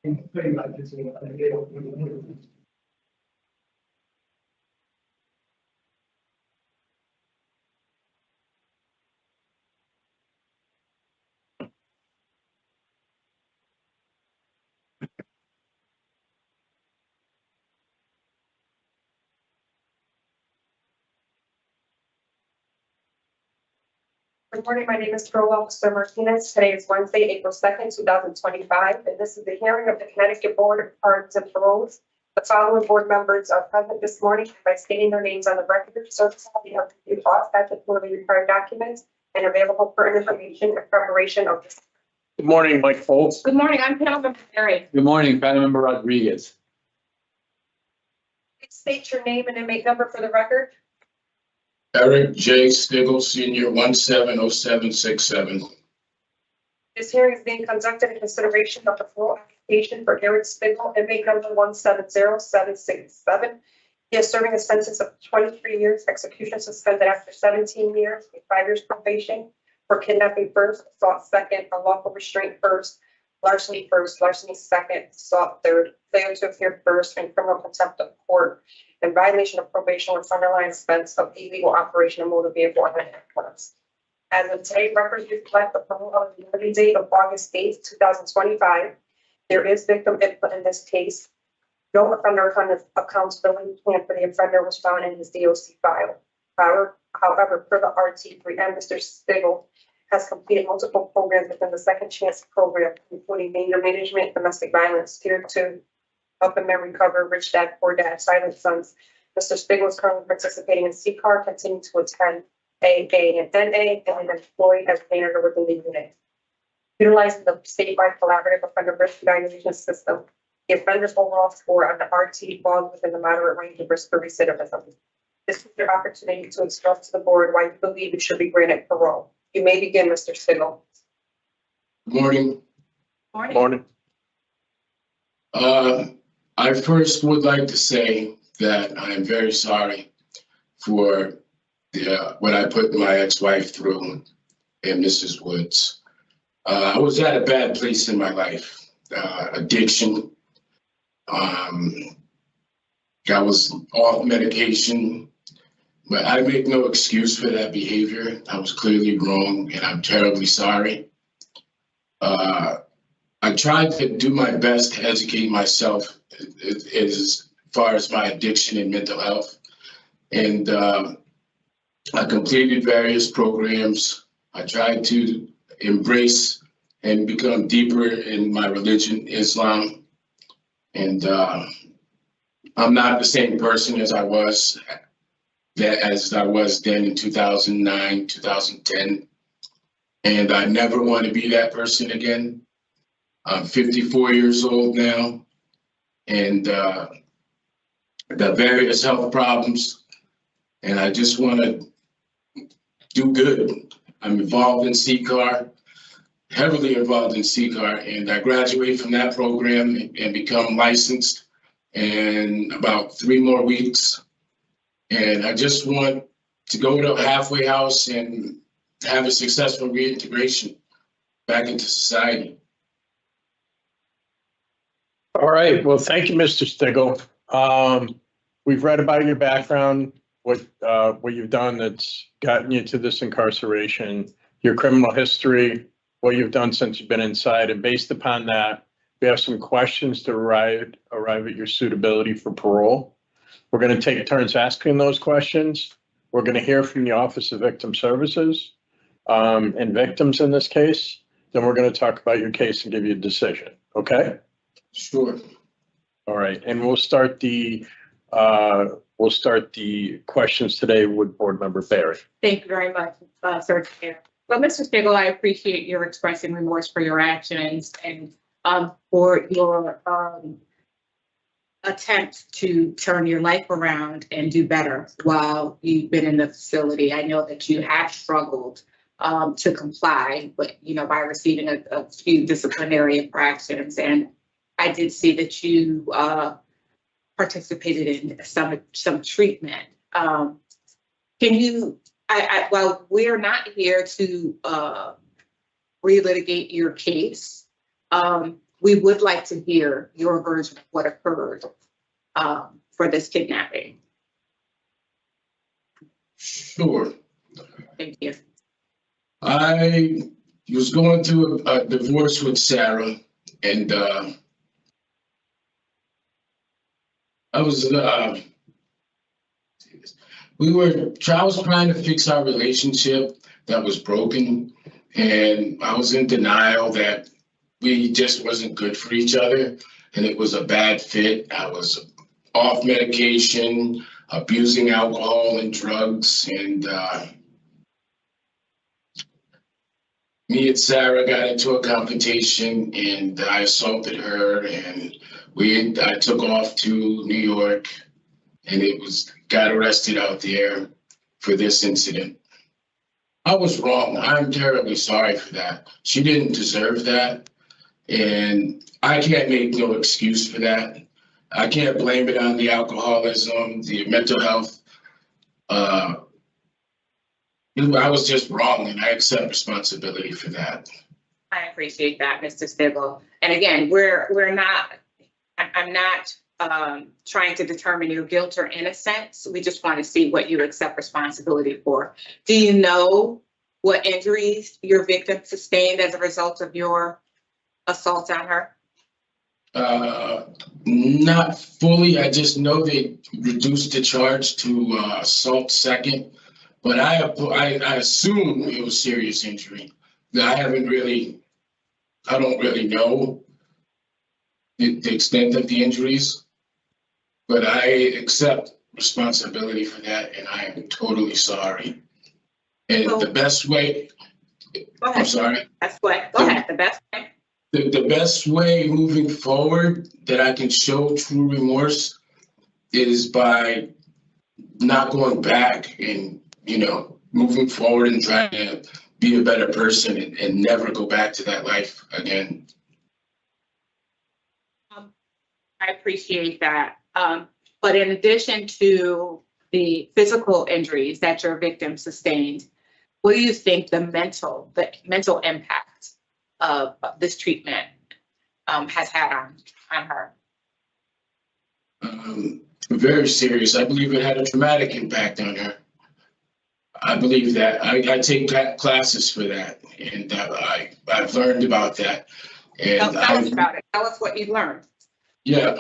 And pretty much it's, Good morning, my name is Paroles Officer Martinez. Today is Wednesday, April 2nd, 2025, and this is the hearing of the Connecticut Board of Pardons and Paroles. The following board members are present this morning by stating their names on the record. Service they have reviewed all statutorily required documents and available for information and preparation of this. Good morning, Mike Foltz. Good morning, I'm Panel Member Pereira. Good morning, Panel Member Rodriguez. Please state your name and inmate number for the record. Eric J. Stiggle, Senior, 170767. This hearing is being conducted in consideration of the parole application for Eric Stiggle, inmate number 170767. He is serving a sentence of 23 years, execution suspended after 17 years, with 5 years probation for kidnapping first, assault second, unlawful restraint first, larceny second, assault third, failure to appear first, and criminal contempt of court, and violation of probation with underlying offense of illegal operation of motor vehicle and handcuffs. As of today, records reflect the parole eligibility date of August 8th, 2025. There is victim input in this case. No offender accountability plan for the offender was found in his DOC file. However, per the RT3M, Mr. Stiggle has completed multiple programs within the Second Chance program, including danger management, domestic violence, tier 2, helping men recover, rich dad, poor dad, silent sons. Mr. Stiggle is currently participating in CCAR, continuing to attend AA and NA, and employed as a manager within the unit. Utilizing the statewide collaborative offender risk evaluation system, the offender's overall score on the RT falls within the moderate range of risk for recidivism. This is your opportunity to express to the board why you believe it should be granted parole. You may begin, Mr. Stiggle. Good morning. Morning. I first would like to say that I am very sorry for what I put my ex-wife through and Mrs. Woods. I was at a bad place in my life, addiction. I was off medication, but I make no excuse for that behavior. I was clearly wrong, and I'm terribly sorry. I tried to do my best to educate myself as far as my addiction and mental health. And I completed various programs. I tried to embrace and become deeper in my religion, Islam. And I'm not the same person as I was then in 2009, 2010. And I never want to be that person again. I'm 54 years old now, and got various health problems, and I just want to do good. I'm involved in CCAR, heavily involved in CCAR, and I graduate from that program and become licensed in about 3 more weeks. And I just want to go to a halfway house and have a successful reintegration back into society. All right. Well, thank you, Mr. Stiggle. We've read about your background, what you've done that's gotten you to this incarceration, your criminal history, what you've done since you've been inside. And based upon that, we have some questions to arrive at your suitability for parole. We're going to take turns asking those questions. We're going to hear from the Office of Victim Services and victims in this case. Then we're going to talk about your case and give you a decision. Okay? Sure. All right, and we'll start the questions today with Board Member Barry. Thank you very much, Sir Chair. Well, Mr. Stiggle, I appreciate your expressing remorse for your actions and for your attempt to turn your life around and do better while you've been in the facility. I know that you have struggled to comply, but by receiving a few disciplinary infractions, and I did see that you participated in some treatment. Can you? Well, we're not here to relitigate your case. we would like to hear your version of what occurred for this kidnapping. Sure. Thank you. I was going through a divorce with Sarah, and I was trying to fix our relationship that was broken, and I was in denial that we just wasn't good for each other, and it was a bad fit. I was off medication, abusing alcohol and drugs, and me and Sarah got into a confrontation, and I assaulted her, and I took off to New York, and got arrested out there for this incident. I was wrong. I'm terribly sorry for that. She didn't deserve that, and I can't make no excuse for that. I can't blame it on the alcoholism, the mental health. I was just wrong, and I accept responsibility for that. I appreciate that, Mr. Stiggle. And again, I'm not trying to determine your guilt or innocence. We just want to see what you accept responsibility for. Do you know what injuries your victim sustained as a result of your assault on her? Not fully. I just know they reduced the charge to assault second, but I assume it was serious injury. I don't really know the extent of the injuries, but I accept responsibility for that, and I am totally sorry. And the best way, I'm sorry. That's what, go ahead, the best way. The best way moving forward that I can show true remorse is by not going back and, moving forward and trying to be a better person and never go back to that life again. I appreciate that. But in addition to the physical injuries that your victim sustained, what do you think the mental impact of this treatment has had on her? Very serious. I believe it had a traumatic impact on her. I believe that. I take classes for that, and I've learned about that. And Tell us about it. Tell us what you learned. Yeah,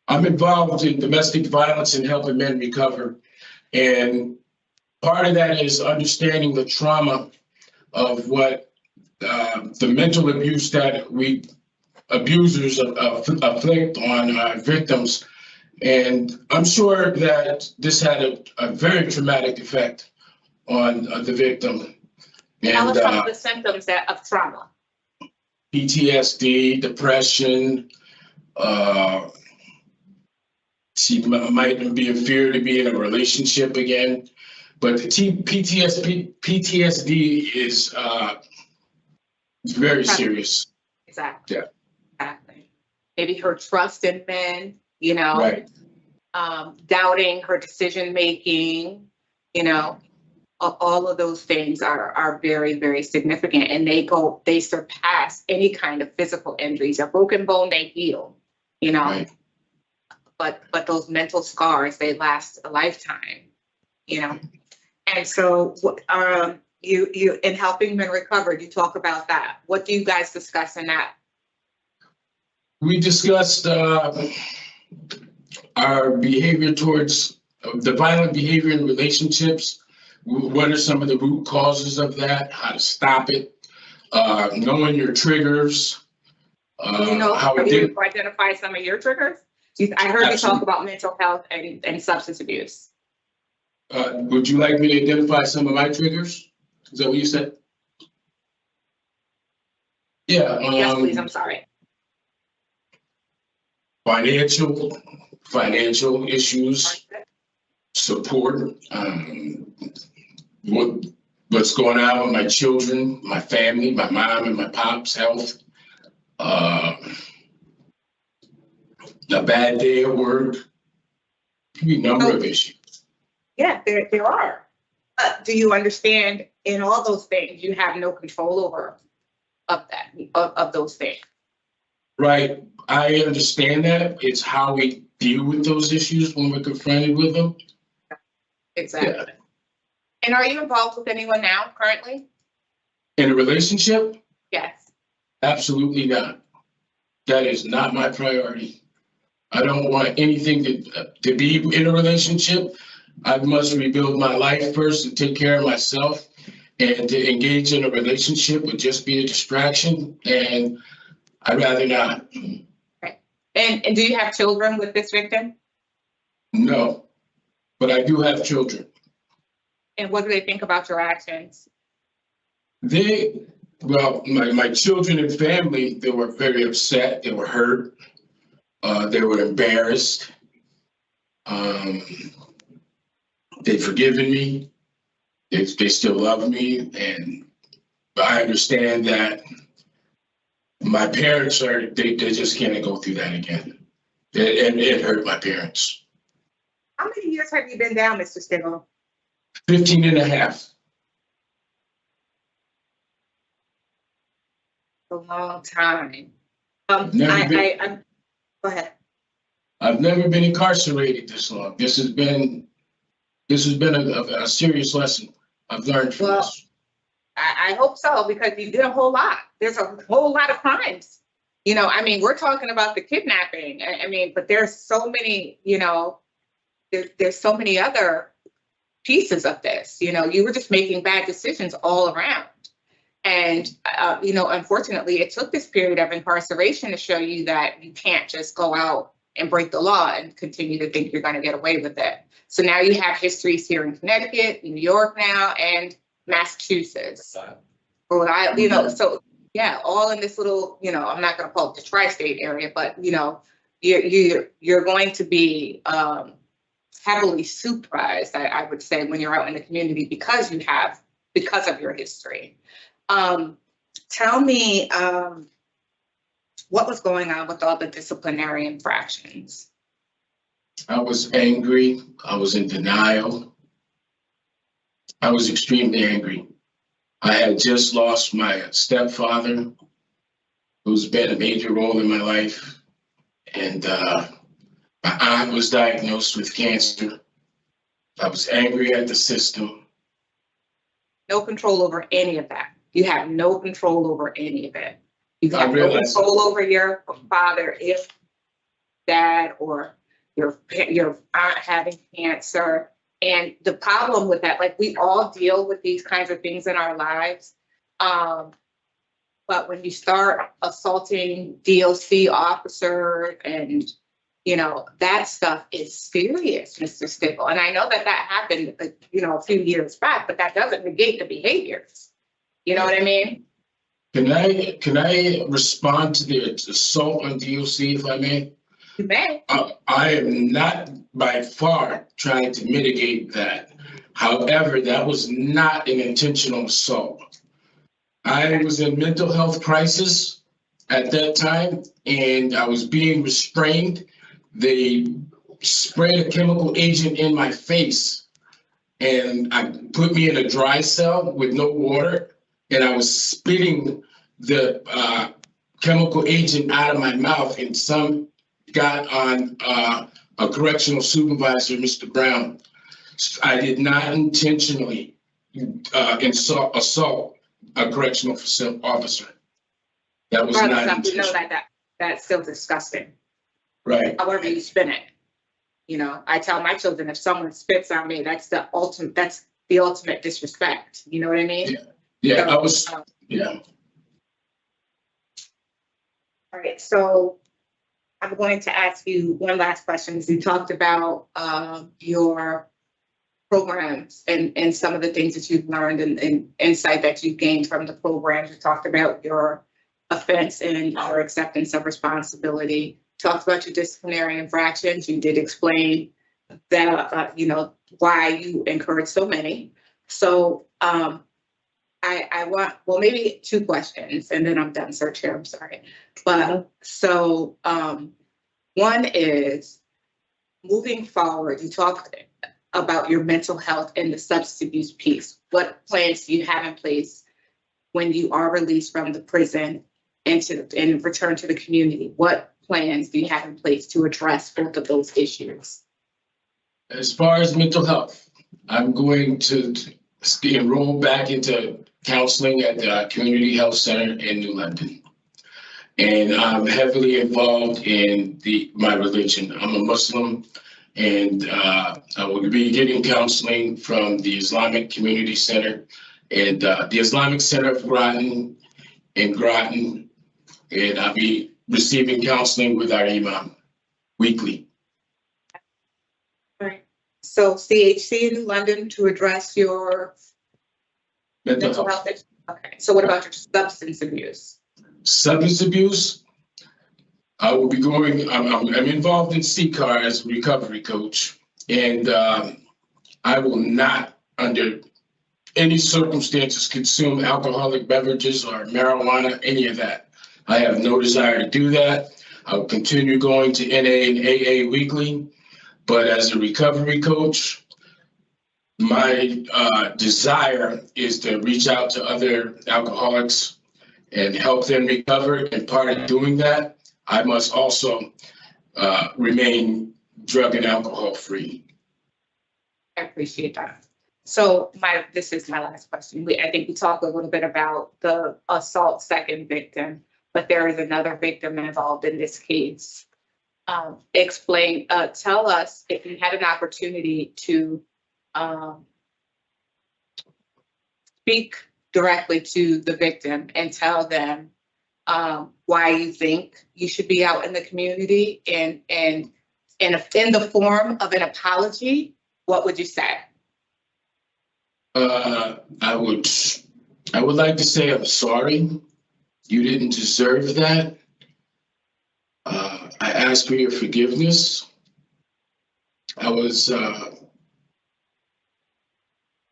I'm involved in domestic violence and helping men recover. And part of that is understanding the trauma of what the mental abuse that abusers afflict on victims. And I'm sure that this had a very traumatic effect on the victim. Tell us And some of the symptoms of trauma. PTSD, depression. She might be in fear to be in a relationship again. But the PTSD is very serious. Exactly. Yeah. Exactly. Maybe her trust in men, Right. Doubting her decision making, all of those things are very, very significant, and they surpass any kind of physical injuries. A broken bone, they heal, Right. but those mental scars, they last a lifetime, And so, you in helping men recover, you talk about that. What do you guys discuss in that? We discussed our behavior towards the violent behavior in relationships. What are some of the root causes of that? How to stop it? Knowing your triggers. How you identify some of your triggers? I heard you talk about mental health and substance abuse. Would you like me to identify some of my triggers? Is that what you said? Yeah. Yes, please. I'm sorry. Financial issues, support, what's going on with my children, my family, my mom and my pop's health, a bad day at work, a number of issues. Yeah, there are. Do you understand in all those things you have no control over of those things? Right. I understand that. It's how we deal with those issues when we're confronted with them. Exactly. Yeah. And are you involved with anyone now currently? In a relationship, Yes. absolutely not. That is not my priority. I don't want anything to be in a relationship. I must rebuild my life first and take care of myself. And to engage in a relationship would just be a distraction, and I'd rather not. And do you have children with this victim? No, but I do have children. And what do they think about your actions? Well, my children and family, they were very upset. They were hurt. They were embarrassed. They've forgiven me. They still love me, and I understand that my parents they just can't go through that again. It hurt my parents. How many years have you been down, Mr. Stiggle? 15 and a half. A long time. Go ahead. I've never been incarcerated this long. This has been a serious lesson I've learned from this. I hope so, because you did a whole lot. There's a whole lot of crimes. You know, I mean, we're talking about the kidnapping. I mean, but there's so many, you know, there's so many other pieces of this. You know, you were just making bad decisions all around. And, you know, unfortunately, it took this period of incarceration to show you that you can't just go out and break the law and continue to think you're going to get away with it. So now you have histories here in Connecticut, New York now, and Massachusetts. You know, so yeah, all in this little, you know, I'm not going to call it the tri-state area, but you know, you're going to be heavily supervised, I would say, when you're out in the community because of your history. Tell me what was going on with all the disciplinary infractions? I was angry. I was in denial. I was extremely angry. I had just lost my stepfather, who's been a major role in my life. And my aunt was diagnosed with cancer. I was angry at the system. No control over any of that. You have no control over any of it. You have no control over your father if dad or your aunt having cancer. And the problem with that, like we all deal with these kinds of things in our lives. But when you start assaulting DOC officers and, you know, that stuff is serious, Mr. Stiggle. And I know that happened, you know, a few years back, but that doesn't negate the behaviors. You know what I mean? Can I respond to the assault on DOC, if I may? You may. I am not by far trying to mitigate that. However, that was not an intentional assault. I was in mental health crisis at that time, and I was being restrained. They sprayed a chemical agent in my face, and put me in a dry cell with no water, and I was spitting the chemical agent out of my mouth, and some got on a correctional supervisor, Mr. Brown. I did not intentionally assault a correctional officer. That was not intentional. You know that's still disgusting. Right. However you spin it. You know, I tell my children, if someone spits on me, that's the ultimate disrespect. You know what I mean? Yeah, So, yeah. All right, so I'm going to ask you one last question. You talked about your programs and some of the things that you've learned and insight that you've gained from the programs. You talked about your offense and your acceptance of responsibility. Talked about your disciplinary infractions. You did explain that, you know, why you incurred so many. So I want, well, maybe two questions and then I'm done, Sir Chair, I'm sorry. But so one is, moving forward, you talked about your mental health and the substance abuse piece. What plans do you have in place when you are released from the prison and return to the community? What plans do you have in place to address both of those issues? As far as mental health, I'm going to enroll back into counseling at the Community Health Center in New London. And I'm heavily involved in my religion. I'm a Muslim, and I will be getting counseling from the Islamic Community Center and the Islamic Center of Groton in Groton. And I'll be receiving counseling with our imam weekly. All right. So CHC in London to address your mental health. Okay. So what about your substance abuse? Substance abuse, I will be going, I'm involved in CCAR as a recovery coach, and I will not, under any circumstances, consume alcoholic beverages or marijuana, any of that. I have no desire to do that. I will continue going to NA and AA weekly, but as a recovery coach, my desire is to reach out to other alcoholics and help them recover. And part of doing that, I must also remain drug and alcohol free. I appreciate that. So this is my last question. I think we talked a little bit about the assault second victim, but there is another victim involved in this case. Tell us if you had an opportunity to speak directly to the victim and tell them why you think you should be out in the community and in the form of an apology, what would you say? I would like to say I'm sorry. You didn't deserve that. I ask for your forgiveness. I was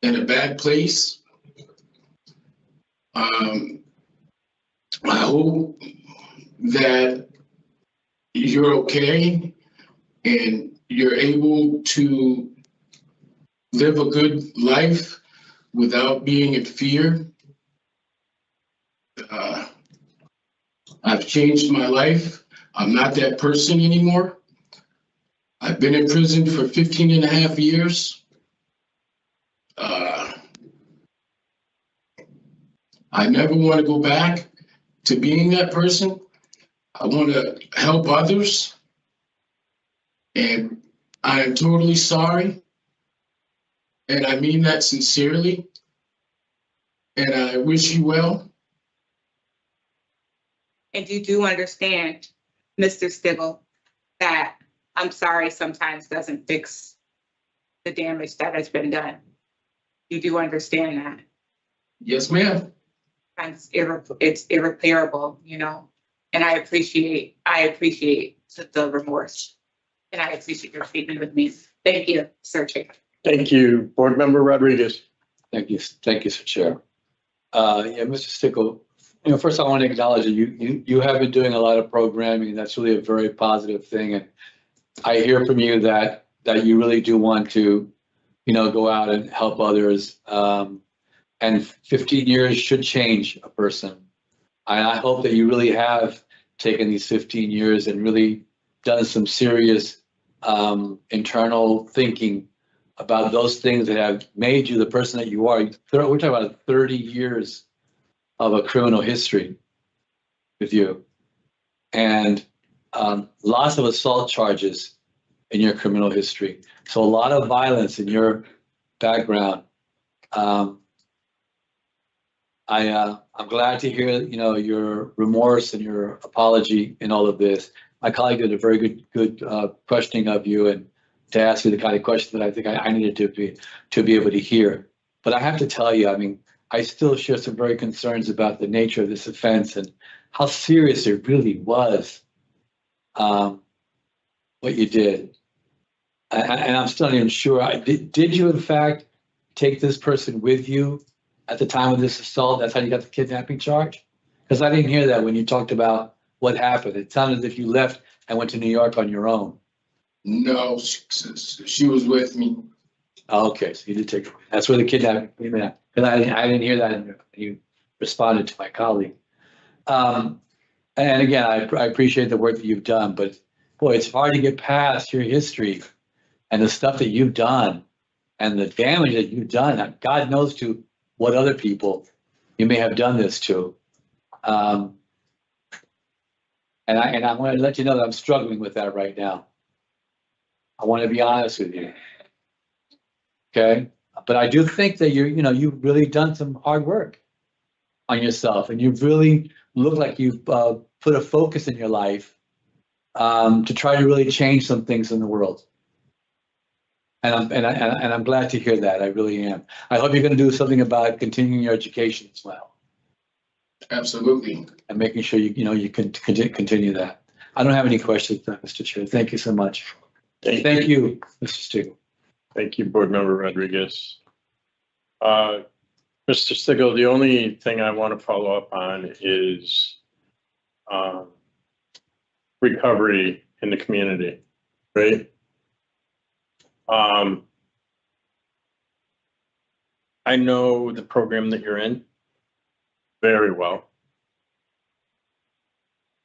in a bad place. I hope that you're okay and you're able to live a good life without being in fear. I've changed my life. I'm not that person anymore. I've been in prison for 15 and a half years. I never want to go back to being that person. I want to help others. And I am totally sorry. And I mean that sincerely. And I wish you well. And you do understand, Mr. Stiggle, that I'm sorry sometimes doesn't fix the damage that has been done. You do understand that. Yes, ma'am. It's irreparable, you know, and I appreciate the remorse, and I appreciate your speaking with me. Thank you, Sir Chair. Thank you, Board Member Rodriguez. Thank you, Sir Chair. Yeah, Mr. Stiggle, first I want to acknowledge that you have been doing a lot of programming, and that's really a very positive thing. And I hear from you that you really do want to, go out and help others. And 15 years should change a person. And I hope that you really have taken these 15 years and really done some serious internal thinking about those things that have made you the person that you are. We're talking about 30 years of a criminal history with you, and lots of assault charges in your criminal history. So a lot of violence in your background. I'm glad to hear, your remorse and your apology in all of this. My colleague did a very good questioning of you, and to ask you the kind of question that I think I needed to be able to hear. But I have to tell you, I still share some very concerns about the nature of this offense and how serious it really was, what you did. And I'm still not even sure. Did you, in fact, take this person with you at the time of this assault? That's how you got the kidnapping charge? Because I didn't hear that when you talked about what happened. It sounded as if you left and went to New York on your own. No, she was with me. Oh, okay, so you did take her. That's where the kidnapping came in. Because I didn't hear that, and you responded to my colleague. And again, I appreciate the work that you've done, but boy, it's hard to get past your history and the stuff that you've done and the damage that you've done. God knows to what other people you may have done this to. And I want to let you know that I'm struggling with that right now. I want to be honest with you. Okay, but I do think that you've really done some hard work on yourself, and you've really looked like you've put a focus in your life to try to really change some things in the world. And I'm glad to hear that. I really am. I hope you're going to do something about continuing your education as well. Absolutely. And making sure you can continue that. I don't have any questions, Mr. Chair. Thank you so much. Thank you, Mr. Stiggle. Thank you, Board Member Rodriguez. Mr. Stiggle, the only thing I want to follow up on is recovery in the community, right? I know the program that you're in very well.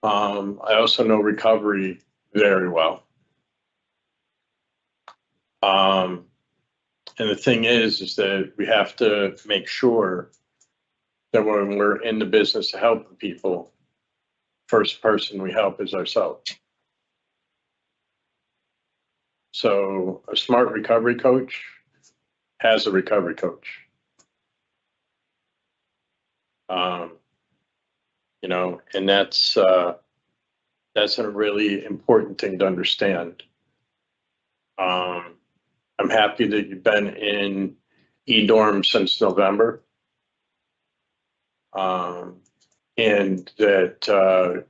I also know recovery very well. And the thing is that we have to make sure that when we're in the business of helping people, first person we help is ourselves. So a smart recovery coach has a recovery coach. And that's a really important thing to understand. I'm happy that you've been in E-dorm since November. And that, that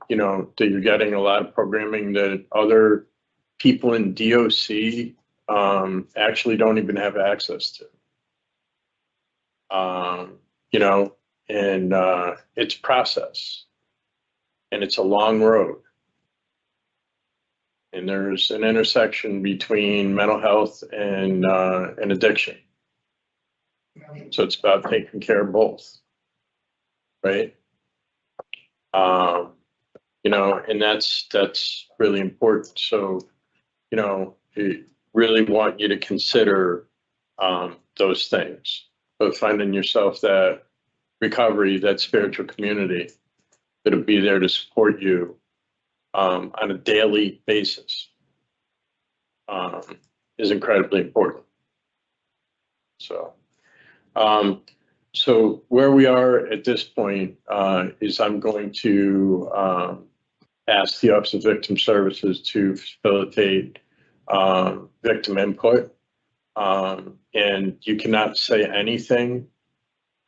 you're getting a lot of programming that other people in DOC actually don't even have access to. And it's process, and it's a long road. And there's an intersection between mental health and addiction. So it's about taking care of both, right? And that's really important. So, I really want you to consider those things, but finding yourself that recovery, that spiritual community that'll be there to support you on a daily basis is incredibly important. So, so where we are at this point is I'm going to ask the Office of Victim Services to facilitate victim input. And you cannot say anything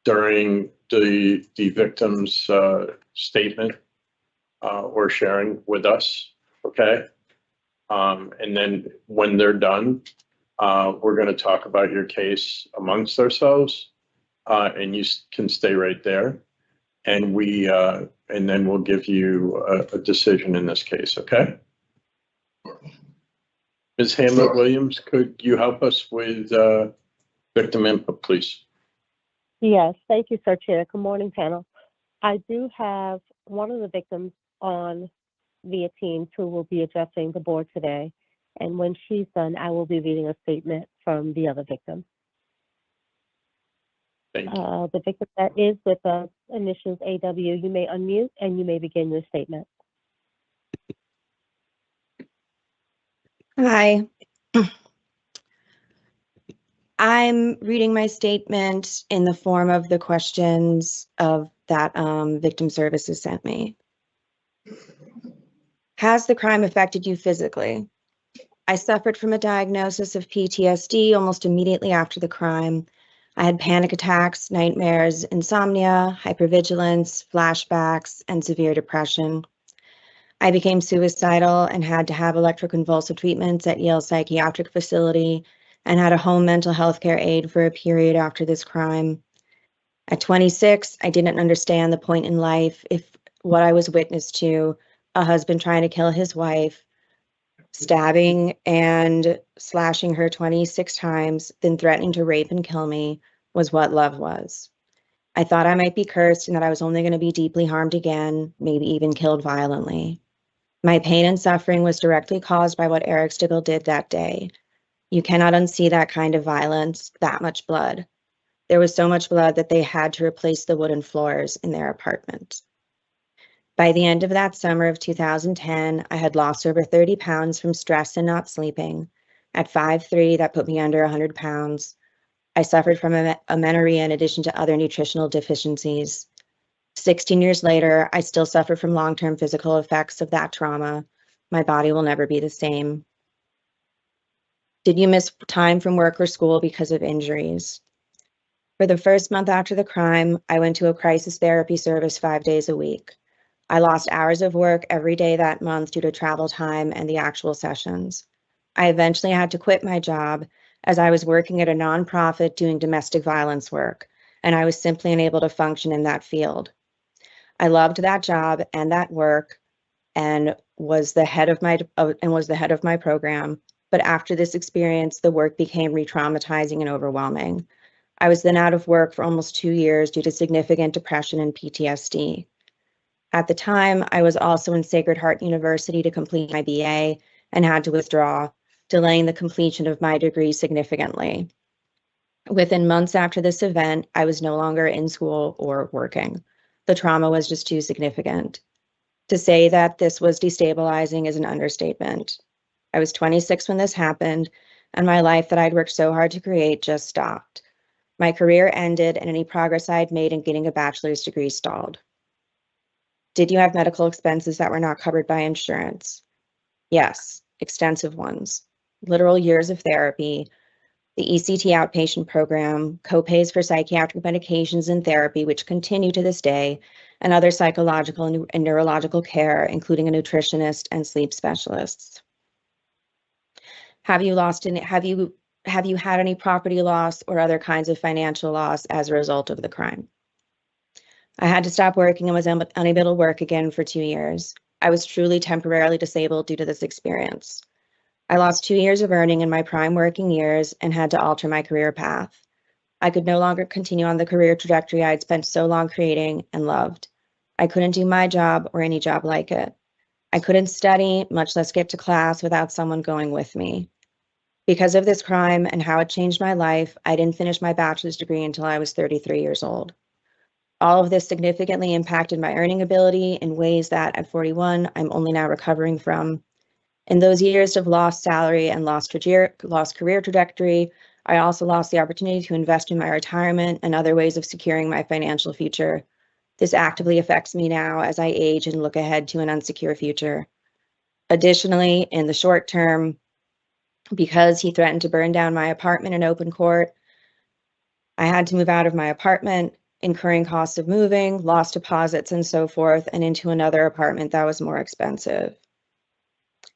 during the victim's statement or sharing with us, okay? And then when they're done, we're going to talk about your case amongst ourselves, and you can stay right there. And and then we'll give you a decision in this case, okay? Ms. Hamlet-Williams, could you help us with victim input, please? Yes, thank you, Sir Chair. Good morning, panel. I do have one of the victims on via Teams who will be addressing the board today. And when she's done, I will be reading a statement from the other victim. Thank you. The victim that is with us, initials AW, you may unmute and you may begin your statement. Hi. I'm reading my statement in the form of the questions of that Victim Services sent me. Has the crime affected you physically? I suffered from a diagnosis of PTSD almost immediately after the crime. I had panic attacks, nightmares, insomnia, hypervigilance, flashbacks, and severe depression. I became suicidal and had to have electroconvulsive treatments at Yale Psychiatric Facility and had a home mental health care aide for a period after this crime. At 26, I didn't understand the point in life if what I was witness to, a husband trying to kill his wife, stabbing and slashing her 26 times, then threatening to rape and kill me, was what love was. I thought I might be cursed and that I was only going to be deeply harmed again, maybe even killed violently. My pain and suffering was directly caused by what Eric Stiggle did that day. You cannot unsee that kind of violence, that much blood. There was so much blood that they had to replace the wooden floors in their apartment. By the end of that summer of 2010, I had lost over 30 pounds from stress and not sleeping. At 5'3", that put me under 100 pounds. I suffered from amenorrhea in addition to other nutritional deficiencies. 16 years later, I still suffer from long-term physical effects of that trauma. My body will never be the same. Did you miss time from work or school because of injuries? For the first month after the crime, I went to a crisis therapy service 5 days a week. I lost hours of work every day that month due to travel time and the actual sessions. I eventually had to quit my job as I was working at a nonprofit doing domestic violence work, and I was simply unable to function in that field. I loved that job and that work and was the head of my program, but after this experience, the work became re-traumatizing and overwhelming. I was then out of work for almost 2 years due to significant depression and PTSD. At the time, I was also in Sacred Heart University to complete my BA and had to withdraw, delaying the completion of my degree significantly. Within months after this event, I was no longer in school or working. The trauma was just too significant. To say that this was destabilizing is an understatement. I was 26 when this happened, and my life that I'd worked so hard to create just stopped. My career ended, and any progress I had made in getting a bachelor's degree stalled. Did you have medical expenses that were not covered by insurance? Yes, extensive ones. Literal years of therapy, the ECT outpatient program, copays for psychiatric medications and therapy, which continue to this day, and other psychological and neurological care, including a nutritionist and sleep specialists. Have you had any property loss or other kinds of financial loss as a result of the crime? I had to stop working and was unable to work again for 2 years. I was truly temporarily disabled due to this experience. I lost 2 years of earning in my prime working years and had to alter my career path. I could no longer continue on the career trajectory I had spent so long creating and loved. I couldn't do my job or any job like it. I couldn't study, much less get to class without someone going with me. Because of this crime and how it changed my life, I didn't finish my bachelor's degree until I was 33 years old. All of this significantly impacted my earning ability in ways that at 41, I'm only now recovering from. In those years of lost salary and lost career trajectory, I also lost the opportunity to invest in my retirement and other ways of securing my financial future. This actively affects me now as I age and look ahead to an unsecure future. Additionally, in the short term, because he threatened to burn down my apartment in open court, I had to move out of my apartment, incurring costs of moving, lost deposits, and so forth, and into another apartment that was more expensive.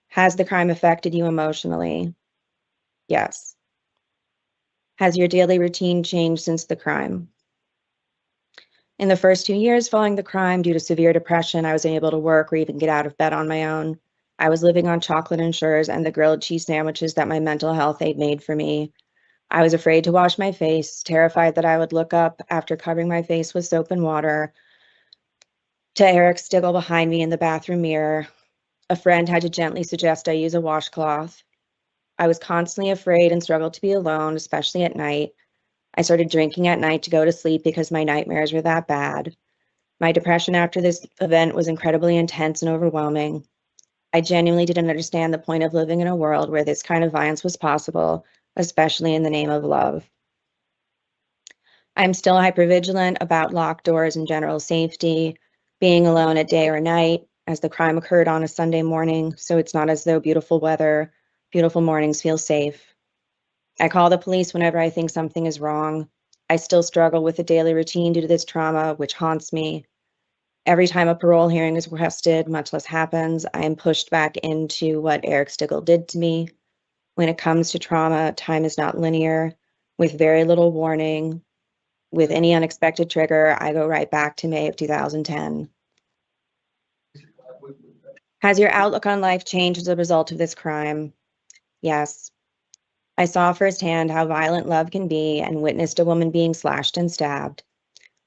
Has the crime affected you emotionally? Yes. Has your daily routine changed since the crime? In the first 2 years following the crime, due to severe depression, I was unable to work or even get out of bed on my own. I was living on chocolate and Ensures and the grilled cheese sandwiches that my mental health aide made for me. I was afraid to wash my face, terrified that I would look up after covering my face with soap and water to Eric Stiggle behind me in the bathroom mirror. A friend had to gently suggest I use a washcloth. I was constantly afraid and struggled to be alone, especially at night. I started drinking at night to go to sleep because my nightmares were that bad. My depression after this event was incredibly intense and overwhelming. I genuinely didn't understand the point of living in a world where this kind of violence was possible, especially in the name of love. I'm still hypervigilant about locked doors and general safety, being alone at day or night, as the crime occurred on a Sunday morning, so it's not as though beautiful mornings feel safe. I call the police whenever I think something is wrong. I still struggle with the daily routine due to this trauma, which haunts me. Every time a parole hearing is requested, much less happens, I am pushed back into what Eric Stiggle did to me. When it comes to trauma, time is not linear. With very little warning, with any unexpected trigger, I go right back to May of 2010. Has your outlook on life changed as a result of this crime? Yes. I saw firsthand how violent love can be and witnessed a woman being slashed and stabbed.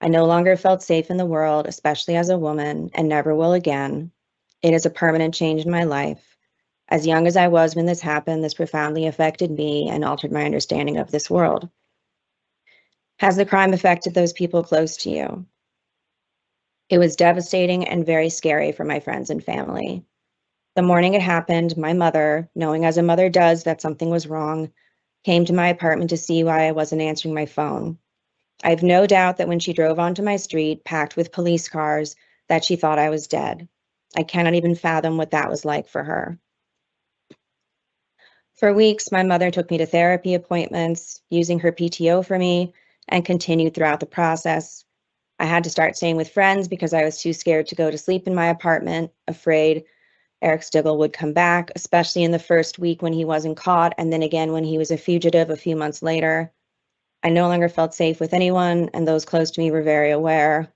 I no longer felt safe in the world, especially as a woman, and never will again. It is a permanent change in my life. As young as I was when this happened, this profoundly affected me and altered my understanding of this world. Has the crime affected those people close to you? It was devastating and very scary for my friends and family. The morning it happened, my mother, knowing as a mother does that something was wrong, came to my apartment to see why I wasn't answering my phone. I have no doubt that when she drove onto my street, packed with police cars, that she thought I was dead. I cannot even fathom what that was like for her. For weeks, my mother took me to therapy appointments, using her PTO for me, and continued throughout the process. I had to start staying with friends because I was too scared to go to sleep in my apartment, afraid Eric Stiggle would come back, especially in the first week when he wasn't caught, and then again when he was a fugitive a few months later. I no longer felt safe with anyone, and those close to me were very aware.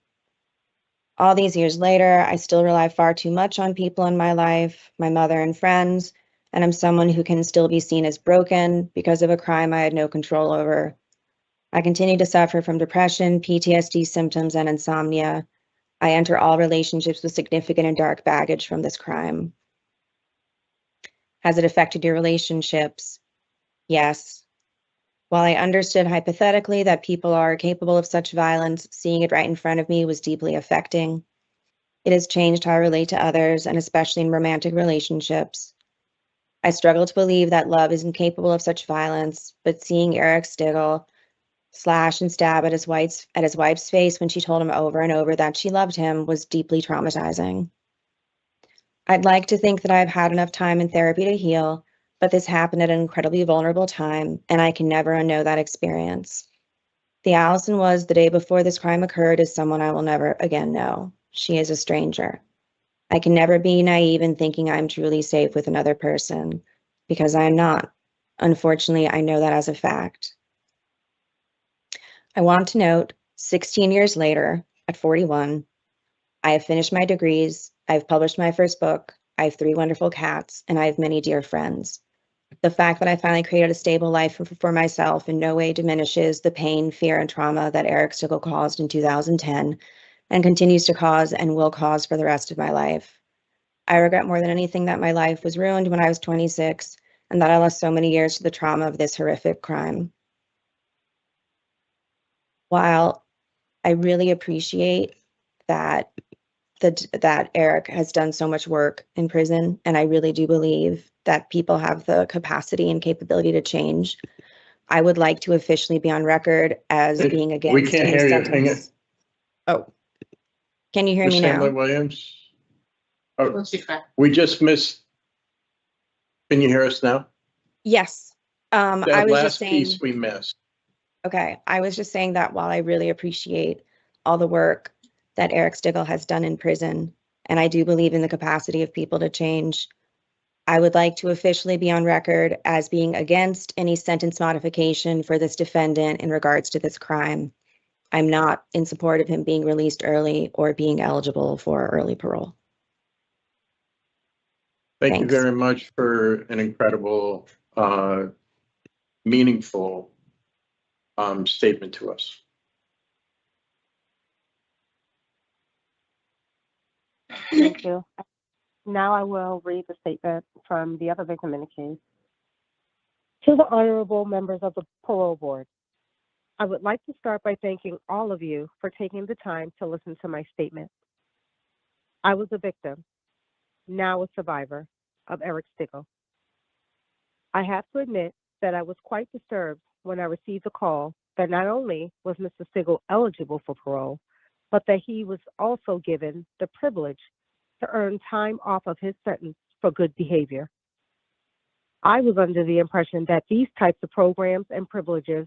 All these years later, I still rely far too much on people in my life, my mother and friends, and I'm someone who can still be seen as broken because of a crime I had no control over. I continue to suffer from depression, PTSD symptoms, and insomnia. I enter all relationships with significant and dark baggage from this crime. Has it affected your relationships? Yes. While I understood hypothetically that people are capable of such violence, seeing it right in front of me was deeply affecting. It has changed how I relate to others, and especially in romantic relationships. I struggle to believe that love is incapable of such violence, but seeing Eric Stiggle slash and stab at his wife's face when she told him over and over that she loved him was deeply traumatizing. I'd like to think that I've had enough time in therapy to heal, but this happened at an incredibly vulnerable time, and I can never unknow that experience. The Allison was the day before this crime occurred is someone I will never again know. She is a stranger. I can never be naive in thinking I'm truly safe with another person, because I'm not. Unfortunately, I know that as a fact. I want to note, 16 years later, at 41, I have finished my degrees, I've published my first book, I have 3 wonderful cats, and I have many dear friends. The fact that I finally created a stable life for myself in no way diminishes the pain, fear, and trauma that Eric Stiggle caused in 2010 and continues to cause and will cause for the rest of my life. I regret more than anything that my life was ruined when I was 26 and that I lost so many years to the trauma of this horrific crime. While I really appreciate that that Eric has done so much work in prison, and I really do believe that people have the capacity and capability to change, I would like to officially be on record as being against. We can't hear you. Hang it. Oh, can you hear me Ms. now? Hamlin-Williams? Oh, What's your try? we just missed. Can you hear us now? Yes. I That was just last saying. piece we missed. Okay, I was just saying that while I really appreciate all the work that Eric Stiggle has done in prison, and I do believe in the capacity of people to change, I would like to officially be on record as being against any sentence modification for this defendant in regards to this crime. I'm not in support of him being released early or being eligible for early parole. Thank you Thanks. very much for an incredible, meaningful statement to us. Thank you. Now I will read the statement from the other victim in the case. To the honorable members of the parole board, I would like to start by thanking all of you for taking the time to listen to my statement. I was a victim, now a survivor, of Eric Stiggle. I have to admit that I was quite disturbed when I received the call that not only was Mr. Stiggle eligible for parole, but that he was also given the privilege to earn time off of his sentence for good behavior. I was under the impression that these types of programs and privileges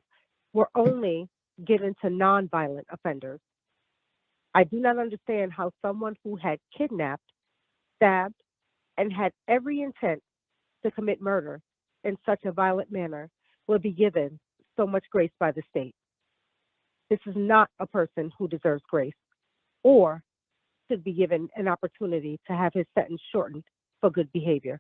were only given to nonviolent offenders. I do not understand how someone who had kidnapped, stabbed, and had every intent to commit murder in such a violent manner will be given so much grace by the state. This is not a person who deserves grace or should be given an opportunity to have his sentence shortened for good behavior.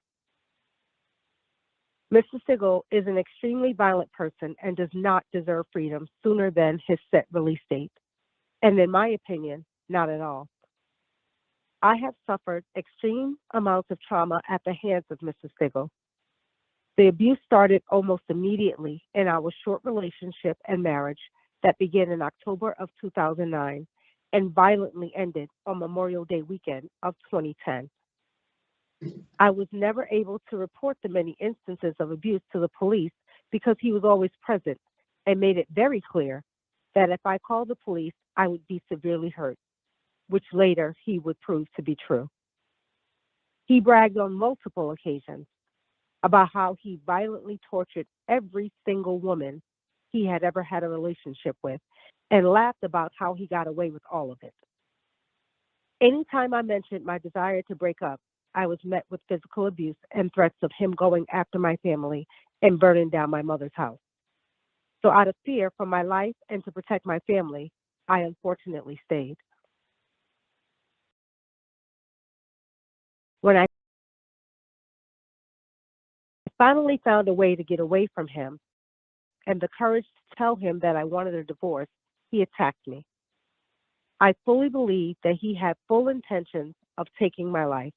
Mr. Stiggle is an extremely violent person and does not deserve freedom sooner than his set release date. And in my opinion, not at all. I have suffered extreme amounts of trauma at the hands of Mr. Stiggle. The abuse started almost immediately in our short relationship and marriage that began in October of 2009 and violently ended on Memorial Day weekend of 2010. I was never able to report the many instances of abuse to the police because he was always present and made it very clear that if I called the police, I would be severely hurt, which later he would prove to be true. He bragged on multiple occasions about how he violently tortured every single woman he had ever had a relationship with and laughed about how he got away with all of it. Anytime I mentioned my desire to break up, I was met with physical abuse and threats of him going after my family and burning down my mother's house. So out of fear for my life and to protect my family, I unfortunately stayed. When I finally found a way to get away from him and the courage to tell him that I wanted a divorce, he attacked me. I fully believed that he had full intentions of taking my life.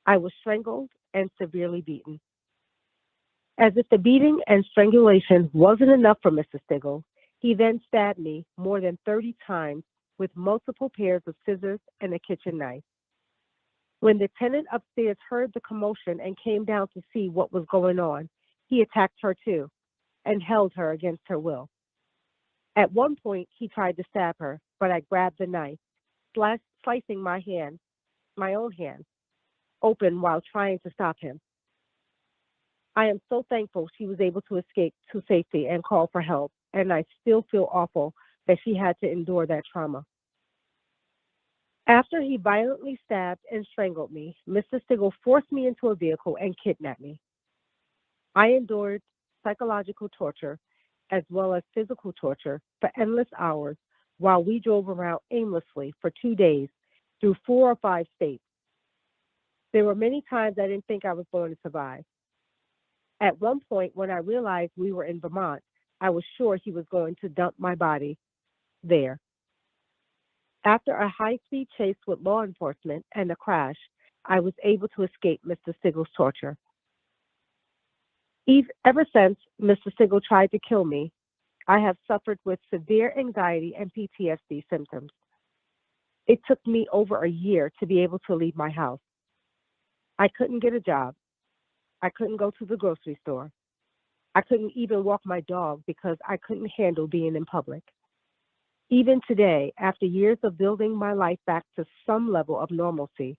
I was strangled and severely beaten. As if the beating and strangulation wasn't enough for Mr. Stiggle, he then stabbed me more than 30 times with multiple pairs of scissors and a kitchen knife. When the tenant upstairs heard the commotion and came down to see what was going on, he attacked her too and held her against her will. At one point, he tried to stab her, but I grabbed the knife, slicing my own hand, open while trying to stop him. I am so thankful she was able to escape to safety and call for help, and I still feel awful that she had to endure that trauma. After he violently stabbed and strangled me, Mr. Stiggle forced me into a vehicle and kidnapped me. I endured psychological torture as well as physical torture for endless hours while we drove around aimlessly for 2 days through 4 or 5 states. There were many times I didn't think I was going to survive. At one point, when I realized we were in Vermont, I was sure he was going to dump my body there. After a high-speed chase with law enforcement and a crash, I was able to escape Mr. Stiggle's torture. Ever since Mr. Stiggle tried to kill me, I have suffered with severe anxiety and PTSD symptoms. It took me over a year to be able to leave my house. I couldn't get a job. I couldn't go to the grocery store. I couldn't even walk my dog because I couldn't handle being in public. Even today, after years of building my life back to some level of normalcy,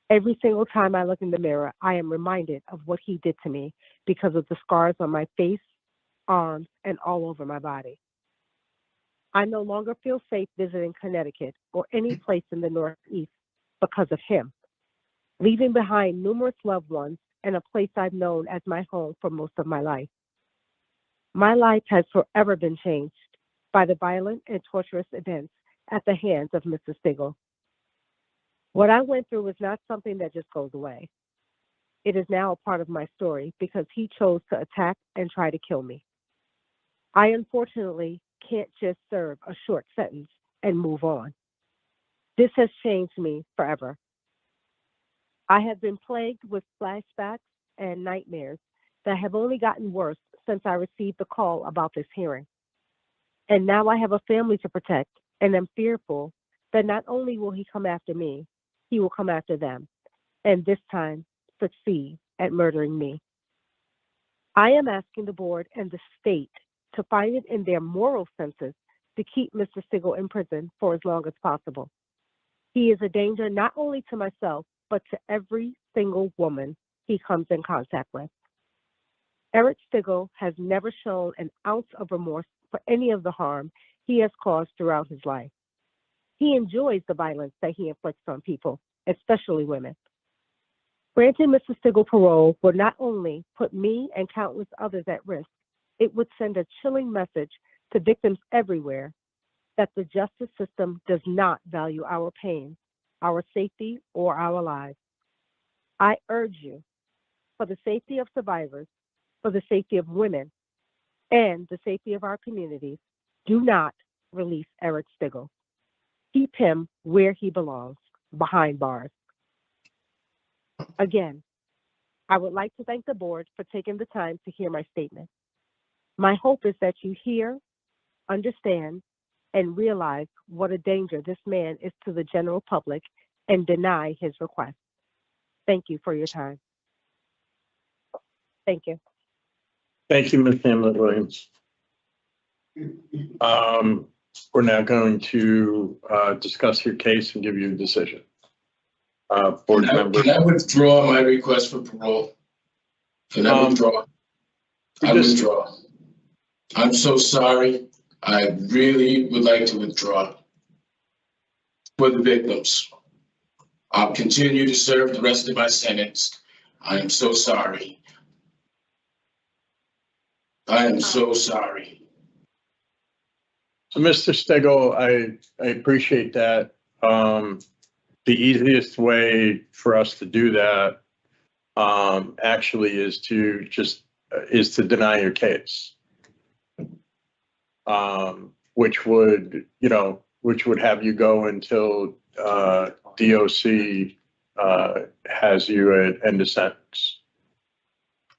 every single time I look in the mirror, I am reminded of what he did to me because of the scars on my face, arms, and all over my body. I no longer feel safe visiting Connecticut or any place in the Northeast because of him, leaving behind numerous loved ones and a place I've known as my home for most of my life. My life has forever been changed by the violent and torturous events at the hands of Mr. Stiggle. What I went through was not something that just goes away. It is now a part of my story because he chose to attack and try to kill me. I unfortunately can't just serve a short sentence and move on. This has changed me forever. I have been plagued with flashbacks and nightmares that have only gotten worse since I received the call about this hearing. And now I have a family to protect, and I'm fearful that not only will he come after me, he will come after them, and this time succeed at murdering me. I am asking the board and the state to find it in their moral senses to keep Mr. Stiggle in prison for as long as possible. He is a danger not only to myself, but to every single woman he comes in contact with. Eric Stiggle has never shown an ounce of remorse for any of the harm he has caused throughout his life. He enjoys the violence that he inflicts on people, especially women. Granting Mr. Stiggle parole would not only put me and countless others at risk, it would send a chilling message to victims everywhere that the justice system does not value our pain, our safety, or our lives. I urge you, for the safety of survivors, for the safety of women, and the safety of our communities, do not release Eric Stiggle. Keep him where he belongs, behind bars. Again, I would like to thank the board for taking the time to hear my statement. My hope is that you hear, understand, and realize what a danger this man is to the general public and deny his request. Thank you for your time. Thank you. Thank you, Ms. Hamlet-Williams. We're now going to discuss your case and give you a decision. Board members. Can I withdraw my request for parole? Can I withdraw? I withdraw. I'm so sorry. I really would like to withdraw for the victims. I'll continue to serve the rest of my sentence. I am so sorry. I am so sorry. So, Mr. Stiggle, I appreciate that. The easiest way for us to do that actually is to deny your case, which would have you go until DOC has you at end of sentence.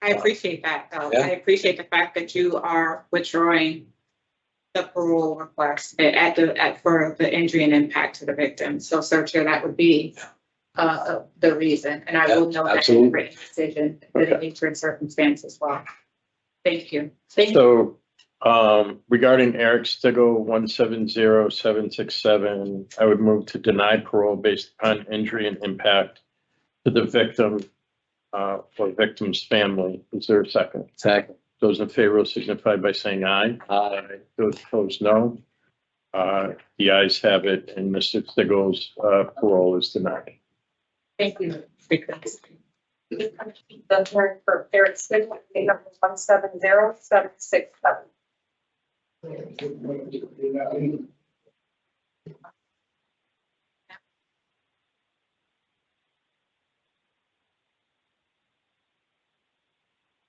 I appreciate that, though. Yeah. I appreciate the fact that you are withdrawing the parole request for the injury and impact to the victim. So, Sir Chair, that would be the reason, and I will know that in the written decision, the nature and circumstance as well. Thank you. Thank you. So, regarding Eric Stiggle 170767, I would move to deny parole based upon injury and impact to the victim or victim's family. Is there a second? Second. Those in favor will signify by saying aye. Aye. Those opposed, no. The ayes have it, and Mr. Stiggle's parole is denied. Thank you. The hearing for Eric Stiggle, case number 170767.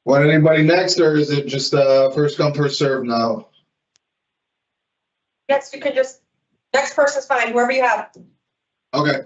Want anybody next, or is it just first come, first serve now? Yes, you can just, next person's fine, whoever you have. Okay.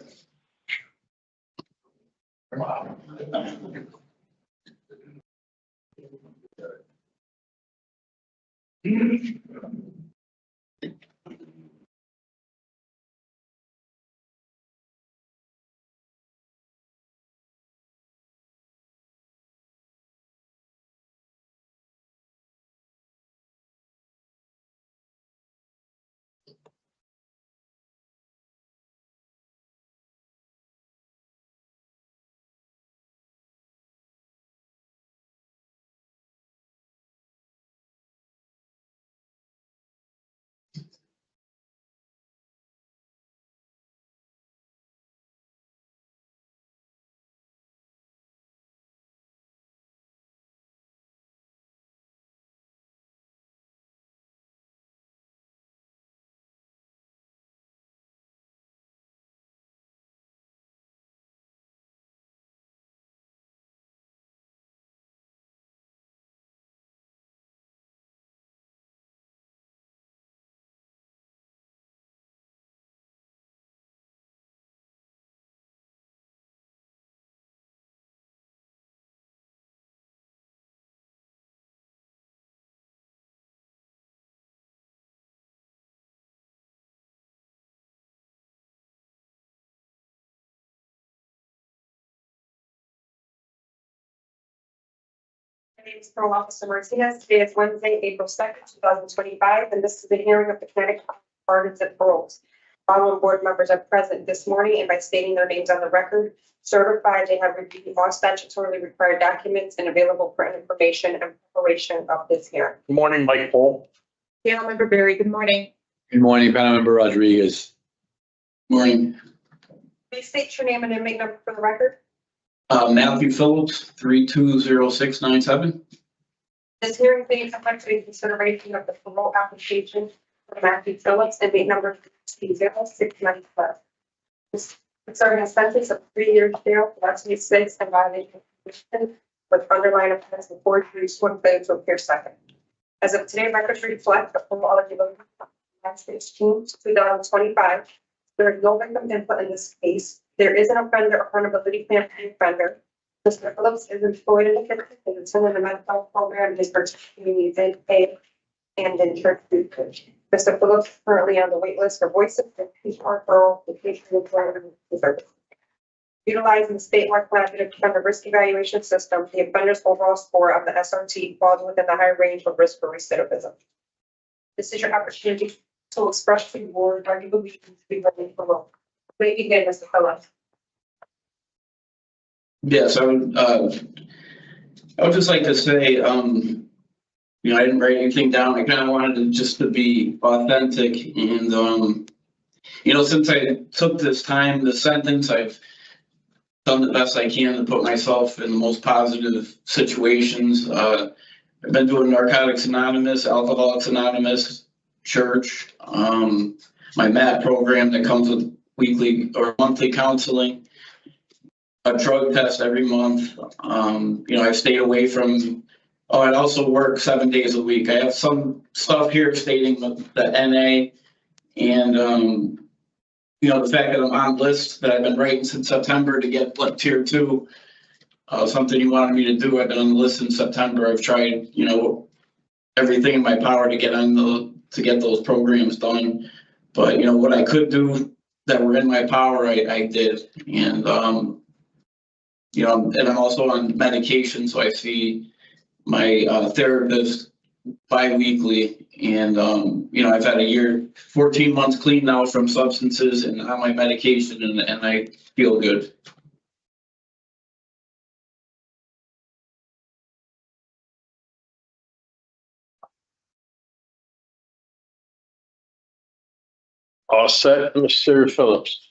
My name is Parole Officer Martinez. Today is Wednesday, April 2nd, 2025, and this is the hearing of the Connecticut Pardons and Paroles. Following board members are present this morning and by stating their names on the record, certified they have reviewed all statutorily required documents and available for information and preparation of this hearing. Good morning, Mike Paul. Panel Member Berry, good morning. Good morning, panel member Rodriguez. Morning. Please state your name and inmate number for the record. Matthew Phillips, 320697. This hearing being conducted in consideration of the parole application for Matthew Phillips, inmate number 0695. This serving a sentence of 3 years jail for less than 6 and violation of conviction with underlying offense of forgery, sworn failure to appear second. As of today, records reflect the full eligibility 2025. There is no victim input in this case. There is an offender accountability plan for the offender. Mr. Phillips is employed in the kitchen, is attending the mental health program, is participating in event pay and in church food coach. Mr. Phillips is currently on the wait list for voices and HR referral to patient employment service. Utilizing the statewide collaborative offender risk evaluation system, the offender's overall score of the SRT falls within the high range of risk for recidivism. This is your opportunity to express to the board why you believe to be ready for role. May begin, Mr. Phillips. Yes, I would just like to say, I didn't write anything down. I kind of wanted it just to be authentic. And, since I took this time, the sentence, I've done the best I can to put myself in the most positive situations. I've been doing Narcotics Anonymous, Alcoholics Anonymous, church, my MAT program that comes with weekly or monthly counseling, a drug test every month. I've stayed away from, I also work 7 days a week. I have some stuff here stating the NA and, the fact that I'm on lists that I've been writing since September to get tier 2, something you wanted me to do. I've been on the list in September. I've tried, everything in my power to get those programs done. But, what I could do that were in my power, I did. And, and I'm also on medication. So I see my therapist bi-weekly. And, I've had a year, 14 months clean now from substances and on my medication, and I feel good. All set, Mr. Phillips?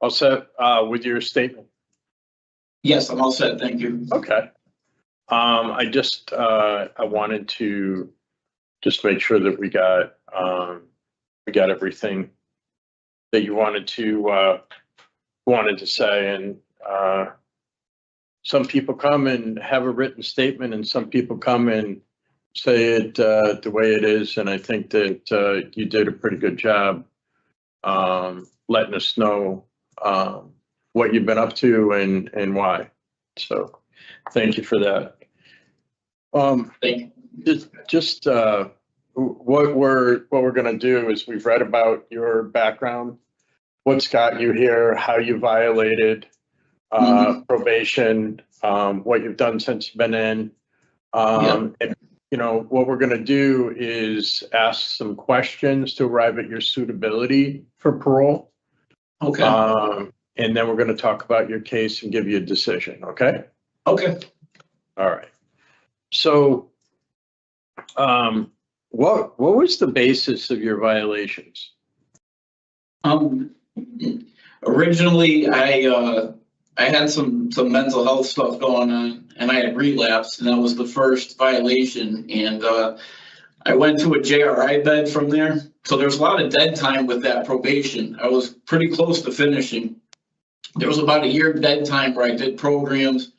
All set with your statement? Yes, I'm all set. Thank you. Okay. I wanted to just make sure that we got everything that you wanted to say. And some people come and have a written statement, and some people come and say it the way it is. And I think that you did a pretty good job letting us know what you've been up to and why. So thank you for that. Thank you. What we're going to do is we've read about your background, what's got you here, how you violated probation, what you've done since you've been in. And, what we're going to do is ask some questions to arrive at your suitability for parole. Okay. And then we're going to talk about your case and give you a decision. Okay. Okay. All right. So, what was the basis of your violations? Originally, I had some mental health stuff going on, and I had relapsed, and that was the first violation. And I went to a JRI bed from there. So there's a lot of dead time with that probation. I was pretty close to finishing. There was about a year dead time where I did programs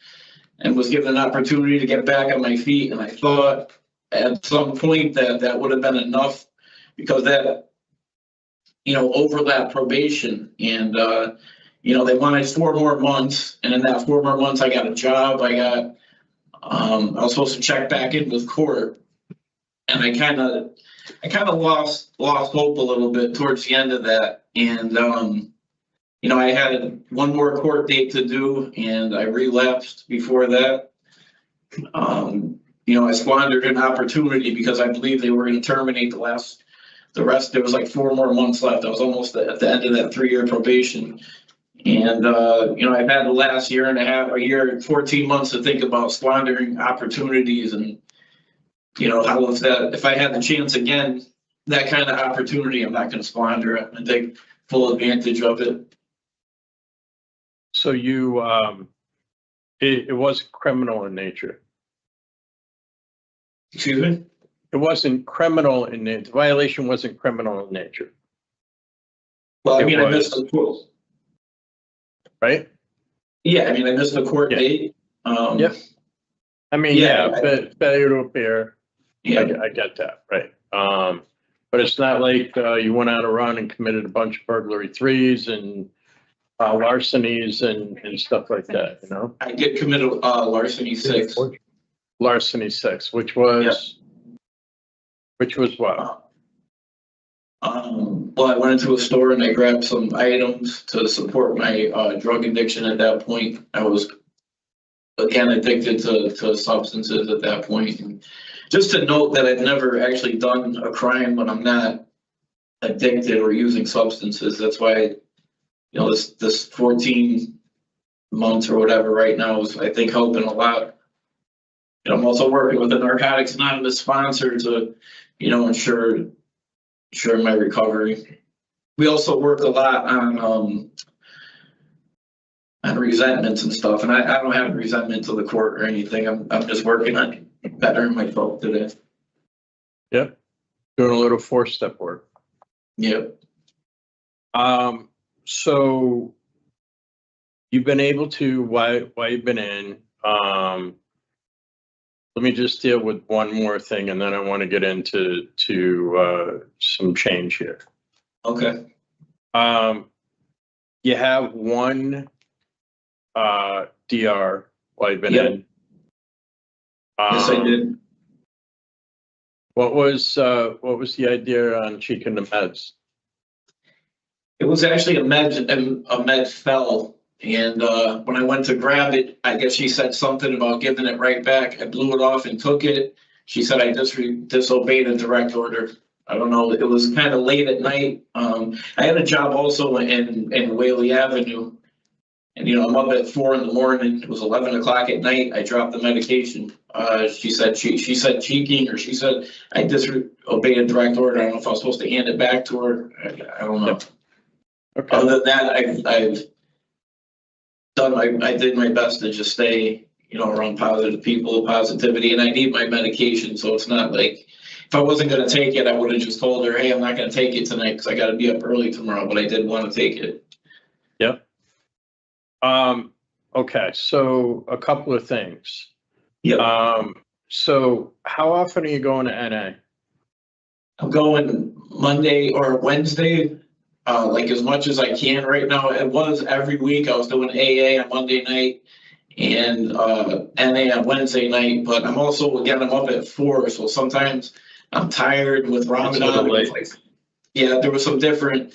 and was given an opportunity to get back on my feet. And I thought at some point that would have been enough, because that, overlapped probation. And, they wanted 4 more months. And in that 4 more months, I got a job. I was supposed to check back in with court. And I kind of lost hope a little bit towards the end of that. And, I had 1 more court date to do, and I relapsed before that. I squandered an opportunity because I believe they were going to terminate the rest. There was like 4 more months left. I was almost at the end of that 3-year probation. And, I've had the last year and a half, a year and 14 months to think about squandering opportunities. And, how was that? If I had the chance again, that kind of opportunity, I'm not going to squander it and take full advantage of it. So you, it was criminal in nature. Excuse me? It wasn't criminal in nature. The violation wasn't criminal in nature. Well, I missed the court. Right? Yeah, I missed the court date. Yep. Failure to appear. Yeah, I get that, right. But it's not like, you went on a run and committed a bunch of burglary threes and larcenies and stuff like that, you know? I did commit a larceny 6. Larceny 6, which was what? Well, I went into a store and I grabbed some items to support my drug addiction at that point. I was, again, addicted to substances at that point. And just to note that I've never actually done a crime when I'm not addicted or using substances. That's why, this 14 months or whatever right now is, I think, helping a lot. I'm also working with a Narcotics Anonymous sponsor to, ensure my recovery. We also work a lot on resentments and stuff, and I don't have resentment to the court or anything. I'm just working on bettering myself today. Yep. Doing a little 4-step work. Yep. So you've been able to, while you've been in, let me just deal with one more thing and then I want to get into some change here. Okay. You have one DR while you've been Yep. in. Yes, I did. What was the idea on cheeking the meds? It was actually a med fell. And when I went to grab it, I guess she said something about giving it right back. I blew it off and took it. She said I disobeyed a direct order. I don't know. It was kind of late at night. I had a job also in Whaley Avenue. And, I'm up at 4 a.m. It was 11 o'clock at night. I dropped the medication. She said cheeking, or she said I disobeyed a direct order. I don't know if I was supposed to hand it back to her. I don't know. Okay. Other than that, I did my best to just stay, around positive people, positivity, and I need my medication. So it's not like if I wasn't going to take it, I would have just told her, hey, I'm not going to take it tonight because I got to be up early tomorrow, but I did want to take it. Yep. Okay. So a couple of things. Yep. So how often are you going to NA? I'm going Monday or Wednesday. Like as much as I can right now. It was every week. I was doing AA on Monday night and NA on Wednesday night, but I'm up at 4, so sometimes I'm tired with Ramadan. There was some different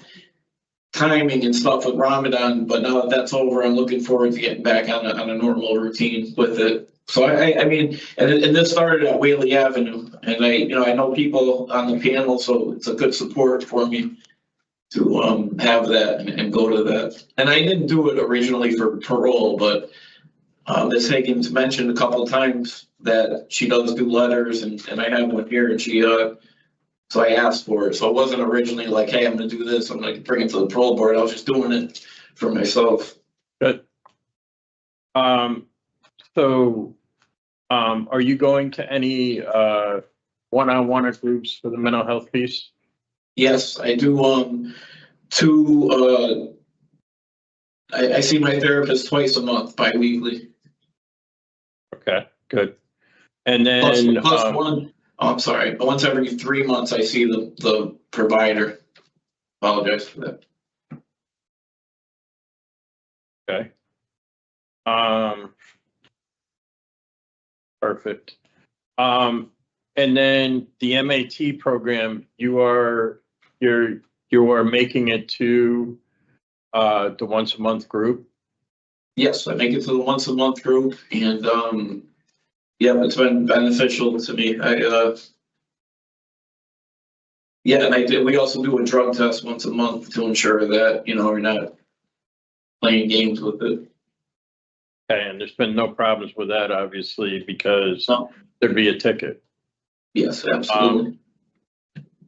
timing and stuff with Ramadan, but now that that's over, I'm looking forward to getting back on a normal routine with it. So I mean, and this started at Whaley Avenue, and I know people on the panel, so it's a good support for me to have that and go to that. And I didn't do it originally for parole, but Ms. Higgins mentioned a couple of times that she does do letters, and I have one here, and so I asked for it. So it wasn't originally like, hey, I'm going to do this, I'm going to bring it to the parole board. I was just doing it for myself. Good. So are you going to any one-on-one or groups for the mental health piece? Yes, I do. I see my therapist twice a month, bi-weekly. Okay, good. And then plus one. Oh, I'm sorry. Once every 3 months, I see the provider. Apologize for that. Okay. Perfect. And then the MAT program, you are making it to the once a month group? Yes, I make it to the once a month group, and it's been beneficial to me. And we also do a drug test once a month to ensure that, we're not playing games with it. Okay, and there's been no problems with that, obviously, because No. there'd be a ticket. Yes, absolutely.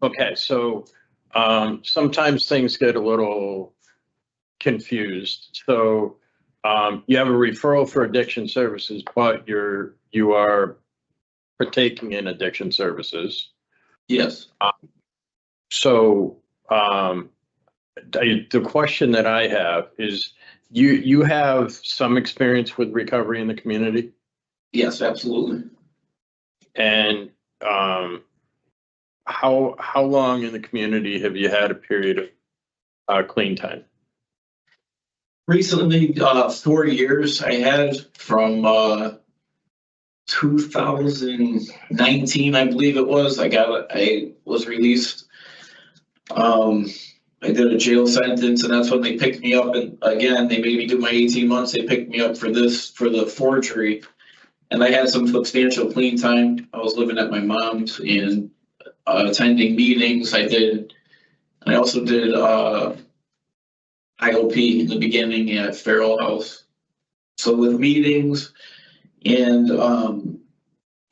Okay, so sometimes things get a little confused. So you have a referral for addiction services, but you are partaking in addiction services. Yes. So the question that I have is, you have some experience with recovery in the community? Yes, absolutely. And how long in the community have you had a period of clean time? Recently, 4 years I had from 2019, I believe it was. I was released. I did a jail sentence, and that's when they picked me up. And again, they made me do my 18 months. They picked me up for the forgery. And I had some substantial clean time. I was living at my mom's and attending meetings. I also did IOP in the beginning at Farrell House. So with meetings and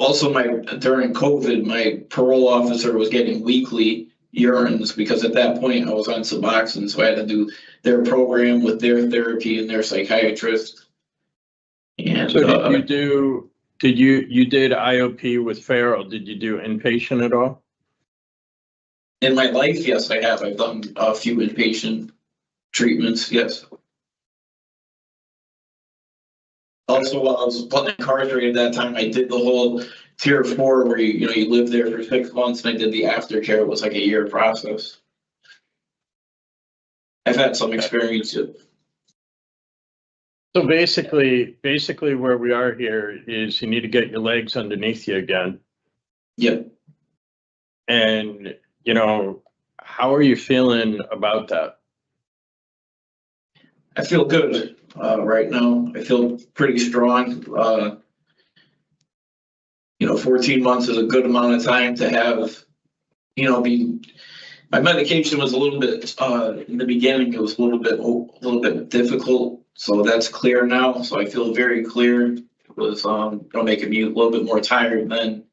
also during COVID, my parole officer was getting weekly urines because at that point I was on Suboxone, so I had to do their program with their therapy and their psychiatrist. And So you did IOP with Farrell? Did you do inpatient at all? In my life, yes, I have. I've done a few inpatient treatments, yes. Also, while I was incarcerated at that time, I did the whole tier 4 where you live there for 6 months, and I did the aftercare. It was like a year process. I've had some experience. So basically where we are here is you need to get your legs underneath you again. Yep. And, how are you feeling about that? I feel good right now. I feel pretty strong. 14 months is a good amount of time to have, my medication was a little bit, in the beginning, it was a little bit difficult. So that's clear now. So I feel very clear. It was making me a little bit more tired then.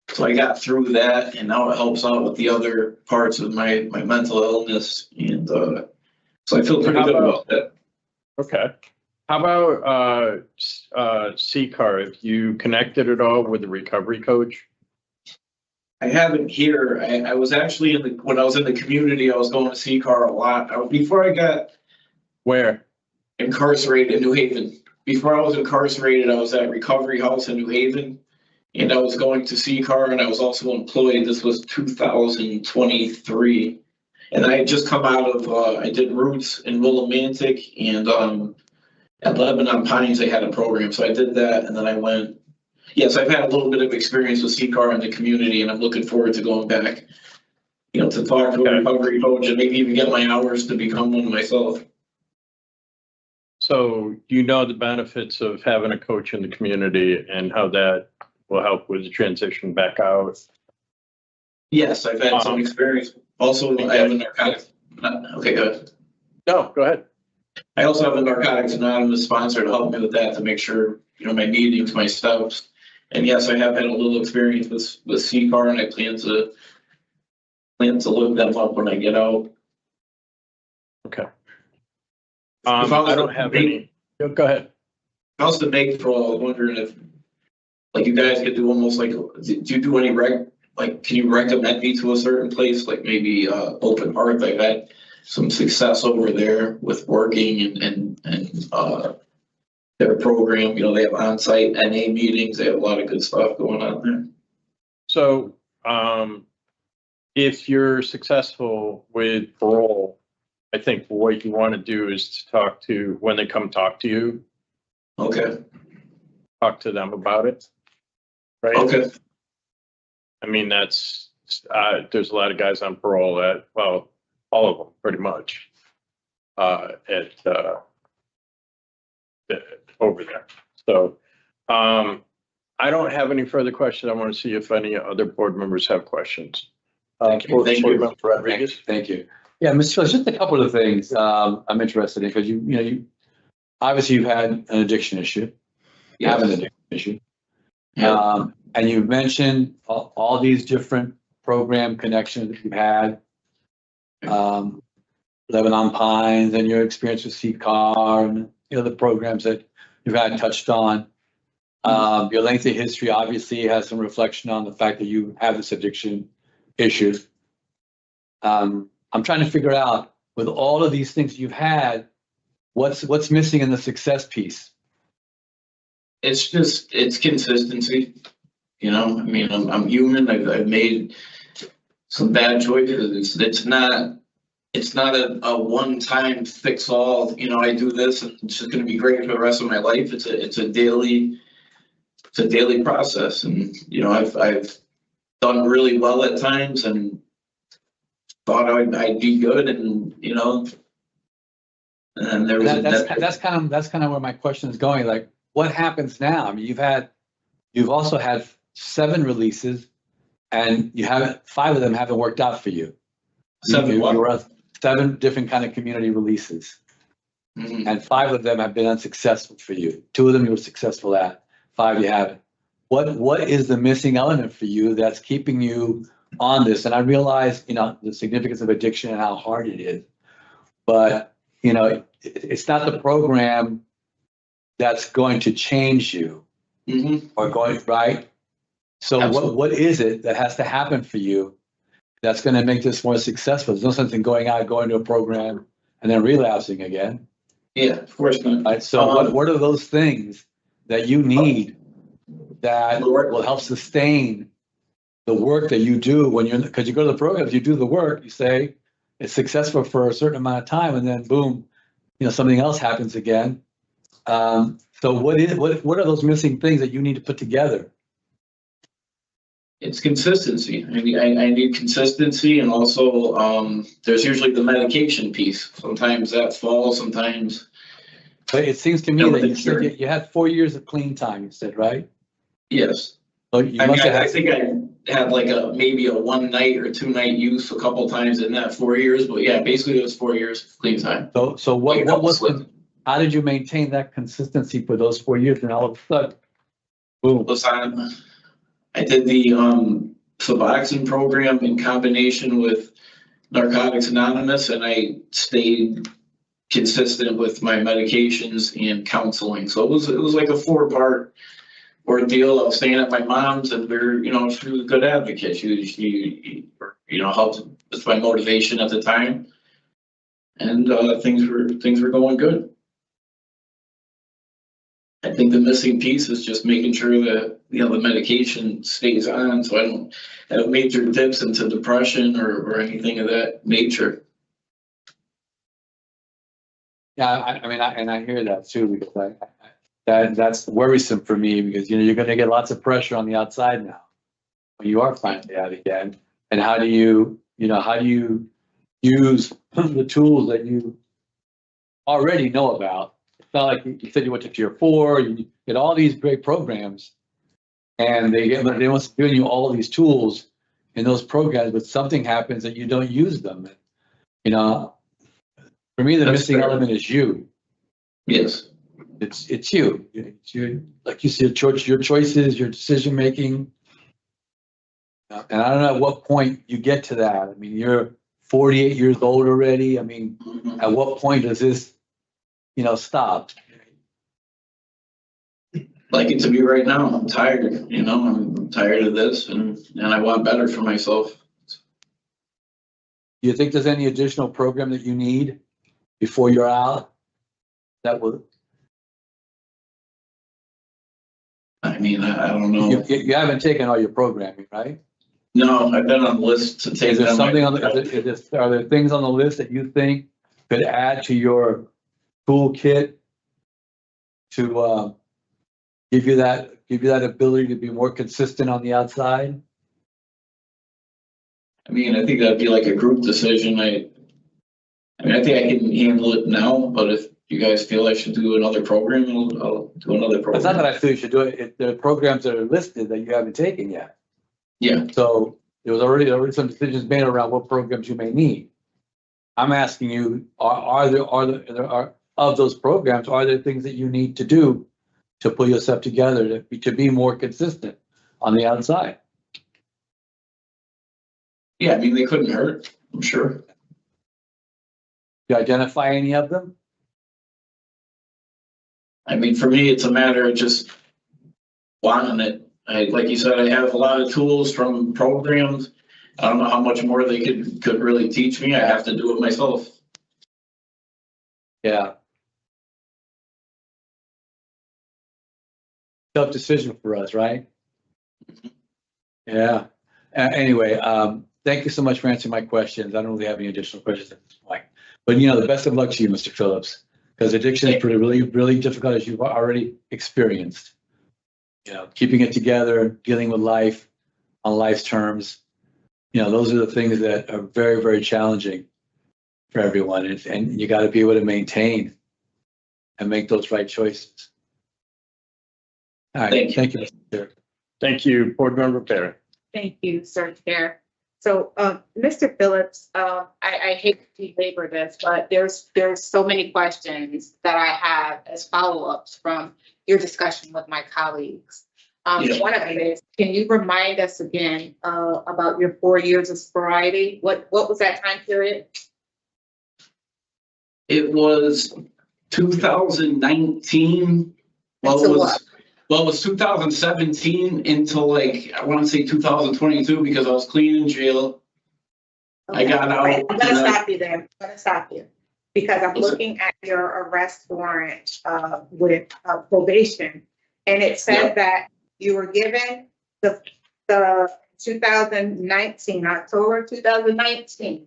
So I got through that, and now it helps out with the other parts of my mental illness. And so I feel pretty good about that. Okay. How about CCAR? Have you connected at all with the recovery coach? I haven't here. I was actually when I was in the community, I was going to CCAR a lot. Before I got Where? Incarcerated in New Haven. Before I was incarcerated, I was at Recovery House in New Haven, and I was going to CCAR, and I was also employed. This was 2023. And I had just come out of, I did Roots in Willimantic, and at Lebanon Pines, they had a program. So I did that, and then I went. Yes, I've had a little bit of experience with CCAR in the community, and I'm looking forward to going back, to talk to a recovery coach and maybe even get my hours to become one myself. So you know the benefits of having a coach in the community and how that will help with the transition back out? Yes, I've had some experience. Also, I have a narcotics. Okay, good. No, go ahead. I also have a Narcotics Anonymous sponsor to help me with that, to make sure, my meetings, my steps. And yes, I have had a little experience with CCAR, and I plan to look them up when I get out. Okay. I don't have any. Go ahead. If I was to make parole, I was wondering if, you guys could do almost do you do any can you recommend me to a certain place, like maybe Open Heart? I've had some success over there with working and their program. They have on-site NA meetings. They have a lot of good stuff going on there. So if you're successful with parole, I think what you want to do is to talk to, when they come talk to you. Okay. Talk to them about it. Right? Okay. I mean, there's a lot of guys on parole that, well, all of them pretty much over there. So I don't have any further questions. I want to see if any other board members have questions. Thank you. Board Member Rodriguez. Thank you. Yeah, Mr. Phillips, just a couple of things I'm interested in, because you obviously you've had an addiction issue. You have an addiction issue. Yeah. And you've mentioned all these different program connections that you've had. Lebanon Pines and your experience with CCAR and the programs that you've had touched on. Your lengthy history obviously has some reflection on the fact that you have this addiction issue. I'm trying to figure out, with all of these things you've had, what's missing in the success piece? It's consistency. You know, I mean, I'm human. I've made some bad choices. It's not a one-time fix all, you know, I do this and it's just gonna be great for the rest of my life. It's a daily process. And, you know, I've done really well at times and thought I'd be good, and, you know, and there was That's kind of where my question is going. Like, what happens now? I mean, you've also had 7 releases, and 5 of them haven't worked out for you. 7 You what? were on 7 different kind of community releases, Mhm. and 5 of them have been unsuccessful for you. 2 of them you were successful at, 5 you haven't. What is the missing element for you that's keeping you on this? And I realize, you know, the significance of addiction and how hard it is, but you know, it's not the program that's going to change you Mhm. or going right. So Absolutely. what is it that has to happen for you that's going to make this more successful? There's no sense in going to a program and then relapsing again. Yeah, of course not. Right. So what are those things that you need that Lord. will help sustain the work that you do because you go to the programs, you do the work, you say it's successful for a certain amount of time, and then boom, you know, something else happens again. So what are those missing things that you need to put together? It's consistency. I mean, I need consistency, and also there's usually the medication piece. Sometimes that falls, sometimes. But it seems to me No, that you sure. said you had 4 years of clean time, you said, right? Yes. So you I must mean, have I had, think I had like maybe a 1 night or 2 night use a couple times in that 4 years, but yeah, basically it was 4 years of clean time. so Like a what couple was, slips. how did you maintain that consistency for those 4 years and all of a sudden, boom? Listen, I did the Suboxone program in combination with Narcotics Anonymous, and I stayed consistent with my medications and counseling. So it was like a 4-part ordeal. I was staying at my mom's, and she was a good advocate. She helped with my motivation at the time, and things were going good. I think the missing piece is just making sure that, you know, the medication stays on, so I don't have major dips into depression or anything of that nature. Yeah, I mean, I hear that too, because that's worrisome for me, because, you know, you're going to get lots of pressure on the outside now when you are finally out again. And how do you use the tools that you already know about? It's not like you said you went to tier 4, you get all these great programs, and they want to give you all of these tools in those programs, but something happens that you don't use them. You know, for me, the That's missing fair. element is you. Yes. It's you. It's you, like you said, your choices, your decision making. And I don't know at what point you get to that. I mean, you're 48 years old already. I mean, Mhm. at what point does this, you know, stop? Like it to be right now. I'm tired, you know, I'm tired of this, and I want better for myself. Do you think there's any additional program that you need before you're out that will? I mean, I don't know. You haven't taken all your programming, right? No, I've been on the list to take. Is there them. something on are there things on the list that you think could add to your toolkit to give you that ability to be more consistent on the outside? I mean, I think that'd be like a group decision. I mean, I think I can handle it now, but if you guys feel I should do another program, I'll do another It's not that program. I feel you should do it. There are programs that are listed that you haven't taken yet. Yeah, So there was already some decisions made around what programs you may need. I'm asking you, are there of those programs, are there things that you need to do to pull yourself together to be more consistent on the outside? yeah, I mean, they couldn't hurt, I'm sure. Do you identify any of them? I mean, for me, it's a matter of just wanting it. Like you said, I have a lot of tools from programs. I don't know how much more they could really teach me. I have to do it myself. Yeah. Tough decision for us, right? Yeah. Anyway, thank you so much for answering my questions. I don't really have any additional questions at this point. But, the best of luck to you, Mr. Phillips, because addiction is really, really difficult, as you've already experienced. Keeping it together, dealing with life on life's terms, those are the things that are very, very challenging for everyone. And you got to be able to maintain and make those right choices. All right. Thank you, Mr. Chair. Thank you, Board Member Pereira. Thank you, Sir Chair. So, Mr. Phillips, I hate to belabor this, but there's so many questions that I have as follow-ups from your discussion with my colleagues. One of them is, can you remind us again about your 4 years of sobriety? What was that time period? It was 2019. Well, it was 2017 until I want to say 2022 because I was clean in jail. Okay. I got out. Right. I'm going to stop you there. I'm going to stop you because I'm looking at your arrest warrant with probation, and it says that you were given the 2019, October 2019.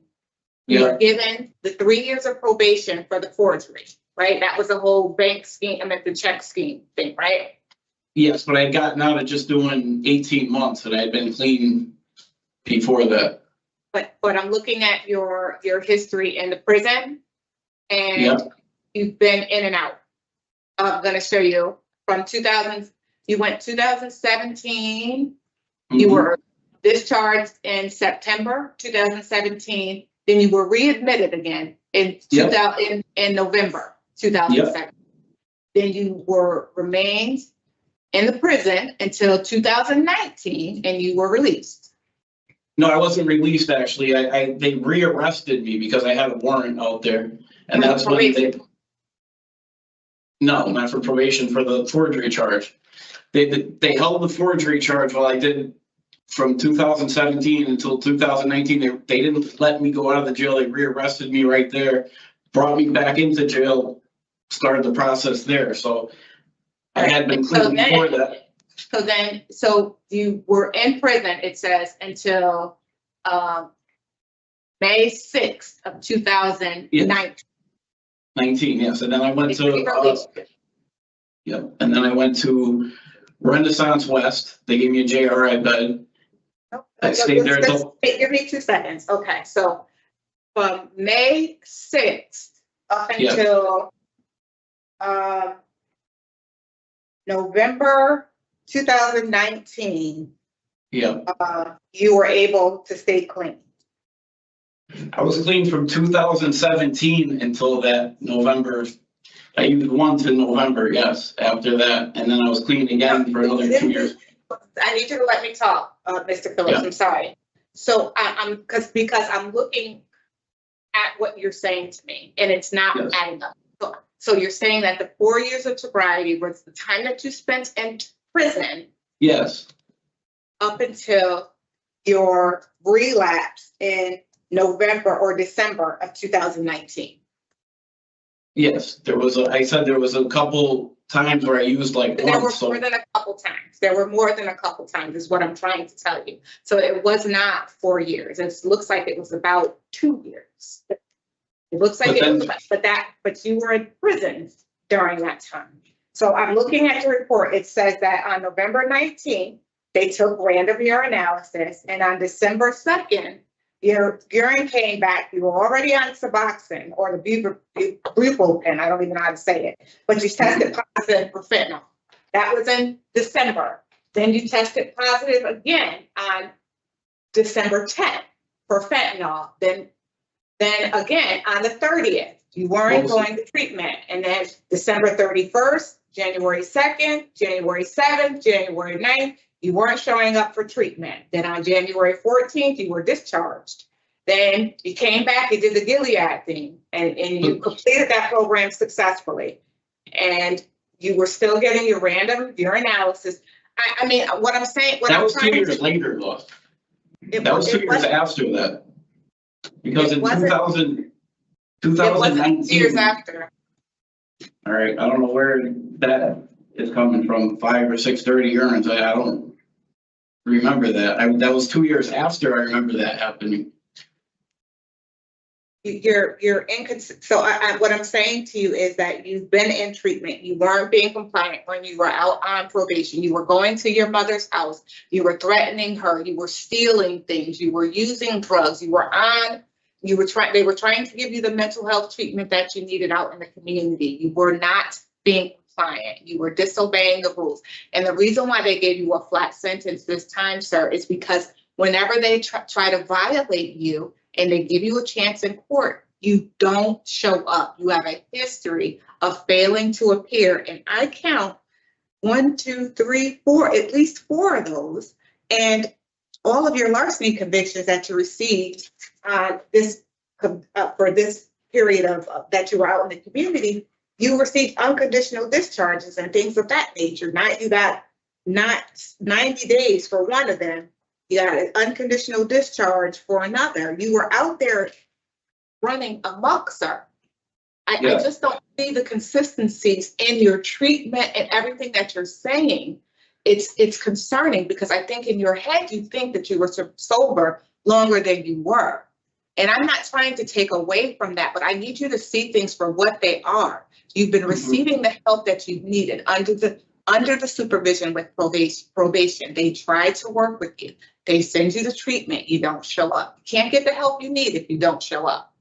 You were given the 3 years of probation for the forgery, right? That was the whole bank scheme, the check scheme thing, right? Yes, but I had gotten out of just doing 18 months and I had been clean before that. But I'm looking at your history in the prison, and you've been in and out. I'm going to show you from 2000. You went 2017. You were discharged in September 2017. Then you were readmitted again in November 2007. Then you remained in the prison until 2019, and you were released. No, I wasn't released actually. They rearrested me because I had a warrant out there, and that's when they. No, not for probation, for the forgery charge. They held the forgery charge while I did from 2017 until 2019. They didn't let me go out of the jail. They rearrested me right there, brought me back into jail, started the process there. So I had been clean before that. So you were in prison, it says, until May 6th of 2019. 19, yes. And then I went to and then I went to Renaissance West. They gave me a JRI bed. I stayed there until. Give me 2 seconds. Okay, so from May 6th up until November 2019, you were able to stay clean. I was clean from 2017 until that November. I used once in November, yes, after that. And then I was clean again for another 2 years. I need you to let me talk, Mr. Phillips. I'm sorry. So because I'm looking at what you're saying to me, and it's not adding up. So you're saying that the 4 years of sobriety was the time that you spent in prison. Yes. Up until your relapse in November or December of 2019. Yes, I said there was a couple times where I used once. There were more than a couple times. There were more than a couple times is what I'm trying to tell you. So it was not 4 years. It looks like it was about 2 years. It looks like but you were in prison during that time. So I'm looking at your report. It says that on November 19th, they took random urinalysis, and on December 2nd, your urine came back. You were already on Suboxone or the bupropion. I don't even know how to say it, but you tested positive for fentanyl. That was in December. Then you tested positive again on December 10th for fentanyl. Then again on the 30th, you weren't going to treatment. And then December 31st, January 2nd, January 7th, January 9th, you weren't showing up for treatment. Then on January 14th, you were discharged. Then you came back, you did the Gilead thing, and you completed that program successfully. And you were still getting your random urinalysis. I mean, what I'm saying, that was 2 years later, though. That was 2 years after that. Because in 2019. It wasn't 2 years after. All right, I don't know where that is coming from, 5 or 6 dirty urines. I don't. remember that. That was 2 years after I remember that happening. You're inconsistent. So what I'm saying to you is that you've been in treatment. You weren't being compliant when you were out on probation. You were going to your mother's house. You were threatening her. You were stealing things. You were using drugs. They were trying to give you the mental health treatment that you needed out in the community. You were not being compliant. You were disobeying the rules. And the reason why they gave you a flat sentence this time, sir, is because whenever they try to violate you, and they give you a chance in court, you don't show up. You have a history of failing to appear. And I count 1, 2, 3, 4, at least 4 of those. And all of your larceny convictions that you received for this period of that you were out in the community, you received unconditional discharges and things of that nature. You got not 90 days for one of them. You got an unconditional discharge for another. You were out there running amok, sir. I just don't see the consistencies in your treatment and everything that you're saying. It's concerning because I think in your head you think that you were sober longer than you were. And I'm not trying to take away from that, but I need you to see things for what they are. You've been receiving the help that you needed under the supervision with probation. They try to work with you. They send you the treatment. You don't show up. You can't get the help you need if you don't show up.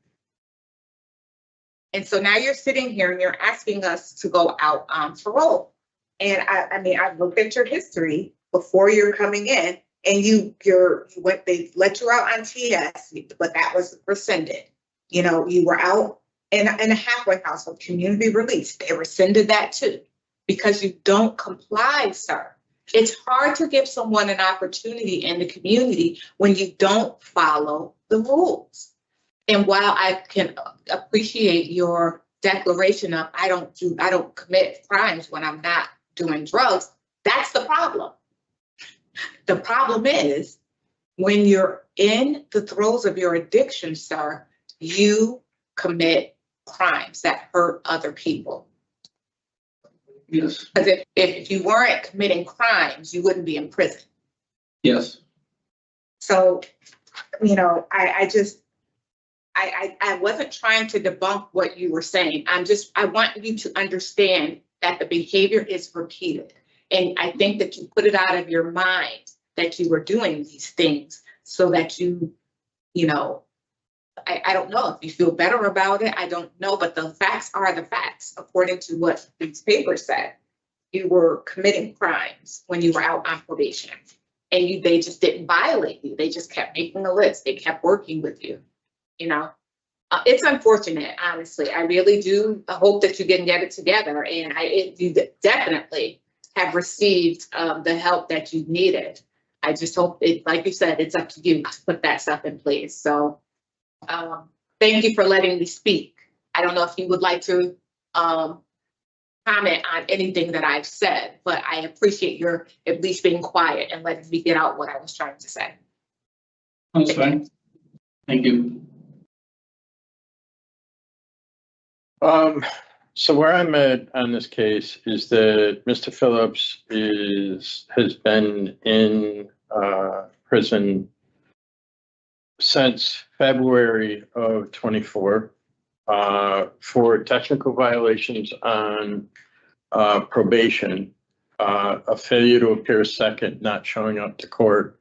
And so now you're sitting here and you're asking us to go out on parole. And I looked at your history before you're coming in, and they let you out on TS, but that was rescinded. You were out in a halfway house with community release. They rescinded that too, because you don't comply, sir. It's hard to give someone an opportunity in the community when you don't follow the rules. And while I can appreciate your declaration of I don't commit crimes when I'm not doing drugs, that's the problem. The problem is when you're in the throes of your addiction, sir, you commit crimes that hurt other people. Yes. Because if you weren't committing crimes, you wouldn't be in prison. Yes. So, I wasn't trying to debunk what you were saying. I want you to understand that the behavior is repeated. And I think that you put it out of your mind that you were doing these things so that I don't know if you feel better about it. I don't know, but the facts are the facts. According to what these papers said, you were committing crimes when you were out on probation, and they just didn't violate you. They just kept making a list. They kept working with you. It's unfortunate, honestly. I really do hope that you can get it together, and you definitely have received the help that you needed. I just hope like you said, it's up to you to put that stuff in place. So. Thank you for letting me speak. I don't know if you would like to comment on anything that I've said, but I appreciate your at least being quiet and letting me get out what I was trying to say. That's fine. Thank you. So where I'm at on this case is that Mr. Phillips has been in prison since February of 24 for technical violations on probation, a failure to appear second, not showing up to court,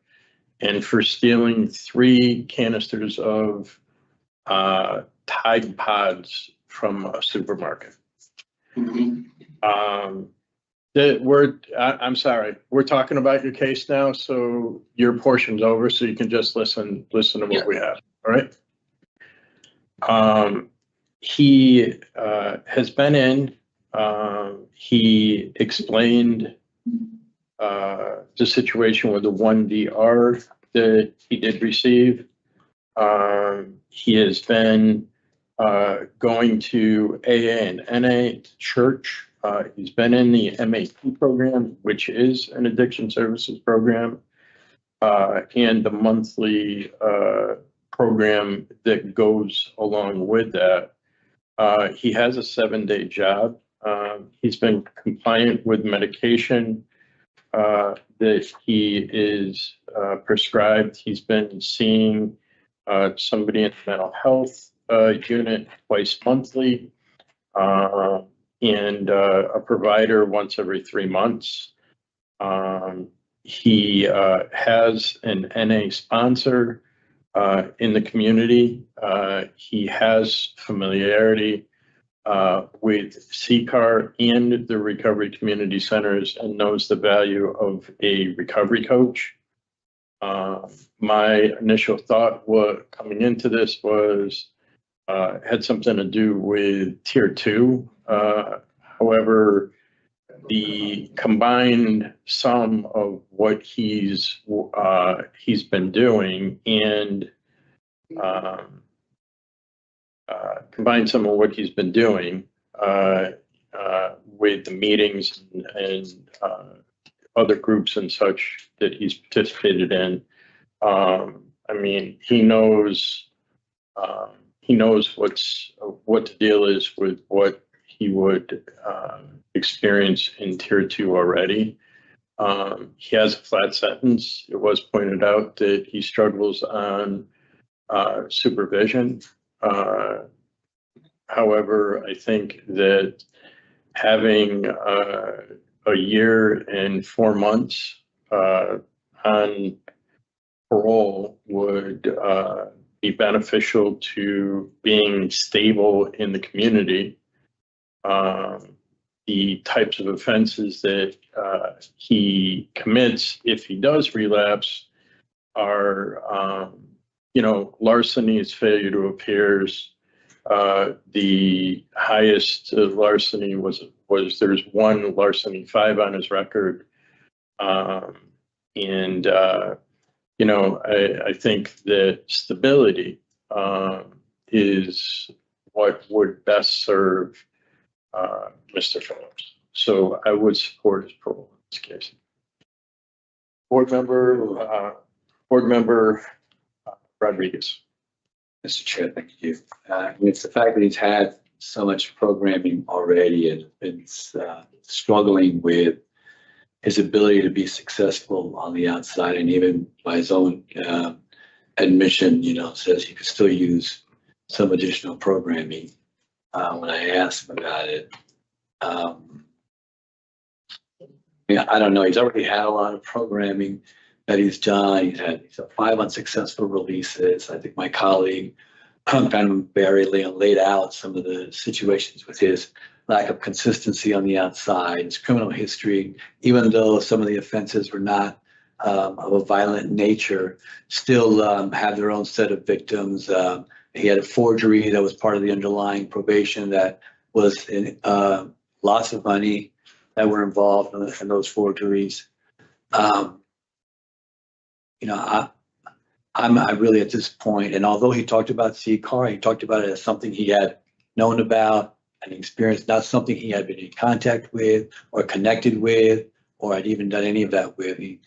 and for stealing 3 canisters of Tide Pods from a supermarket. Mm-hmm. I'm sorry, we're talking about your case now, so your portion's over, so you can just listen to what we have, all right? He has been in, he explained the situation with the 1DR that he did receive. He has been going to AA and NA church. He's been in the MAP program, which is an addiction services program, and the monthly program that goes along with that. He has a 7-day job. He's been compliant with medication that he is prescribed. He's been seeing somebody in the mental health unit twice monthly, and a provider once every 3 months. He has an NA sponsor in the community. He has familiarity with CCAR and the recovery community centers and knows the value of a recovery coach. My initial thought coming into this was had something to do with tier 2. However, the combined sum of what he's been doing and combine some of what he's been doing with the meetings and other groups and such that he's participated in. I mean, he knows what the deal is with what he would experience in tier 2 already. He has a flat sentence. It was pointed out that he struggles on supervision. However, I think that having a year and 4 months on parole would be beneficial to being stable in the community. The types of offenses that he commits, if he does relapse, are, larceny is failure to appears. The highest larceny was there's one larceny 5 on his record. I think that stability is what would best serve Mr. Phillips. So I would support his parole in this case. Board member Rodriguez. Mr. Chair, thank you. It's the fact that he's had so much programming already and been struggling with his ability to be successful on the outside, and even by his own admission, says he could still use some additional programming. When I asked him about it, I don't know. He's already had a lot of programming that he's done. He's had 5 unsuccessful releases. I think my colleague, Bantam, laid out some of the situations with his lack of consistency on the outside, his criminal history, even though some of the offenses were not of a violent nature, still have their own set of victims. He had a forgery that was part of the underlying probation that was in lots of money that were involved in those forgeries. I'm really at this point, and although he talked about CCAR, he talked about it as something he had known about and experienced, not something he had been in contact with or connected with, or had even done any of that with. He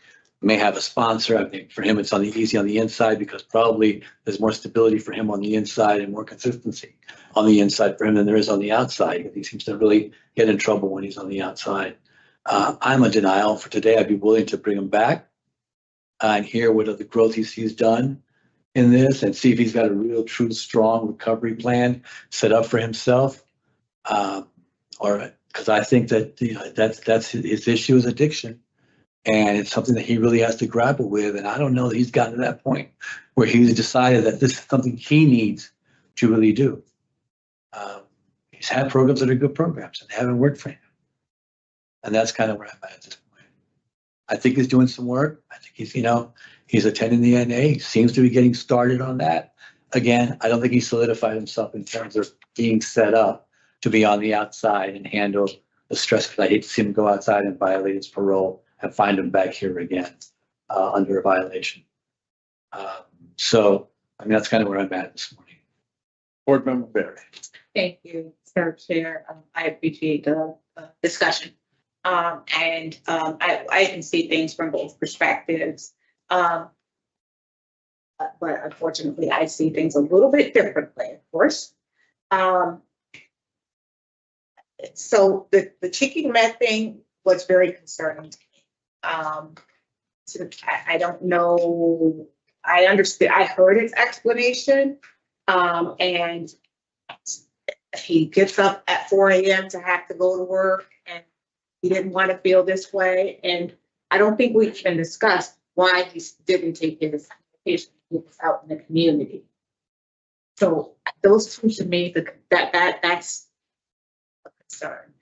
may have a sponsor. I think for him, it's easy on the inside because probably there's more stability for him on the inside and more consistency on the inside for him than there is on the outside. He seems to really get in trouble when he's on the outside. I'm a denial for today. I'd be willing to bring him back and hear what other growth he's done in this and see if he's got a real, true, strong recovery plan set up for himself. Or because I think that that's his issue is addiction. And it's something that he really has to grapple with. And I don't know that he's gotten to that point where he's decided that this is something he needs to really do. He's had programs that are good programs and they haven't worked for him. And that's kind of where I'm at this point. I think he's doing some work. I think he's attending the NA. He seems to be getting started on that. Again, I don't think he solidified himself in terms of being set up to be on the outside and handle the stress. Because I hate to see him go outside and violate his parole and find him back here again under a violation. That's kind of where I'm at this morning. Board member Barry. Thank you, Sir Chair. I appreciate the discussion. I can see things from both perspectives. But unfortunately, I see things a little bit differently, of course. So the chicken meth thing was very concerning to me. So I don't know, I understood, I heard his explanation, and he gets up at 4 a.m. to have to go to work, and he didn't want to feel this way, and I don't think we can discuss why he didn't take his medication out in the community. So those two to me, that's a concern.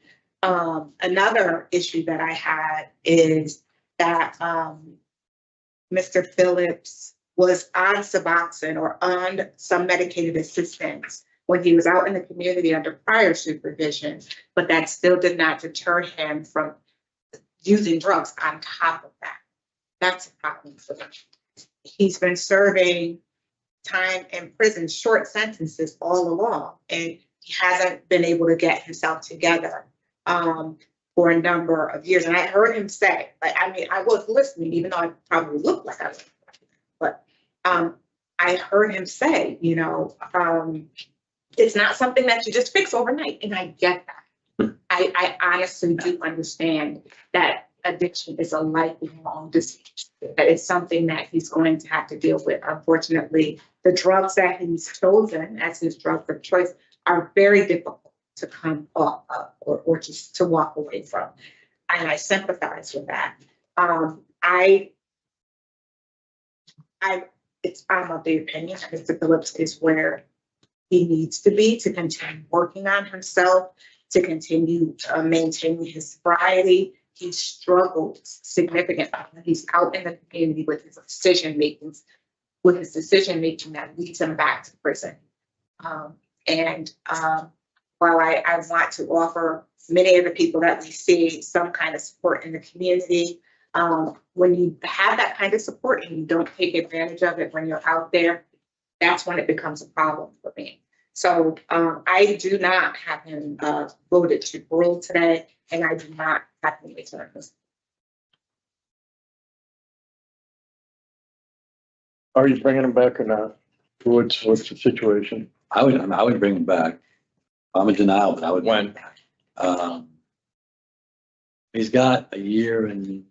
Another issue that I had is that Mr. Phillips was on Suboxone or on some medicated assistance when he was out in the community under prior supervision, but that still did not deter him from using drugs on top of that. That's a problem for him. He's been serving time in prison, short sentences all along, and he hasn't been able to get himself together for a number of years. And I heard him say, like, I mean, I was listening, even though I probably looked like I was, but I heard him say, you know, it's not something that you just fix overnight, and I get that. I honestly do understand that addiction is a lifelong disease, that it's something that he's going to have to deal with. Unfortunately, the drugs that he's chosen as his drugs of choice are very difficult to come off of or just to walk away from. And I sympathize with that. I'm of the opinion that Mr. Phillips is where he needs to be to continue working on himself, to continue maintaining his sobriety. He struggles significantly. He's out in the community with his decision making that leads him back to prison. While I want to offer many of the people that we see some kind of support in the community, when you have that kind of support and you don't take advantage of it when you're out there, that's when it becomes a problem for me. So I do not have him voted to parole today, and I do not have him return this. Are you bringing him back or not? What's the situation? I would bring him back. I'm in denial, but I would. When? He's got a year and.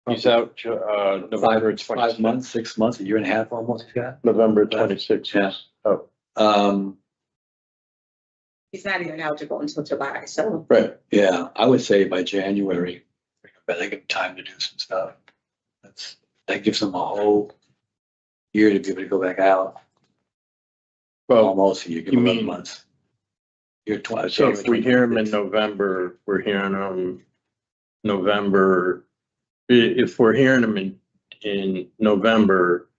He's out November 5 months, 6 months, a year and a half almost he's got. November 26th. Yeah. Oh, He's not even eligible until July, so. right. Yeah, I would say by January, but they give him time to do some stuff. That gives him a whole year to be able to go back out. Well, Almost a year, give you him 11 mean- months. Year 20. so if we hear him in November, we're hearing him November. If we're hearing him in November,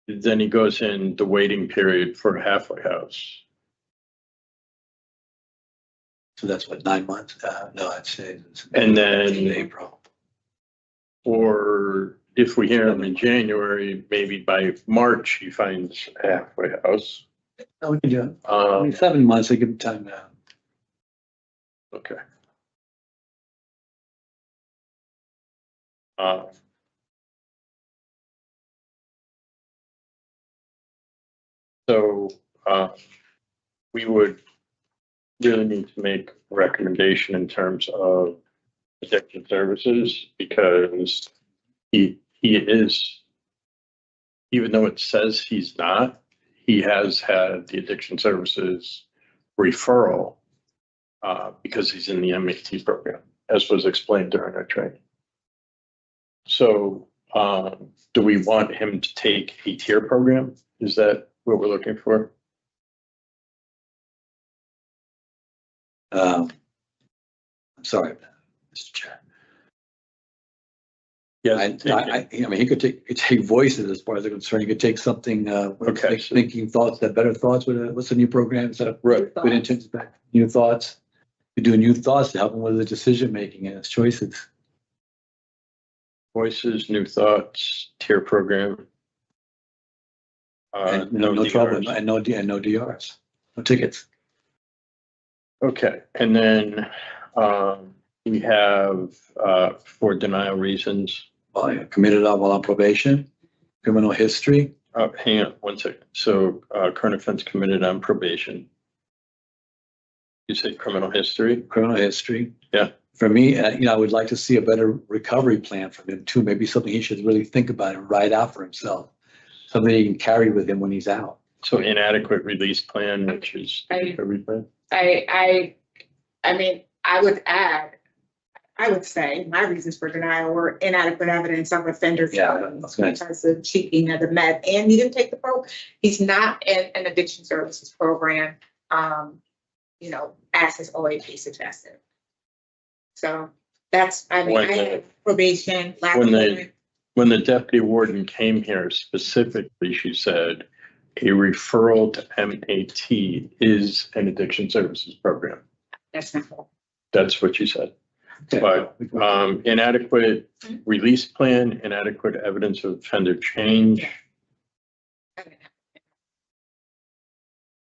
then he goes in the waiting period for halfway house. So that's what, 9 months? No, I'd say. And then- April. Or if we hear him in January, maybe by March, he finds a halfway house. No, we can do it. I mean, 7 months, they give him time now. Okay. So we would really need to make a recommendation in terms of addiction services, because he is, even though it says he's not, he has had the addiction services referral because he's in the MAT program, as was explained during our training. So do we want him to take a tier program? Is that what we're looking for? I'm sorry, Mr. Chair. Yes. I mean, he could take voices as far as I'm concerned. He could take something, Okay. like thinking thoughts, that better thoughts with what's the new program? Is that a Right. good intentions back? New thoughts? You do new thoughts to help him with the decision making and his choices. Voices, new thoughts, tier program. And no trouble, DRs. and no DRs, no tickets. Okay, and then we have for denial reasons. Committed while on probation, criminal history. Hang on 1 second. So current offense committed on probation. You say criminal history? Criminal history. Yeah. for me, I would like to see a better recovery plan from him too. Maybe something he should really think about and write out for himself. Something he can carry with him when he's out. So inadequate release plan, which is the recovery plan? I mean, I would say my reasons for denial were inadequate evidence of offender that's nice. because of cheating of the med, and he didn't take the he's not in an addiction services program, as his OAP suggested. So that's, I had probation. When the deputy warden came here specifically, she said a referral to MAT is an addiction services program. That's not all. That's what she said. But inadequate release plan, inadequate evidence of offender change.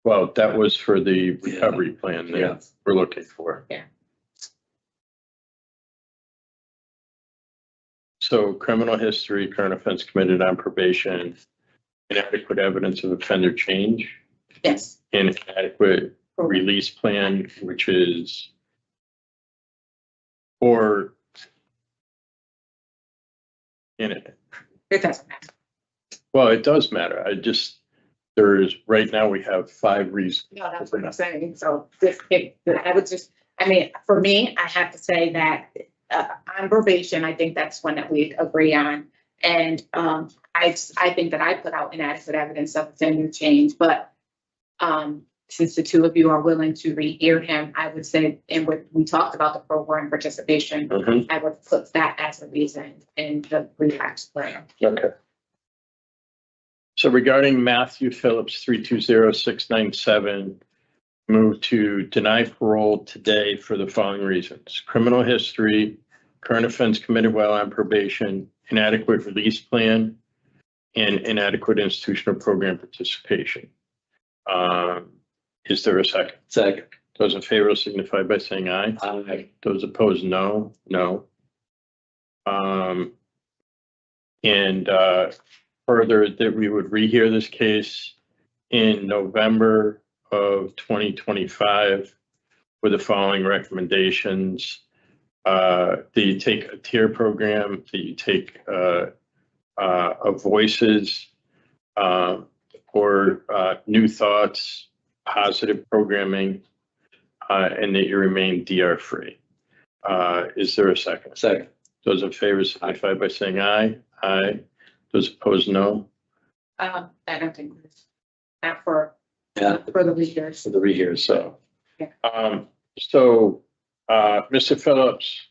Well, that was for the recovery plan that we're looking for. Yeah. So criminal history, current offense committed on probation, inadequate evidence of offender change. Yes. And inadequate release plan, which is or in it. It doesn't matter. Well, it does matter. There's right now we have 5 reasons. No, that's what I'm saying. So for me, I have to say that on probation, I think that's one that we agree on. And I think that I put out inadequate evidence of offender change, but since the two of you are willing to rehear him, I would say, and what we talked about the program participation, I would put that as a reason in the relapse plan. Okay. So regarding Matthew Phillips 320697, move to deny parole today for the following reasons: criminal history, current offense committed while on probation, inadequate release plan, and inadequate institutional program participation. Is there a second? Second. Those in favor signify by saying aye. Aye. Those opposed, no. And further, that we would rehear this case in November of 2025 with the following recommendations. That you take a tier program, that you take a voices or new thoughts, positive programming, and that you remain DR free. Is there a second? Second. Those in favor signify by saying aye. Aye. Those opposed, no. I don't think it's not for Yeah. for the readers. For the rehears. So. Mr. Phillips,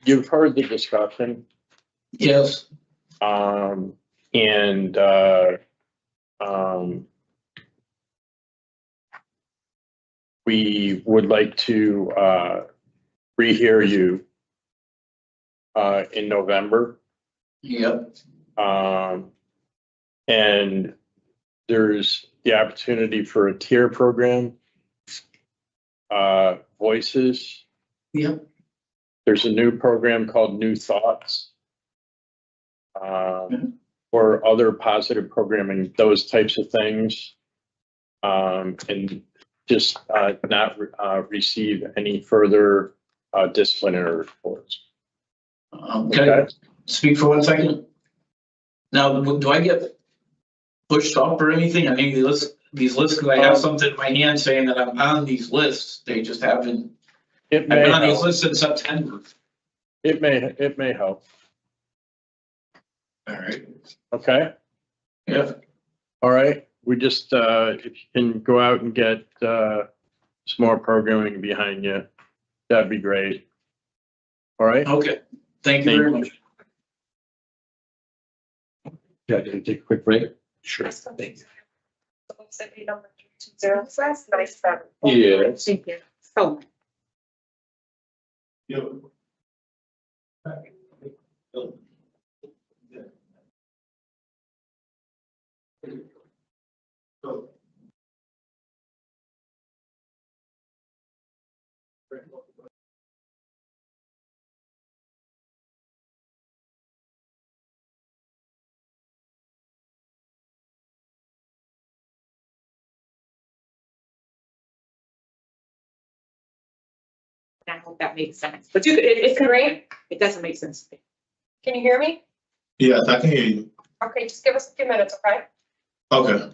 you've heard the discussion. Yes. We would like to rehear you in November. Yep. And there's the opportunity for a tier program, voices. Yep. There's a new program called New Thoughts. Or other positive programming, those types of things. And just not receive any further disciplinary reports. Can I speak for 1 second? Now, do I get pushed up or anything? I mean, these lists, because I have something in my hand saying that I'm on these lists. They just haven't. I've been on these lists in September. It may help. All right. Okay. Yeah. All right. We just if you can go out and get some more programming behind you, that'd be great. All right. Okay. Thank you very much. Yeah, can you take a quick break? Sure. Thanks. Number 20697. Yeah. Thank you so much. And I hope that makes sense. But it's great. It doesn't make sense to me. Can you hear me? Yes, I can hear you. Okay, just give us a few minutes, okay? Okay.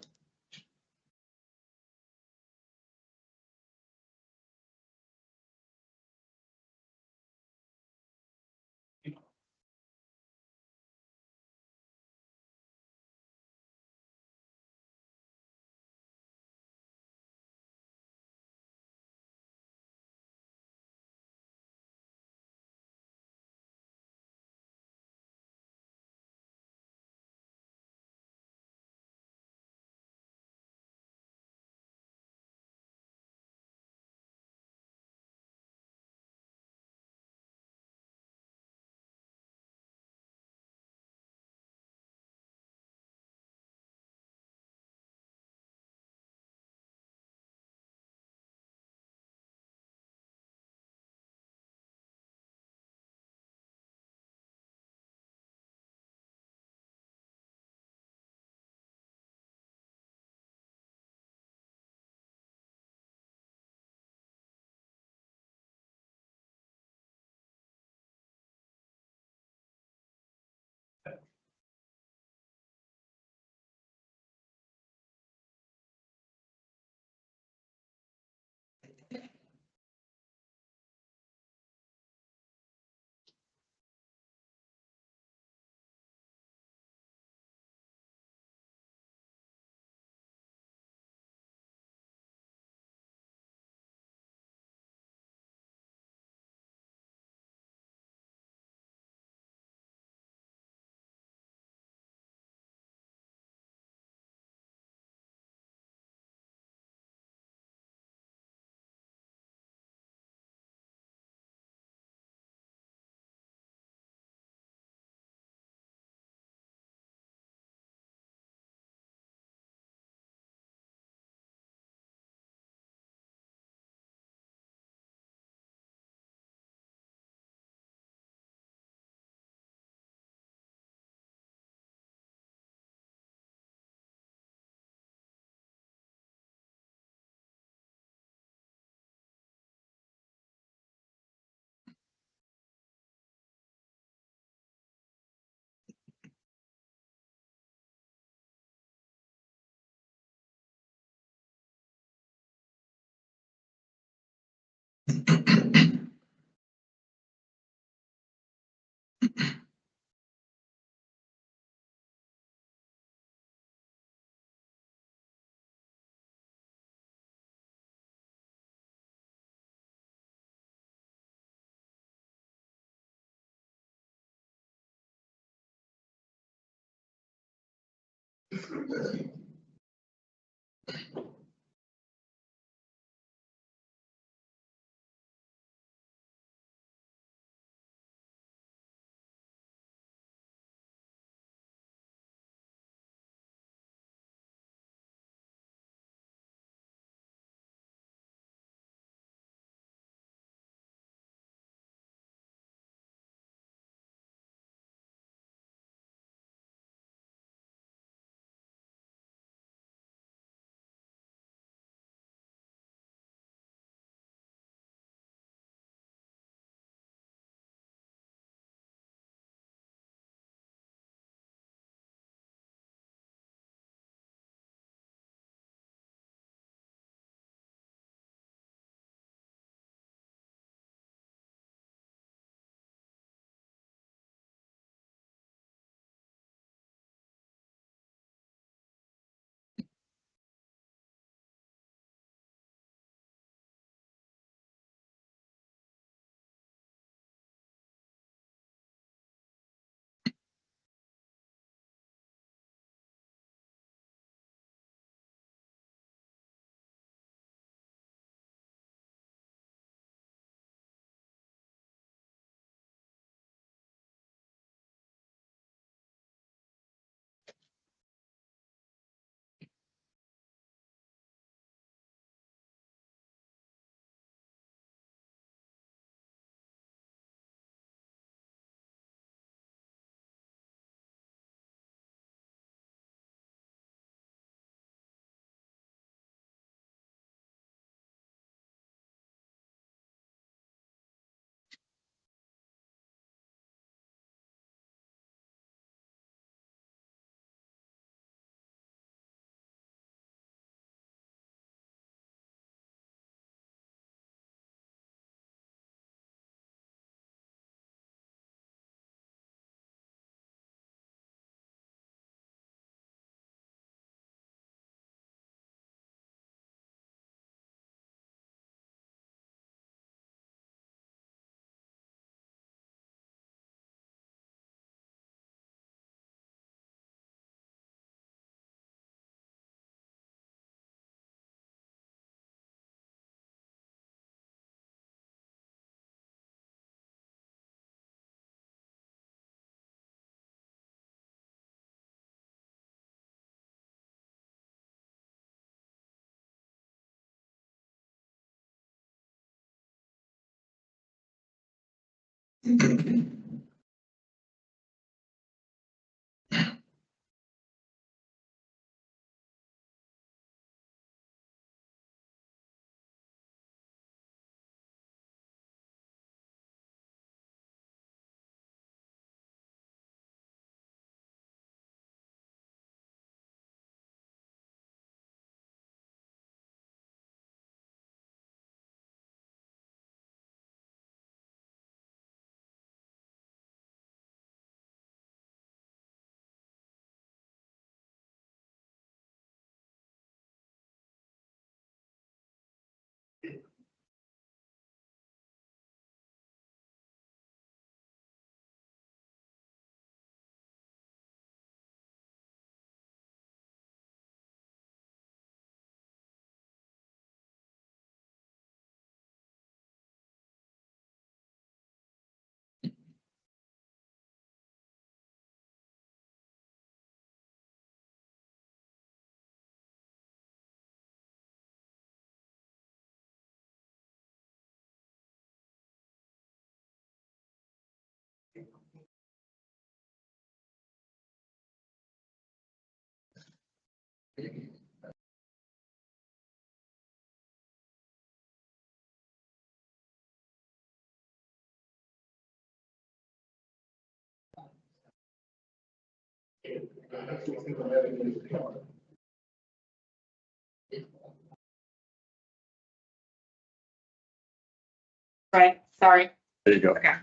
Right, sorry. There you go. Okay.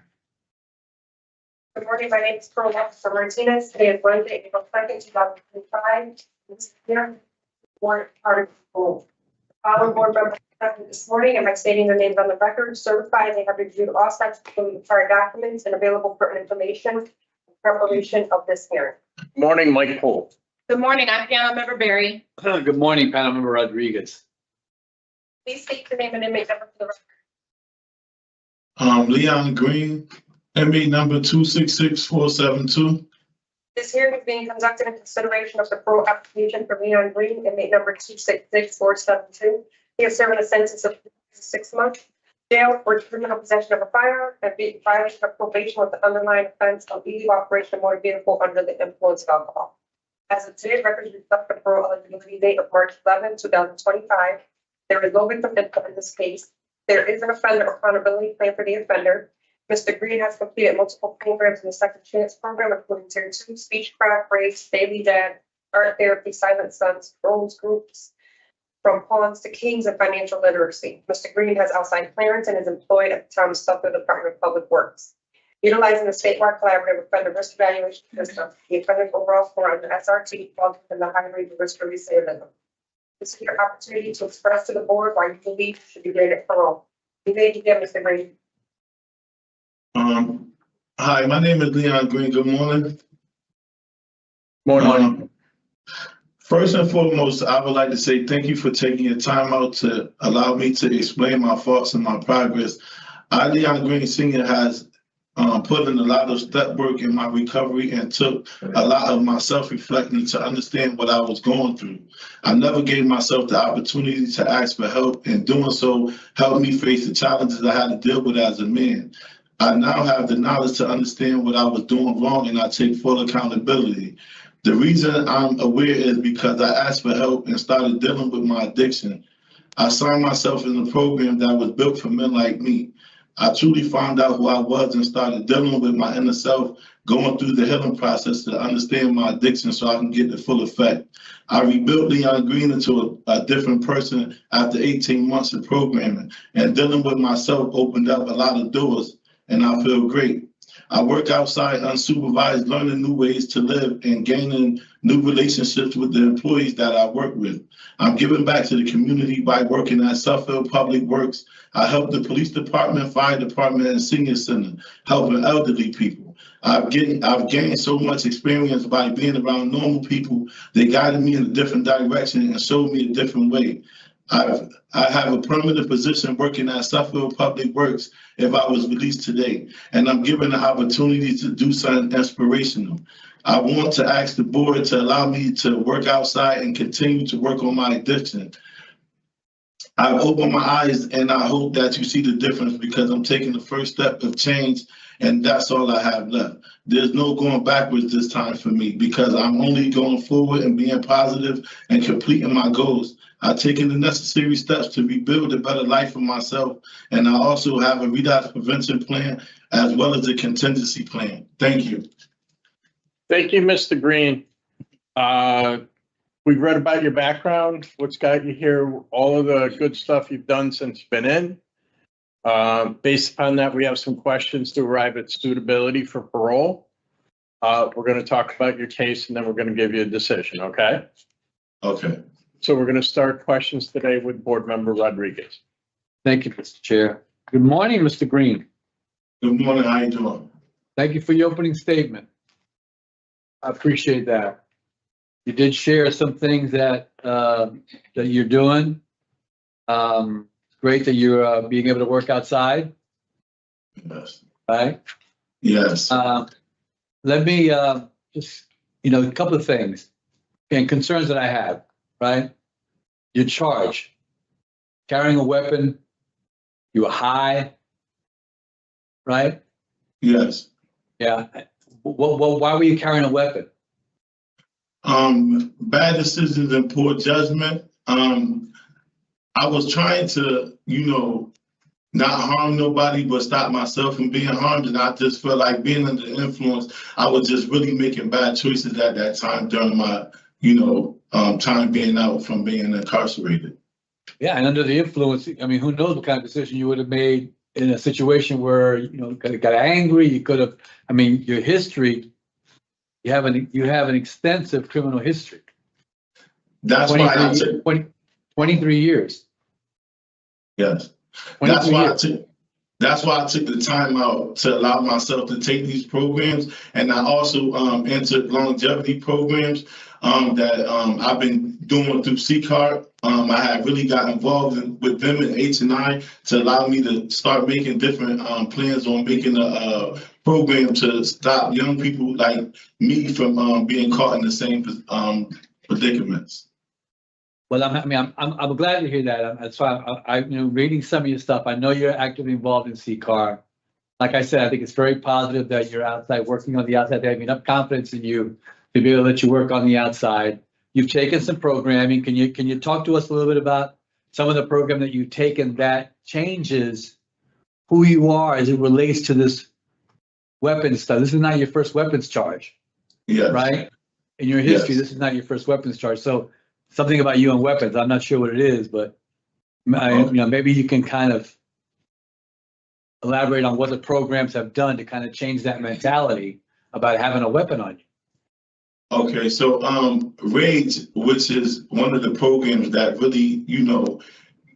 Good morning, my name is Paroles Martinez. Today is Wednesday, April 2nd, 2025. This is here, warrant article. Following board members present this morning, and by stating their names on the record, certified they have reviewed all sets of required documents and available for information in preparation of this hearing. Morning, Mike Poole. Good morning, I'm Panel Member Barry. Good morning, panel member Rodriguez. Please state your name and inmate number for the record. Leon Green, inmate number 266472. This hearing is being conducted in consideration of the parole application for Leon Green, inmate number 266472. He is serving a sentence of 6 months jail for criminal possession of a firearm and being violation of probation with the underlying offense of illegal operation of motor vehicle under the influence of alcohol. As of today, records reflect the parole eligibility date of March 11, 2025. There is no victim input in this case. There is an offender accountability plan for the offender. Mr. Green has completed multiple programs in the second chance program, including tier 2, speech, craft, race, daily dad, art therapy, silent sons, roles groups, from pawns to kings, and financial literacy. Mr. Green has outside clearance and is employed at the town of Stamford Department of Public Works. Utilizing the statewide collaborative offender risk evaluation system, the offender's overall score under SRT falls within the high range of risk for recidivism. This is your opportunity to express to the board why you believe you should be granted parole. You may begin, Mr. Green. Hi, my name is Leon Green. Good morning. Morning. First and foremost, I would like to say thank you for taking your time out to allow me to explain my thoughts and my progress. I, Leon Green Sr., has put in a lot of step work in my recovery and took a lot of my self-reflecting to understand what I was going through. I never gave myself the opportunity to ask for help, and doing so helped me face the challenges I had to deal with as a man. I now have the knowledge to understand what I was doing wrong, and I take full accountability. The reason I'm aware is because I asked for help and started dealing with my addiction. I signed myself in a program that was built for men like me. I truly found out who I was and started dealing with my inner self, going through the healing process to understand my addiction so I can get the full effect. I rebuilt Leon Green into a different person after 18 months of programming, and dealing with myself opened up a lot of doors, and I feel great. I work outside unsupervised, learning new ways to live and gaining new relationships with the employees that I work with. I'm giving back to the community by working at Suffield Public Works. I help the police department, fire department, and senior center, helping elderly people. I've gained so much experience by being around normal people. They guided me in a different direction and showed me a different way. I have a permanent position working at Suffield Public Works if I was released today, and I'm given the opportunity to do something inspirational. I want to ask the board to allow me to work outside and continue to work on my addiction. I've opened my eyes, and I hope that you see the difference because I'm taking the first step of change and that's all I have left. There's no going backwards this time for me because I'm only going forward and being positive and completing my goals. I've taken the necessary steps to rebuild a better life for myself, and I also have a relapse prevention plan as well as a contingency plan. Thank you. Thank you, Mr. Green. We've read about your background, what's got you here, all of the good stuff you've done since you've been in. Based upon that, we have some questions to arrive at suitability for parole. We're going to talk about your case and then we're going to give you a decision, okay? Okay. So we're going to start questions today with Board Member Rodriguez. Thank you, Mr. Chair. Good morning, Mr. Green. Good morning. How you doing? Thank you for your opening statement. I appreciate that. You did share some things that that you're doing. It's great that you're being able to work outside, Yes. right? Yes. Let me just, a couple of things and concerns that I have, right? Your charge, carrying a weapon, you were high, right? Yes. Yeah. Why were you carrying a weapon? Bad decisions and poor judgment. I was trying to, not harm nobody, but stop myself from being harmed. And I just felt like being under influence, I was just really making bad choices at that time during my, time being out from being incarcerated. Yeah, and under the influence, I mean, who knows what kind of decision you would have made in a situation where, got angry, you could have, your history, you have an extensive criminal history. That's why I took 23 years. Yes. That's why I took the time out to allow myself to take these programs. And I also entered longevity programs that I've been doing through CCAR. I have really got involved with them in H&I to allow me to start making different plans on making a program to stop young people like me from being caught in the same predicaments. Well, I'm glad to hear that. That's why reading some of your stuff, I know you're actively involved in CCAR. Like I said, I think it's very positive that you're outside working on the outside. They have enough confidence in you to be able to let you work on the outside. You've taken some programming. Can you talk to us a little bit about some of the program that you've taken that changes who you are as it relates to this weapons stuff? This is not your first weapons charge, Yes. right? In your history, Yes. This is not your first weapons charge. So something about you and weapons, I'm not sure what it is, but maybe you can kind of elaborate on what the programs have done to kind of change that mentality about having a weapon on you. Okay, so RAGE, which is one of the programs that really,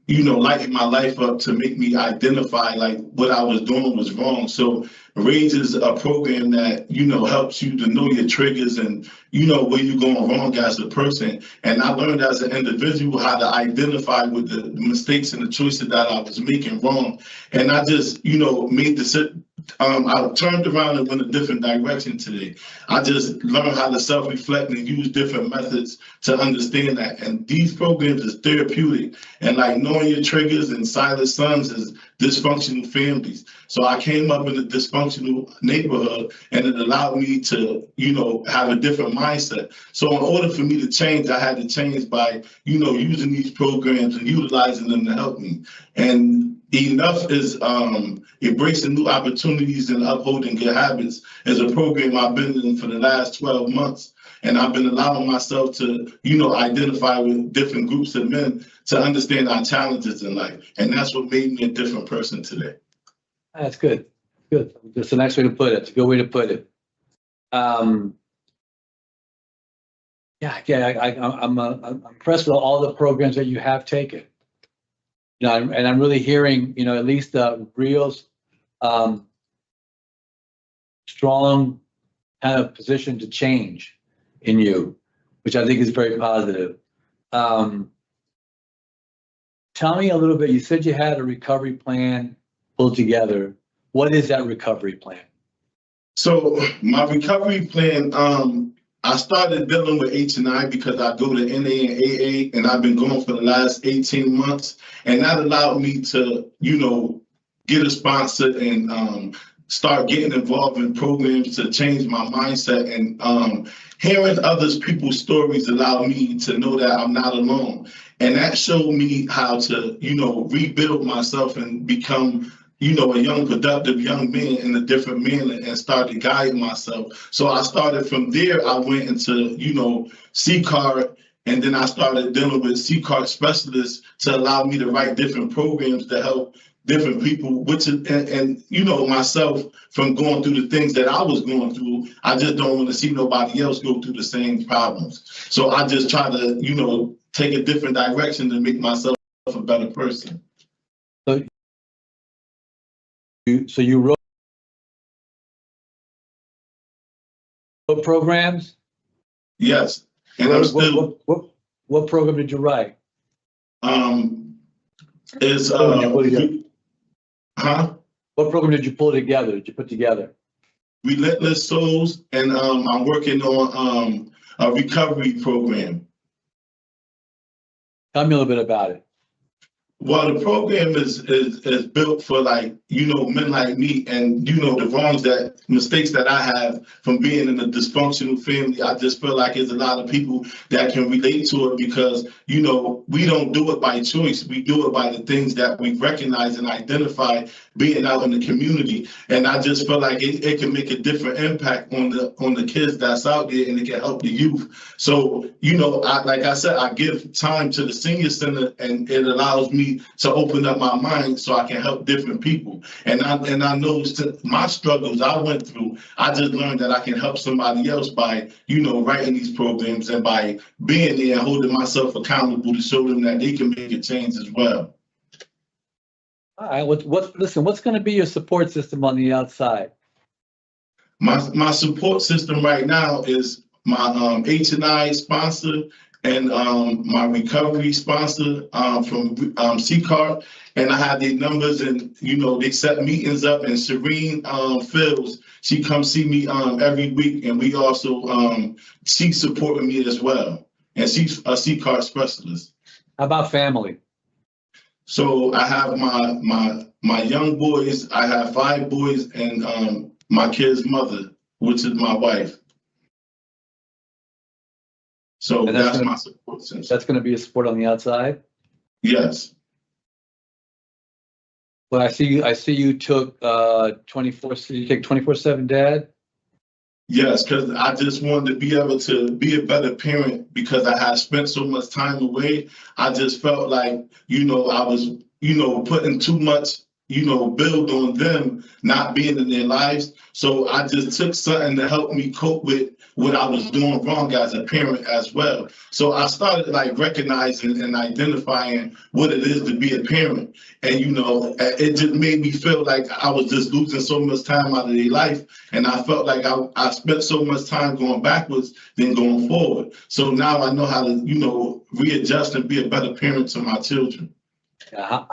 lighten my life up to make me identify like what I was doing was wrong. So RAGE is a program that, helps you to know your triggers and, where you're going wrong as a person. And I learned as an individual how to identify with the mistakes and the choices that I was making wrong. And I just, made the I turned around and went a different direction today. I just learned how to self-reflect and use different methods to understand that. And these programs is therapeutic. And like knowing your triggers and silent sons is dysfunctional families. So I came up in a dysfunctional neighborhood and it allowed me to, have a different mindset. So in order for me to change, I had to change by, using these programs and utilizing them to help me. And Enough is embracing new opportunities and upholding good habits is a program I've been in for the last 12 months. And I've been allowing myself to, identify with different groups of men to understand our challenges in life. And that's what made me a different person today. That's good. Good. That's a nice way to put it. It's a good way to put it. I'm impressed with all the programs that you have taken. And I'm really hearing, at least real strong kind of position to change in you, which I think is very positive. Tell me a little bit, you said you had a recovery plan pulled together. What is that recovery plan? So my recovery plan, I started dealing with H&I because I go to NA and AA, and I've been going for the last 18 months. And that allowed me to, get a sponsor and start getting involved in programs to change my mindset, and hearing others people's stories allowed me to know that I'm not alone. And that showed me how to, rebuild myself and become, a young, productive young man in a different manner and start to guide myself. So I started from there. I went into, C-card, and then I started dealing with C-card specialists to allow me to write different programs to help different people, which is, and myself from going through the things that I was going through. I just don't want to see nobody else go through the same problems. So I just try to, take a different direction to make myself a better person. So you wrote programs? Yes. And I'm still. What program did you write? It's What program did you pull together? Did you put together? Relentless Souls, and I'm working on a recovery program. Tell me a little bit about it. Well, the program is built for men like me, and the mistakes that I have from being in a dysfunctional family. I just feel like there's a lot of people that can relate to it because we don't do it by choice. We do it by the things that we recognize and identify being out in the community. And I just feel like it can make a different impact on the kids that's out there, and it can help the youth. So like I said, I give time to the senior center, and it allows me to open up my mind so I can help different people. And I know my struggles I went through, I just learned that I can help somebody else by, writing these programs and by being there and holding myself accountable to show them that they can make a change as well. All right, what's going to be your support system on the outside? My support system right now is my H&I sponsor, and my recovery sponsor from C-Card, and I have their numbers, and they set meetings up, and Serene Phillips, she comes see me every week, and we also she's supporting me as well, and she's a C-Card specialist. How about family? So I have my young boys. I have 5 boys, and my kid's mother, which is my wife. So that's my support system. That's going to be a support on the outside? Yes. Well, I see you took 24/7 dad? Yes, because I just wanted to be able to be a better parent because I had spent so much time away. I just felt like, I was, putting too much, build on them not being in their lives. So I just took something to help me cope with what I was doing wrong as a parent as well. So I started recognizing and identifying what it is to be a parent. And, it just made me feel like I was just losing so much time out of their life. And I felt like I spent so much time going backwards than going forward. So now I know how to, readjust and be a better parent to my children. How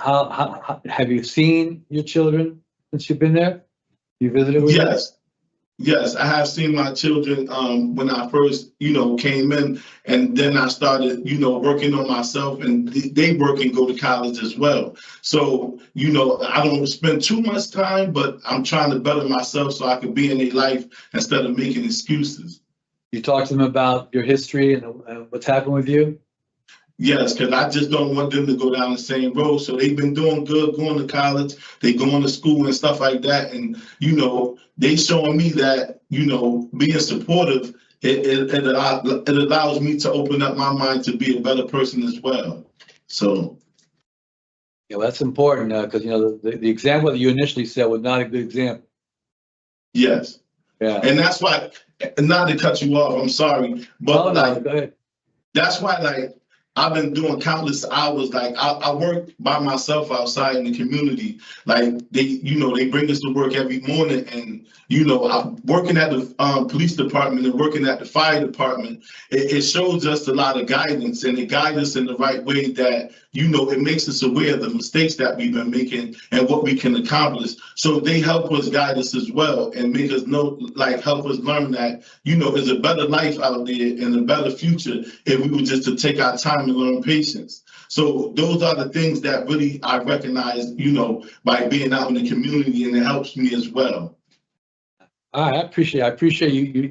have you seen your children since you've been there? You visited with them? Yes, I have seen my children when I first, came in, and then I started, working on myself, and they work and go to college as well. So, I don't spend too much time, but I'm trying to better myself so I could be in their life instead of making excuses. You talk to them about your history and what's happened with you? Yes, because I just don't want them to go down the same road. So they've been doing good, going to college, they going to school and stuff like that. And, they showing me that, being supportive, it allows me to open up my mind to be a better person as well. So. Yeah, well, that's important because, the example that you initially said was not a good example. Yes. Yeah. And that's why, not to cut you off, I'm sorry, but no, go ahead. That's why, I've been doing countless hours. I work by myself outside in the community. They bring us to work every morning, and I'm working at the police department and working at the fire department. It shows us a lot of guidance, and it guides us in the right way that it makes us aware of the mistakes that we've been making and what we can accomplish. So they help us, guide us as well, and make us know, help us learn that there's a better life out there and a better future if we were just to take our time and learn patience. So those are the things that really I recognize, by being out in the community, and it helps me as well. I appreciate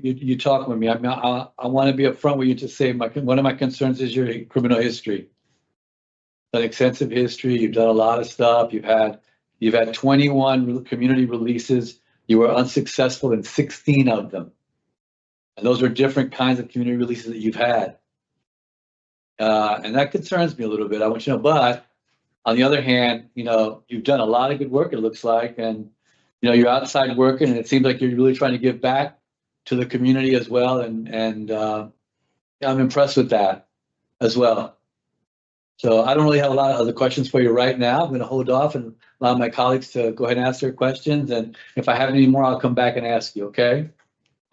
you talking with me. I mean, I want to be upfront with you to say one of my concerns is your criminal history. An extensive history. You've done a lot of stuff. You've had 21 community releases. You were unsuccessful in 16 of them. And those are different kinds of community releases that you've had. And that concerns me a little bit. I want you to know, but on the other hand, you've done a lot of good work, it looks like, and you're outside working, and it seems like you're really trying to give back to the community as well. And I'm impressed with that as well. So I don't really have a lot of other questions for you right now. I'm going to hold off and allow my colleagues to go ahead and ask their questions. And if I have any more, I'll come back and ask you. Okay.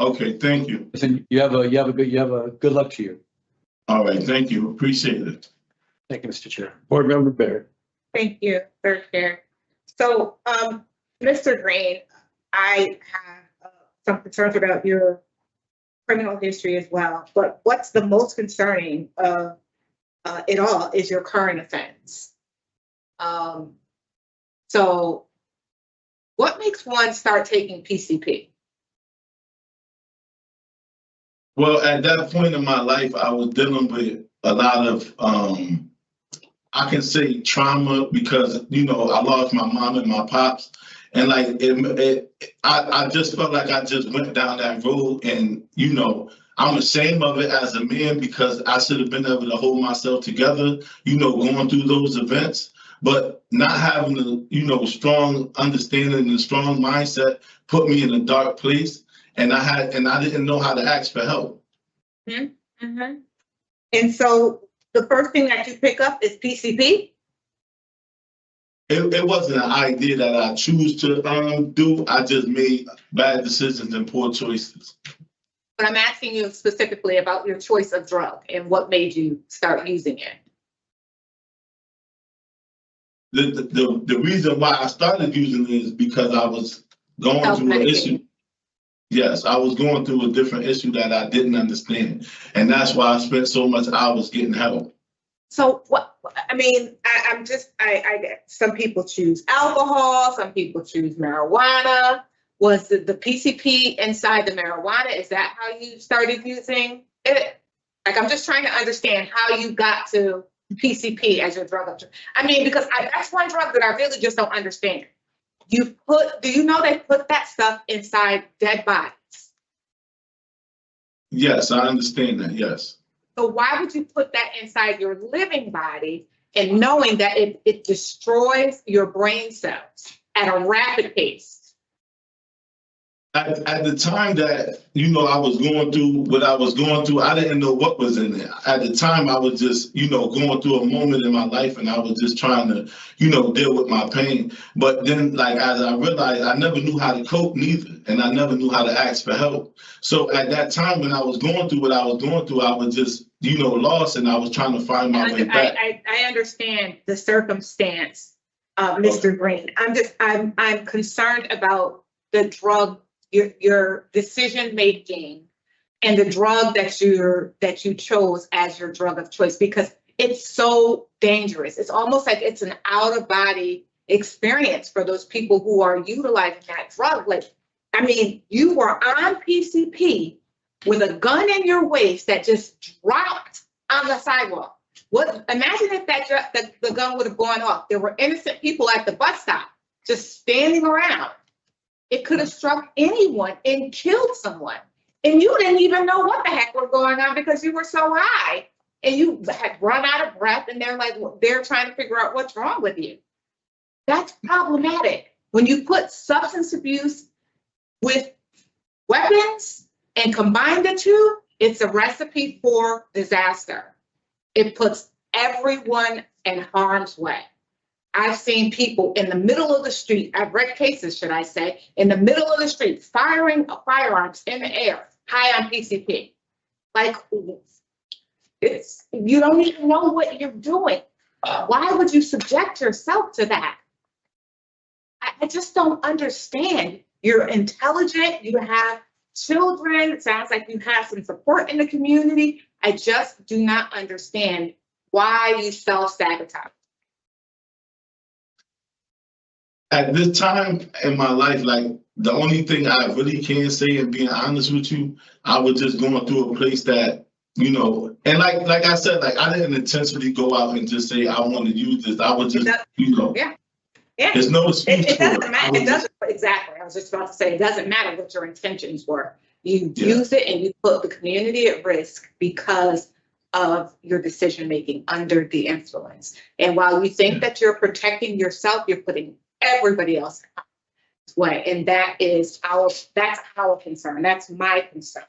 Okay, thank you. Listen, you have a good luck to you. All right, thank you. Appreciate it. Thank you, Mr. Chair. Board Member Barrett. Thank you, Third Chair. So, Mr. Green, I have some concerns about your criminal history as well, but what's the most concerning of it all is your current offense. So what makes one start taking PCP? Well, at that point in my life, I was dealing with a lot of, I can say trauma because, I lost my mom and my pops. And like, I just felt like I just went down that road and, I'm ashamed of it as a man because I should have been able to hold myself together, going through those events, but not having the, strong understanding and strong mindset put me in a dark place. And I didn't know how to ask for help. Mm-hmm. Mm-hmm. And so the first thing that you pick up is PCP? It wasn't an idea that I choose to do. I just made bad decisions and poor choices. But I'm asking you specifically about your choice of drug and what made you start using it. The reason why I started using it is because I was going through an issue. Yes, I was going through a different issue that I didn't understand. And that's why I spent so much hours getting help. So what, some people choose alcohol, some people choose marijuana. Was the PCP inside the marijuana? Is that how you started using it? Like, I'm just trying to understand how you got to PCP as your drug of choice. Because that's one drug that I really just don't understand. Do you know they put that stuff inside dead bodies? Yes, I understand that, yes. So why would you put that inside your living body and knowing that it destroys your brain cells at a rapid pace? At the time that, I was going through what I was going through, I didn't know what was in there. At the time, I was just, going through a moment in my life and I was just trying to, deal with my pain. But then, as I realized, I never knew how to cope neither. And I never knew how to ask for help. So at that time, when I was going through what I was going through, I was just, lost and I was trying to find my way back. I understand the circumstance, Mr. Green. I'm concerned about the drug, your decision making and the drug that you chose as your drug of choice, because it's so dangerous. It's almost like it's an out of body experience for those people who are utilizing that drug. You were on PCP with a gun in your waist that just dropped on the sidewalk. Imagine if the gun would have gone off. There were innocent people at the bus stop just standing around. It could have struck anyone and killed someone. And you didn't even know what the heck was going on because you were so high and you had run out of breath and they're trying to figure out what's wrong with you. That's problematic. When you put substance abuse with weapons and combine the two, it's a recipe for disaster. It puts everyone in harm's way. I've seen people in the middle of the street, I've read cases, should I say, in the middle of the street, firing firearms in the air, high on PCP. You don't even know what you're doing. Why would you subject yourself to that? I just don't understand. You're intelligent, you have children, it sounds like you have some support in the community. I just do not understand why you self-sabotage. At this time in my life, the only thing I really can say, and being honest with you, I was just going through a place that, you know, and like I said, like I didn't intentionally go out and just say I want to use this. I was just, you know, Yeah. Yeah. there's no excuse It for doesn't it. matter. It doesn't, exactly. I was just about to say, it doesn't matter what your intentions were. You Yeah. use it and you put the community at risk because of your decision making under the influence. And while you think that you're protecting yourself, you're putting everybody else in harm's way. And that's our concern. That's my concern.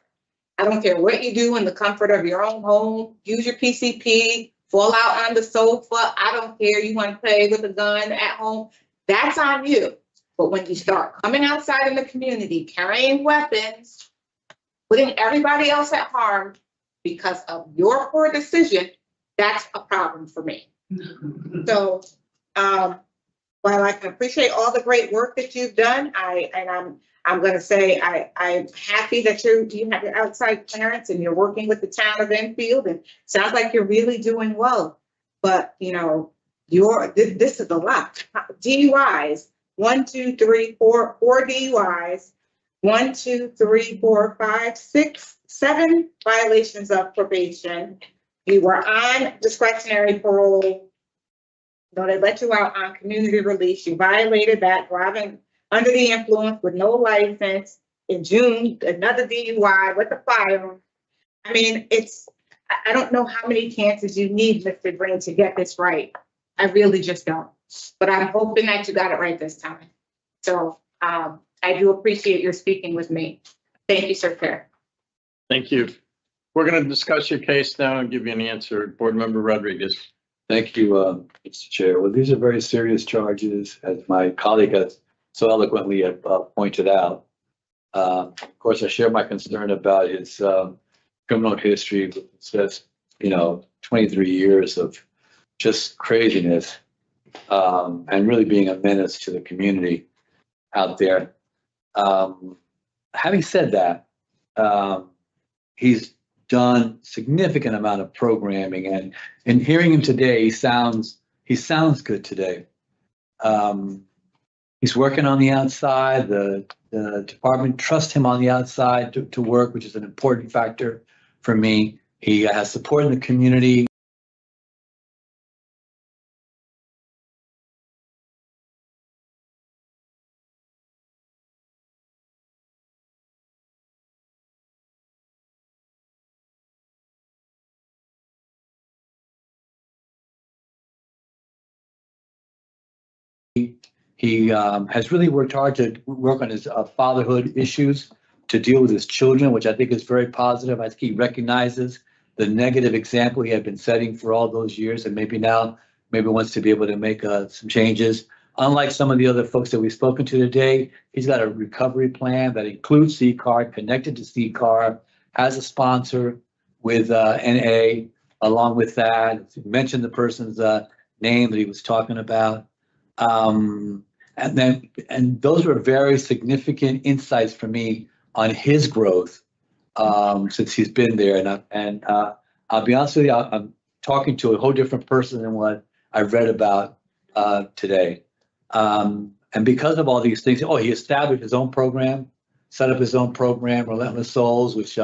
I don't care what you do in the comfort of your own home, use your PCP, fall out on the sofa. I don't care. You want to play with a gun at home. That's on you. But when you start coming outside in the community, carrying weapons, putting everybody else at harm because of your poor decision, that's a problem for me. So, while I can appreciate all the great work that you've done, I'm going to say I'm happy that you have your outside clearance and you're working with the town of Enfield, and sounds like you're really doing well. But you know, this is a lot. DUIs, 1, 2, 3, 4 DUIs, 1, 2, 3, 4, 5, 6, 7 violations of probation. You were on discretionary parole. No, they let you out on community release. You violated that, driving under the influence with no license. In June, another DUI with a firearm. I mean, I don't know how many chances you need, Mr. Green, to get this right. I really just don't. But I'm hoping that you got it right this time. So I do appreciate your speaking with me. Thank you, Sir Chair. Thank you. We're going to discuss your case now and give you an answer. Board Member Rodriguez. Thank you, Mr. Chair. Well, these are very serious charges, as my colleague has so eloquently pointed out. Of course, I share my concern about his criminal history. It says, 23 years of just craziness and really being a menace to the community out there. Having said that, he's done significant amount of programming, and in hearing him today, he sounds good today. He's working on the outside. The department trusts him on the outside to work, which is an important factor for me. He has support in the community. He has really worked hard to work on his fatherhood issues, to deal with his children, which I think is very positive. I think he recognizes the negative example he had been setting for all those years, and maybe wants to be able to make some changes. Unlike some of the other folks that we've spoken to today, he's got a recovery plan that includes C-Card, connected to C-Card, has a sponsor with NA. Along with that, mentioned the person's name that he was talking about. And those were very significant insights for me on his growth since he's been there. And I'll be honest with you, I'm talking to a whole different person than what I've read about today. And because of all these things, he established his own program, set up his own program, Relentless Souls, which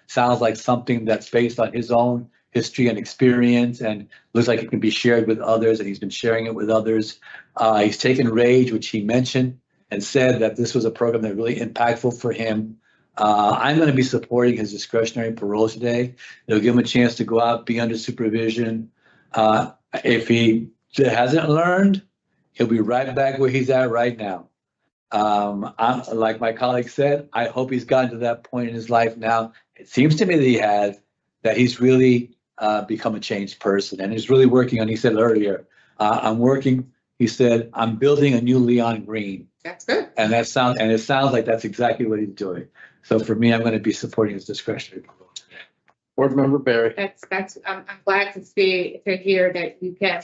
sounds like something that's based on his own history and experience, and looks like it can be shared with others, and he's been sharing it with others. He's taken Rage, which he mentioned, and said that this was a program that really impactful for him. I'm going to be supporting his discretionary parole today. It'll give him a chance to go out, be under supervision. If he hasn't learned, he'll be right back where he's at right now. Like my colleague said, I hope he's gotten to that point in his life now. It seems to me that he has, that he's really become a changed person, and he's really working on, he said earlier, he said, I'm building a new Leon Green. That's good. And it sounds like that's exactly what he's doing. So for me, I'm going to be supporting his discretionary parole. Board Member Barry. I'm glad to hear that you can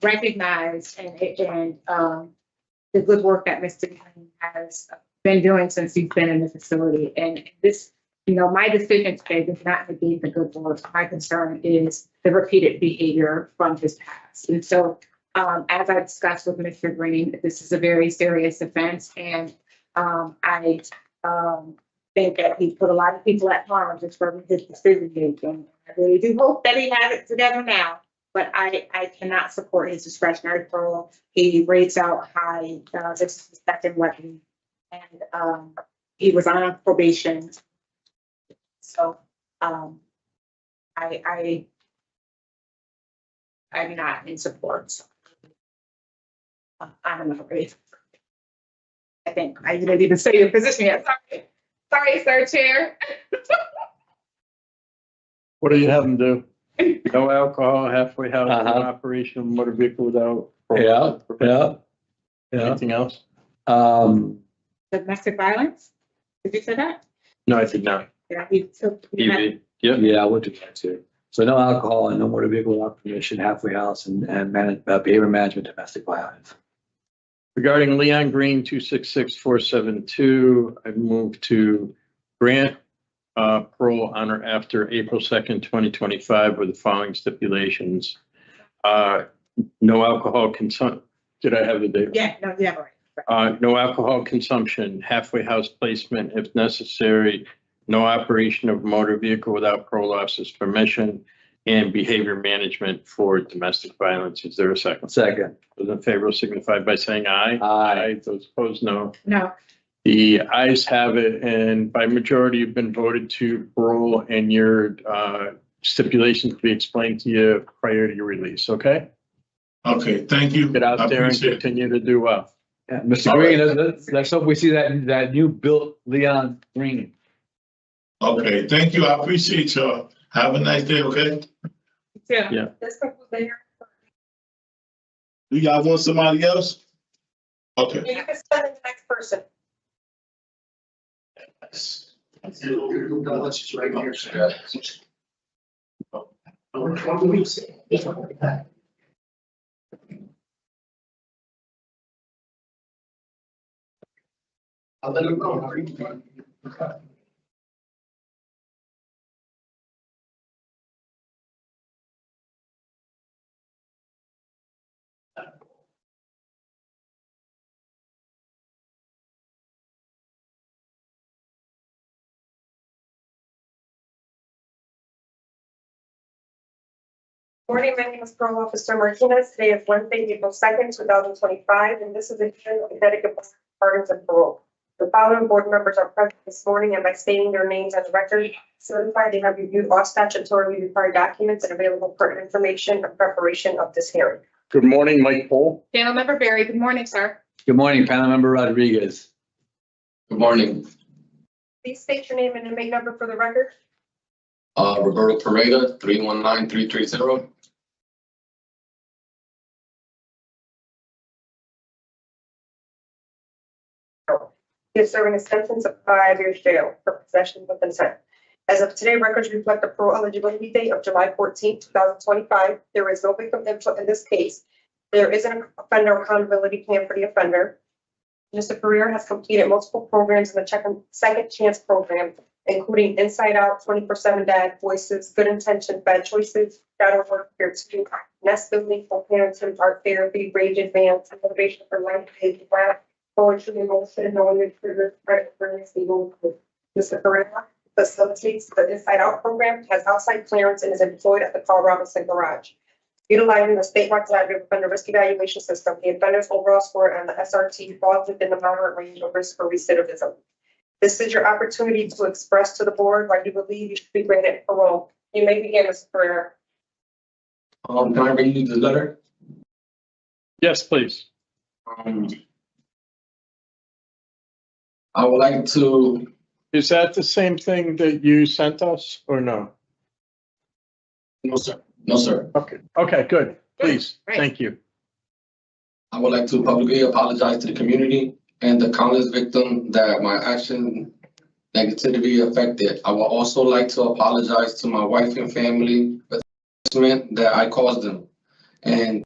recognize and the good work that Mr. Green has been doing since he's been in the facility. And this, my decision today does not negate the good work. My concern is the repeated behavior from his past. And so, as I discussed with Mr. Green, this is a very serious offense, and I think that he put a lot of people at harm just from his decision making. I really do hope that he has it together now, but I cannot support his discretionary parole. He rates out high, this is the second weapon, and he was on probation. So I'm not in support. So, I don't know. I think I didn't even say your position yet. Sorry, sir, chair. What do you have them do? No alcohol, halfway house, no Uh-huh. operation of motor vehicle without. Yeah. Anything else? Domestic violence? Did you say that? No, I did not. Yeah, he took. he had- EV. Yep. Yeah, I would do that too. So no alcohol and no motor vehicle without permission, halfway house and behavior management, domestic violence. Regarding Leon Green, 266472, I move to grant parole on or after April 2nd, 2025 with the following stipulations. No alcohol consumption. Did I have the date? Yeah, no, yeah, right. No alcohol consumption, halfway house placement if necessary, no operation of motor vehicle without parole officer's permission, and behavior management for domestic violence. Is there a second? Second. Those in favor signify by saying aye. Aye. Those opposed, no. No, The ayes have it, and by majority you've been voted to parole, and your stipulations to be explained to you prior to your release, okay? Okay, thank you. Get out I there and appreciate it. continue to do well. Yeah, Mr. Green, let's hope we see that new built Leon Green. Okay, thank you. I appreciate y'all. Have a nice day, okay? yeah. This concludes the hearing. Do y'all want somebody else? Okay. You can send it to the next person. I'll let him know. Morning, my name is Parole Officer Martinez. Today is Wednesday, April 2nd, 2025, and this is a hearing of Connecticut Pardons and Parole. The following board members are present this morning, and by stating their names on the record, certify they have reviewed all statutorily required documents and available pertinent information in preparation of this hearing. Good morning, Mike Pohl. Panel member Barry, good morning, sir. Good morning, panel member Rodriguez. Good morning. Please state your name and inmate number for the record. Roberto Pereira, 319330. He is serving a sentence of 5 years jail for possession with intent. As of today, records reflect the parole eligibility date of July 14, 2025. There is no victim input in this case. There is an offender accountability plan for the offender. Mr. Pereira has completed multiple programs in the second chance program, including Inside Out, 24/7 Dad, Voices, Good Intention, Bad Choices, Shadow Work, Peer 2, Nest Building, Co-parenting, Art Therapy, Rage Advance, Motivation for Life, Age Flat, Poetry, Emotion, Knowing Your Triggers, Credit, Awareness, Legal. Mr. Pereira facilitates the Inside Out program, has outside clearance, and is employed at the Carl Robinson Garage. Utilizing the statewide collaborative offender risk evaluation system, the offender's overall score on the SRT falls within the moderate range of risk for recidivism. This is your opportunity to express to the board why you believe you should be granted parole. You may begin, Mr. Pereira. Can I read you the letter? Yes, please. I would like to, Is that the same thing that you sent us or no? no, sir. No, sir. Okay, good. Please, Great. thank you. I would like to publicly apologize to the community and the countless victims that my action negativity affected. I would also like to apologize to my wife and family for the harassment that I caused them, and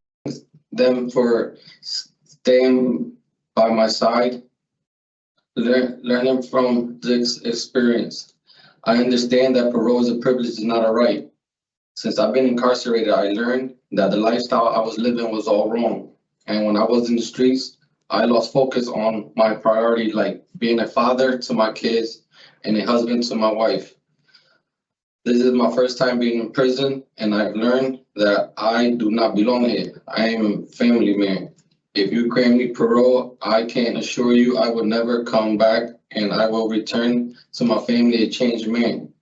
them for staying by my side, learning from this experience. I understand that parole is a privilege, is not a right. Since I've been incarcerated, I learned that the lifestyle I was living was all wrong. And when I was in the streets, I lost focus on my priority, like being a father to my kids and a husband to my wife. This is my first time being in prison, and I've learned that I do not belong here. I am a family man. If you grant me parole, I can assure you I will never come back, and I will return to my family a changed man.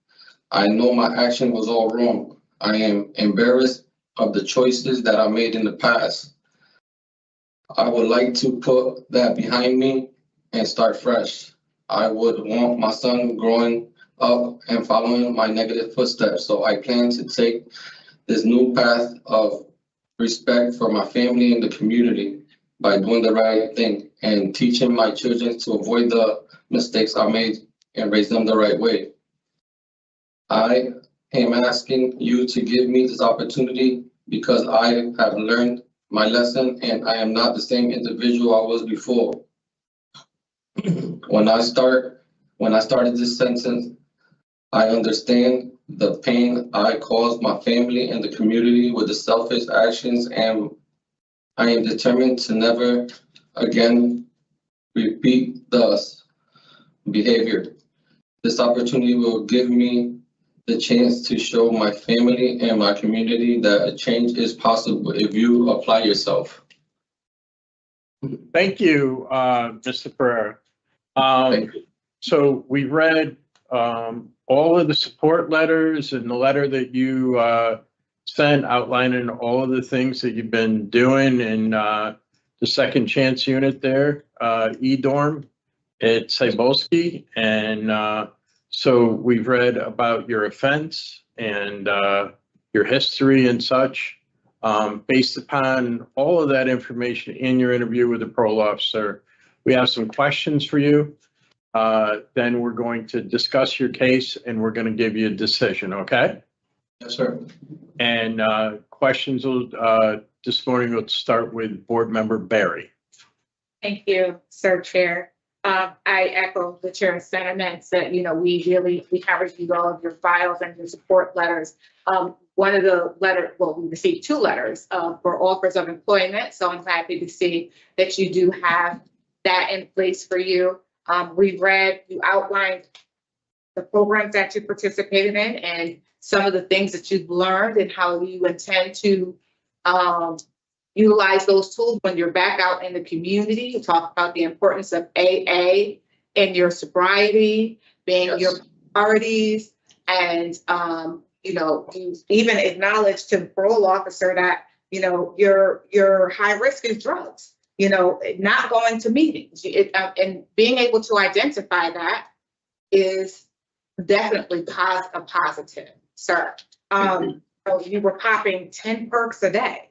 I know my action was all wrong. I am embarrassed of the choices that I made in the past. I would like to put that behind me and start fresh. I would want my son growing up and following my negative footsteps. So I plan to take this new path of respect for my family and the community by doing the right thing and teaching my children to avoid the mistakes I made and raise them the right way. I am asking you to give me this opportunity because I have learned my lesson and I am not the same individual I was before. When I started this sentence, I understand the pain I caused my family and the community with the selfish actions, and I am determined to never again repeat this behavior. This opportunity will give me the chance to show my family and my community that a change is possible if you apply yourself. Thank you, Mr. Pereira. Thank you. So we read all of the support letters and the letter that you sent outlining all of the things that you've been doing in the second chance unit there, E-dorm at Cybulski. And so we've read about your offense and your history and such. Based upon all of that information in your interview with the parole officer, we have some questions for you. Then we're going to discuss your case and we're going to give you a decision, okay? Yes, sir. And questions will, this morning, we'll start with Board Member Barry. Thank you, Sir Chair. I echo the chair's sentiments that, we have reviewed all of your files and your support letters. One of the letters, we received 2 letters for offers of employment. So I'm happy to see that you do have that in place for you. We read, you outlined the programs that you participated in and some of the things that you've learned and how you intend to utilize those tools when you're back out in the community. You talk about the importance of AA in your sobriety, being your priorities, and you even acknowledge to the parole officer that your high risk is drugs. Not going to meetings, and being able to identify that is definitely a positive, sir. So you were popping 10 perks a day.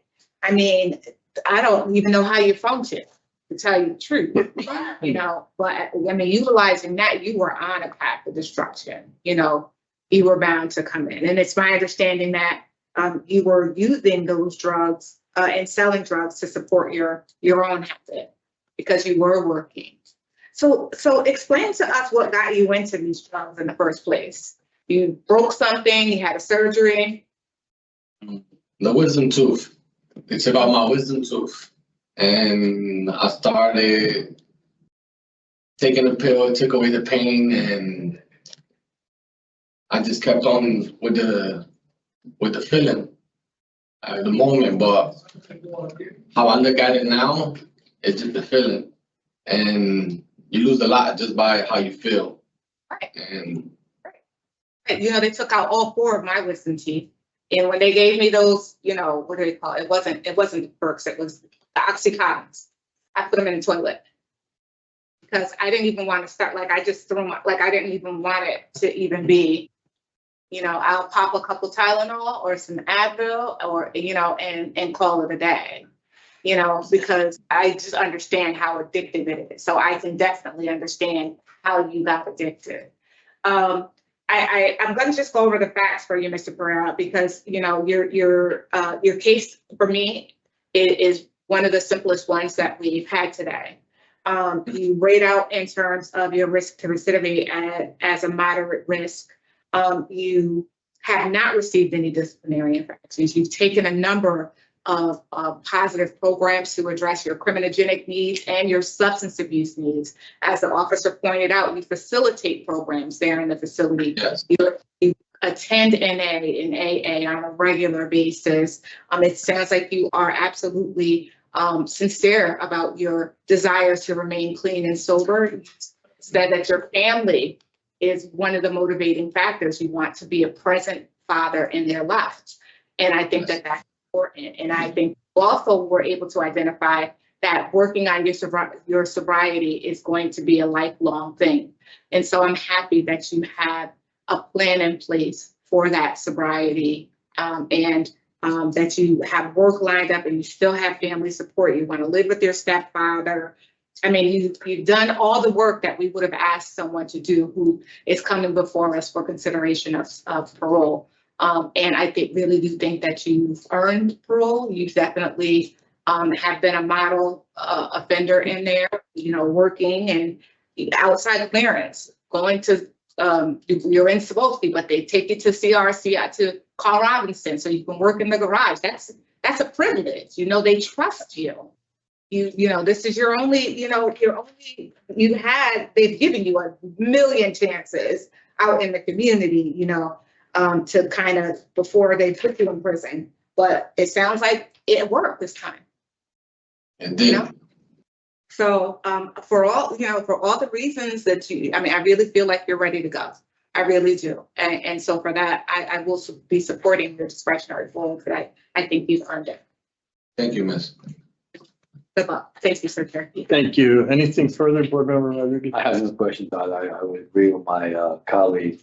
I mean, I don't even know how you function, to tell you the truth, but I mean, utilizing that, you were on a path of destruction, you were bound to come in. And it's my understanding that you were using those drugs and selling drugs to support your own habit because you were working. So explain to us what got you into these drugs in the first place. You broke something, you had a surgery. The wisdom tooth. They took out my wisdom tooth. And I started taking a pill, it took away the pain, and I just kept on with the feeling at the moment. But how I look at it now, it's just the feeling. And you lose a lot just by how you feel. Right. And they took out all 4 of my wisdom teeth. And when they gave me those, what do they call it? It wasn't the perks, it was the Oxycontins. I put them in the toilet because I didn't even want to start. I just threw I didn't even want it to even be, I'll pop a couple Tylenol or some Advil or, and call it a day, because I just understand how addictive it is. So I can definitely understand how you got addicted. I'm going to just go over the facts for you, Mr. Pereira, because your case for me is one of the simplest ones that we've had today. You rate out in terms of your risk to recidivate as a moderate risk. You have not received any disciplinary infractions. You've taken a number of positive programs to address your criminogenic needs and your substance abuse needs. As the officer pointed out, we facilitate programs there in the facility. Yes. You attend NA and AA on a regular basis. It sounds like you are absolutely sincere about your desire to remain clean and sober. You said that your family is one of the motivating factors. You want to be a present father in their lives. And I think that that's important. And I think also we're able to identify that working on your sobriety is going to be a lifelong thing. And so I'm happy that you have a plan in place for that sobriety, and that you have work lined up and you still have family support. You want to live with your stepfather. I mean, you've done all the work that we would have asked someone to do who is coming before us for consideration of parole. And I really do think that you've earned parole. You definitely have been a model offender in there, working and outside clearance, going to, you're in Cybulski, but they take you to CRC, to Carl Robinson, so you can work in the garage. That's a privilege. They trust you. This is your only, they've given you a million chances out in the community, to kind of, before they put you in prison. But it sounds like it worked this time. Indeed. So for all the reasons that I really feel like you're ready to go. I really do. And so for that, I will be supporting your discretionary vote, because I think you've earned it. Thank you, Miss. Good luck. Thank you, Sir Chair. Thank you. Anything further, Board Member Rodriguez? I have no questions. I would agree with my colleague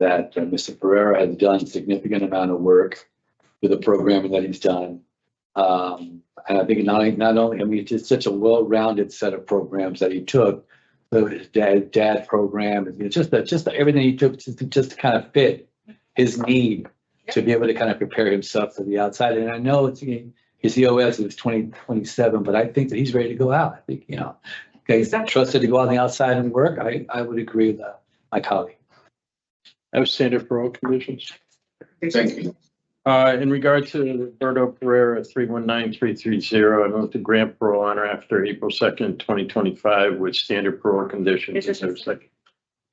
that Mr. Pereira has done a significant amount of work with the programming that he's done. And I think not only, it's just such a well-rounded set of programs that he took. So his dad program, it's just everything he took just to kind of fit his need to be able to kind of prepare himself for the outside. And I know his EOS is 2027, but I think that he's ready to go out. I think, he's trusted to go out on the outside and work. I would agree with my colleague. I have standard parole conditions. Thank you. In regard to Roberto Pereira 319330, I move to grant parole on or after April 2nd, 2025 with standard parole conditions. Is there a second?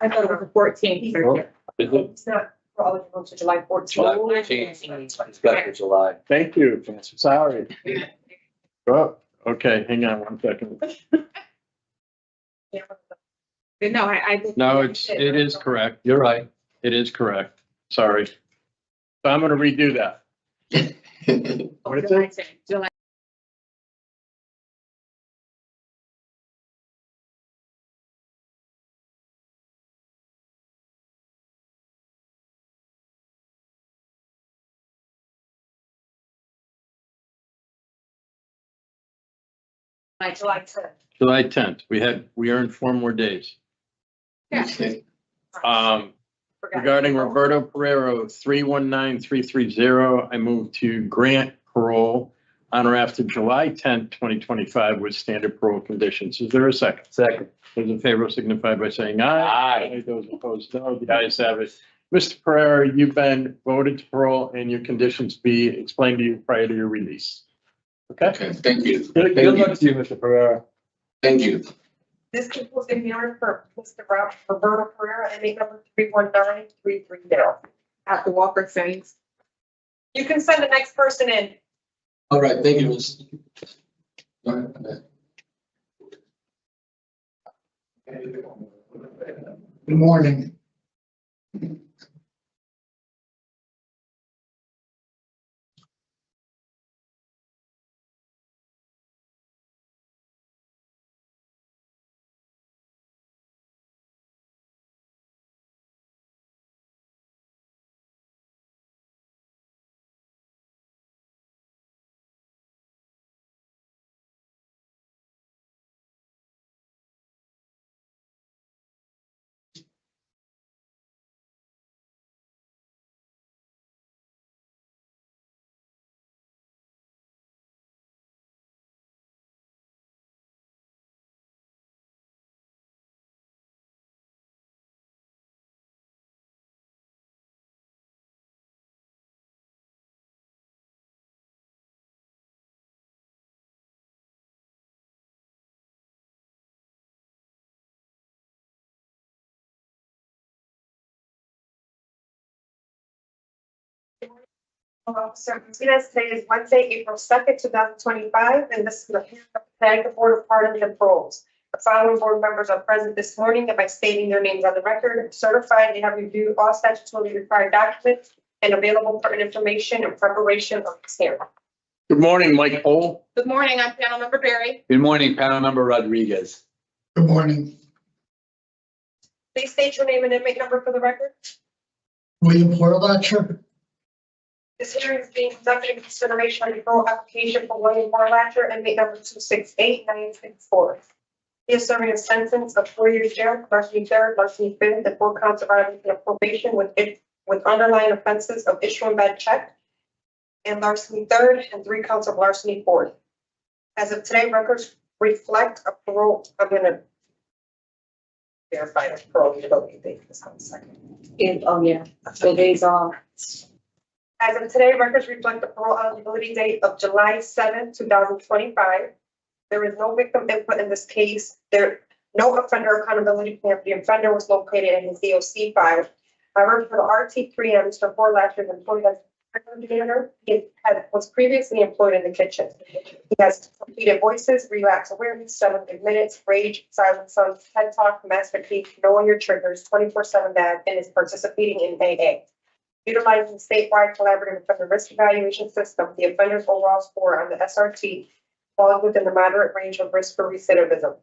I thought it was the 14th. Sir Chair. It's not eligible to July 14th. July 14th. It's got for July. Thank you. Sorry. Oh, okay. Hang on one second. No, No, it is correct. You're right. It is correct. Sorry. So I'm going to redo that. What is it? July. July 10th. July 10th. We earned 4 more days. Yeah. Regarding Roberto Pereira 319330, I move to grant parole on or after July 10th, 2025 with standard parole conditions. Is there a second? Second. Those in favor signify by saying aye. Aye. Those opposed, no. The ayes have it. Mr. Pereira, you've been voted to parole and your conditions be explained to you prior to your release. Okay? Okay, thank you. Good luck to you, Mr. Pereira. Thank you. This concludes the hearing for Mr. Roberto Pereira, MA number 319330. After Walker sends. You can send the next person in. All right, thank you, Miss. All right. Good morning. Officer Martinez, today is Wednesday, April 2nd, 2025, and this is the Connecticut Board of Pardons and Paroles. The following board members are present this morning and by stating their names on the record, certified they have reviewed all statutorily required documents and available pertinent information in preparation of this hearing. Good morning, Mike Pohl. Good morning, I'm panel member Barry. Good morning, panel member Rodriguez. Good morning. Please state your name and inmate number for the record. William Horlacher. This hearing is being conducted in consideration of the parole application for William Horlacher, inmate number 268964. He is serving a sentence of 4 years jail, larceny third, larceny fifth, and 4 counts of violation of probation with underlying offenses of issuing bad check and larceny third, and 3 counts of larceny fourth. As of today, records reflect a parole. I'm going to verify the parole eligibility date. Just 1 second. Oh, yeah, the days off. As of today, records reflect the parole eligibility date of July 7, 2025. There is no victim input in this case. No offender accountability plan for the offender was located in his DOC file. However, for the RT3M, Mr. Horlacher is employed as a coordinator. He was previously employed in the kitchen. He has completed voices, relapse awareness, 7 good minutes, rage, silent sons, TED Talk, master key, knowing your triggers, 24/7 dad, and is participating in AA. Utilizing the statewide collaborative offender risk evaluation system, the offender's overall score on the SRT falls within the moderate range of risk for recidivism.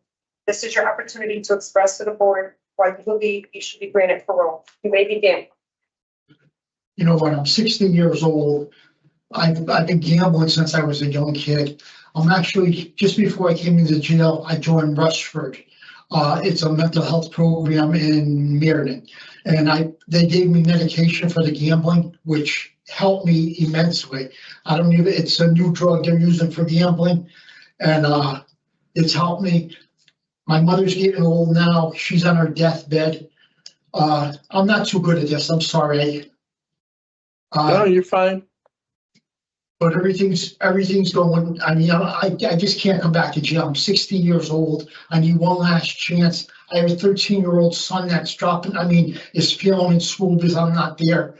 This is your opportunity to express to the board why you believe you should be granted parole. You may begin. You know what, I'm 16 years old. I've been gambling since I was a young kid. I'm actually, just before I came into jail, I joined Rushford. It's a mental health program in Meriden. And they gave me medication for the gambling, which helped me immensely. It's a new drug they're using for gambling. And it's helped me. My mother's getting old now. She's on her deathbed. I'm not too good at this. I'm sorry. No, you're fine. But everything's going. I mean, I just can't come back to jail. I'm 60 years old. I need one last chance. I have a 13-year-old son that's is failing in school because I'm not there.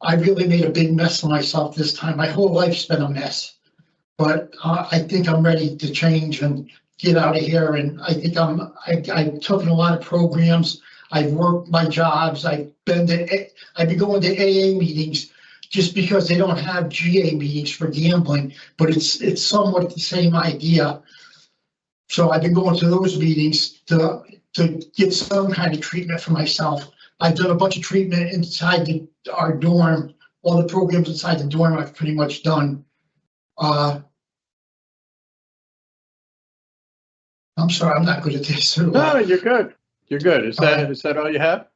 I really made a big mess of myself this time. My whole life's been a mess. But I think I'm ready to change and get out of here. And I think I've taken a lot of programs. I've worked my jobs. I've been going to AA meetings just because they don't have GA meetings for gambling, but it's somewhat the same idea. So I've been going to those meetings to get some kind of treatment for myself. I've done a bunch of treatment inside our dorm. All the programs inside the dorm I've pretty much done. I'm sorry, I'm not good at this. No, you're good. You're good. Is that all you have?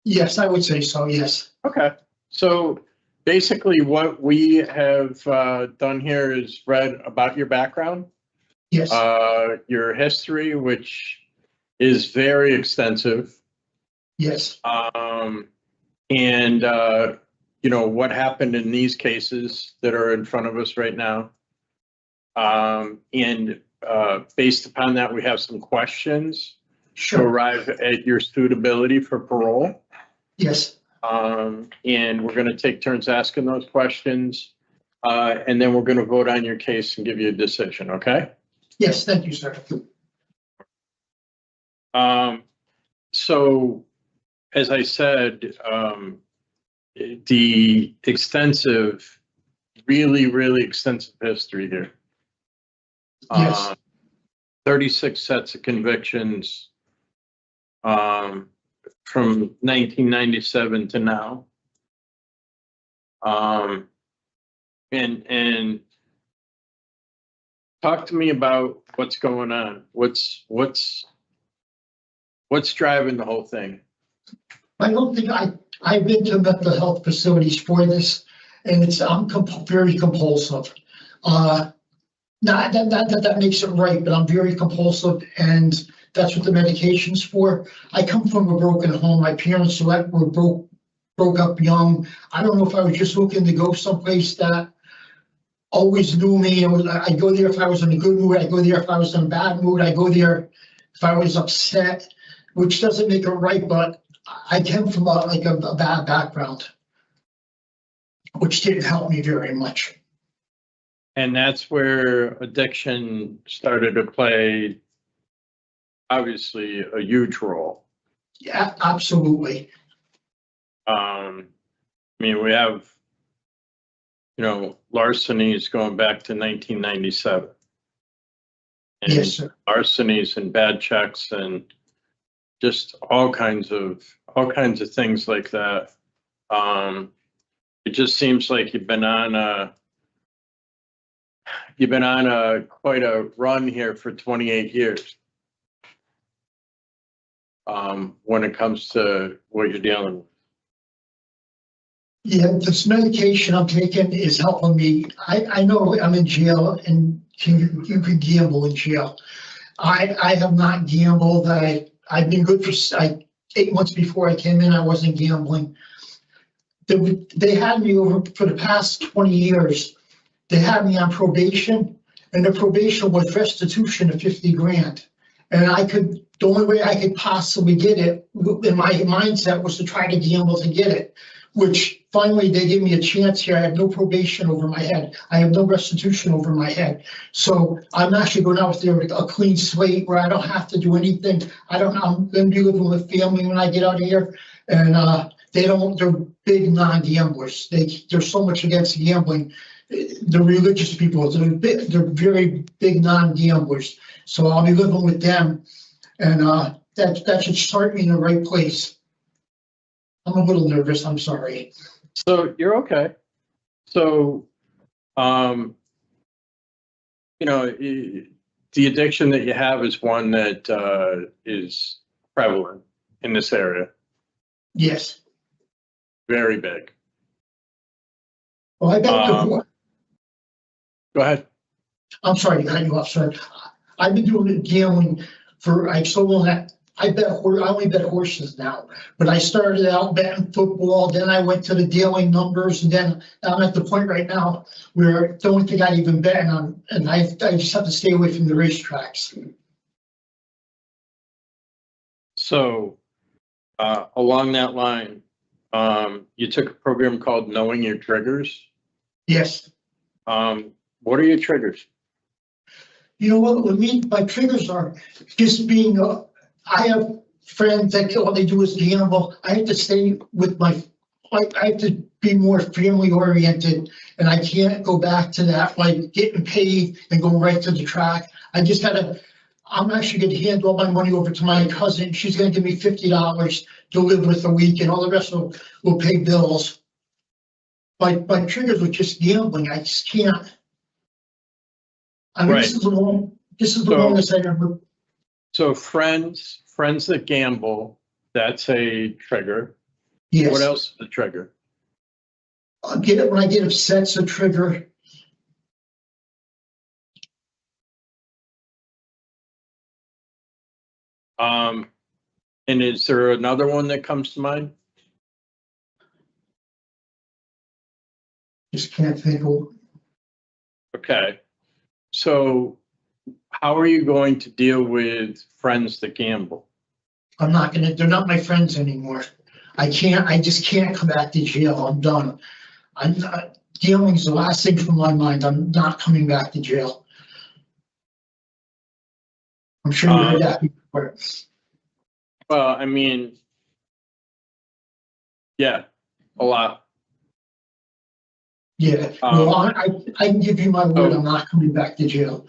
Yes, I would say so, yes. Okay. So basically what we have done here is read about your background. Yes. Your history, which is very extensive. Yes. And what happened in these cases that are in front of us right now. And based upon that, we have some questions to arrive at your suitability for parole. Yes. And we're going to take turns asking those questions. And then we're going to vote on your case and give you a decision, okay? Yes, thank you, sir. So, as I said, the extensive, really extensive history here. Yes. 36 sets of convictions from 1997 to now. And talk to me about what's going on. What's driving the whole thing? I don't think I've been to mental health facilities for this, and I'm very compulsive. Not that makes it right, but I'm very compulsive, and that's what the medication's for. I come from a broken home. My parents were broke up young. I don't know if I was just looking to go someplace that always knew me. I'd go there if I was in a good mood. I'd go there if I was in a bad mood. I'd go there if I was upset, which doesn't make it right, but I came from a bad background. which didn't help me very much. And that's where addiction started to play, obviously, a huge role. Yeah, absolutely. I mean, we have, larcenies going back to 1997. And Yes, sir. larcenies and bad checks and just all kinds of things like that. It just seems like you've been on quite a run here for 28 years. When it comes to what you're dealing with. Yeah, this medication I'm taking is helping me. I know I'm in jail and you could gamble in jail. I have not gambled. I've been good for 8 months before I came in. I wasn't gambling. They had me over for the past 20 years. They had me on probation, and the probation was restitution of 50 grand. And the only way I could possibly get it in my mindset was to try to gamble to get it, which finally they gave me a chance here. I have no probation over my head. I have no restitution over my head. So I'm actually going out there with a clean slate where I don't have to do anything. I'm going to be living with family when I get out of here. And they're big non-gamblers. They're so much against gambling. The religious people, they're very big non-gamblers. So I'll be living with them, and that should start me in the right place. I'm a little nervous, I'm sorry. So you're okay. So, the addiction that you have is one that is prevalent in this area. Yes. Very big. Well, I bet Go ahead. I'm sorry to cut you off, sir. I've been doing gambling for so long that I only bet horses now. But I started out betting football, then I went to the daily numbers, and then I'm at the point right now where the only thing I'd even betting on, and I just have to stay away from the racetracks. So, along that line, you took a program called Knowing Your Triggers. Yes. What are your triggers? You know what, with me, my triggers are just being, I have friends that all they do is gamble. I have to stay with I have to be more family oriented, and I can't go back to that, like getting paid and going right to the track. I'm actually going to hand all my money over to my cousin. She's going to give me $50 to live with a week, and all the rest will pay bills. My triggers were just gambling. I just can't. I mean, Right. This is the longest I ever. So friends that gamble, that's a trigger. Yes. What else is a trigger? I get it when I get upset, it's a trigger. And is there another one that comes to mind? Just can't think of. Okay. So how are you going to deal with friends that gamble? They're not my friends anymore. I just can't come back to jail. I'm done. Gambling is the last thing from my mind. I'm not coming back to jail. I'm sure you heard that before. Well, I mean, yeah, a lot. Yeah, well, I can give you my word, I'm not coming back to jail.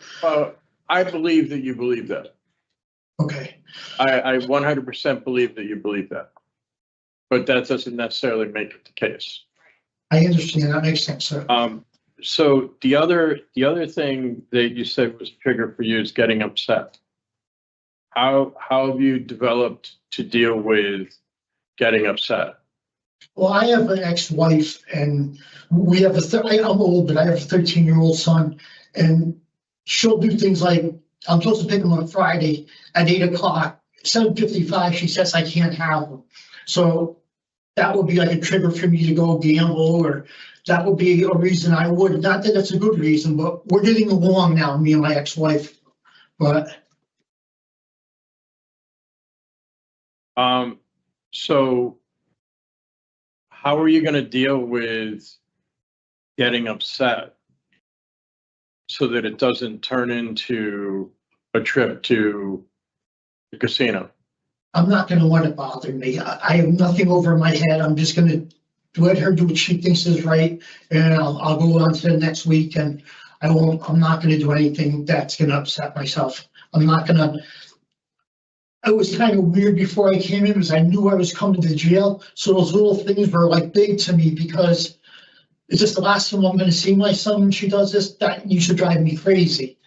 I believe that you believe that. Okay. I 100% believe that you believe that. But that doesn't necessarily make it the case. I understand, that makes sense, sir. So the other thing that you said was a trigger for you is getting upset. How have you developed to deal with getting upset? Well, I have an ex-wife, and we have I'm old, but I have a 13-year-old son, and she'll do things like, I'm supposed to pick him on Friday at 8 o'clock, 7:55, she says I can't have him. So that would be like a trigger for me to go gamble, or that would be a reason I would. Not that it's a good reason, but we're getting along now, me and my ex-wife. But so how are you going to deal with getting upset so that it doesn't turn into a trip to the casino? I'm not gonna let it bother me. I have nothing over my head. I'm just gonna let her do what she thinks is right. And I'll go on to the next week and I'm not gonna do anything that's gonna upset myself. I'm not gonna. It was kind of weird before I came in because I knew I was coming to jail. So those little things were like big to me because it's just the last time I'm gonna see my son when she does this. That used to drive me crazy.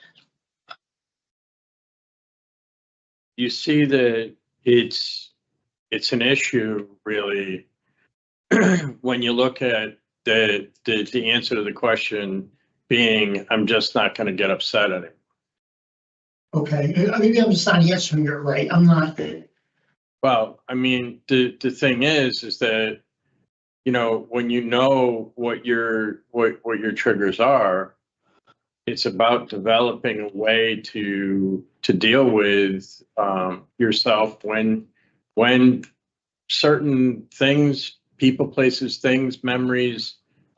You see that it's an issue really when you look at the answer to the question being, I'm just not going to get upset at it. Okay, maybe I'm just not answering it right. I'm not. Well, I mean, the thing is that, you know, when you know what your triggers are, it's about developing a way to deal with yourself when certain things, people, places, things, memories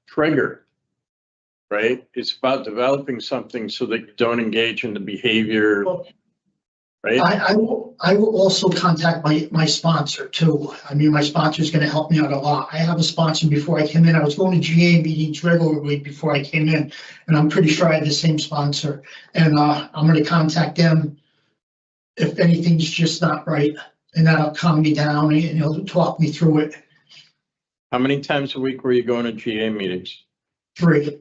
trigger, right? It's about developing something so that you don't engage in the behavior, right? I will also contact my sponsor too. I mean, my sponsor is going to help me out a lot. I have a sponsor before I came in. I was going to GA meetings regularly before I came in, and I'm pretty sure I had the same sponsor. And I'm going to contact them if anything's just not right, and that'll calm me down and he'll talk me through it. How many times a week were you going to GA meetings? 3.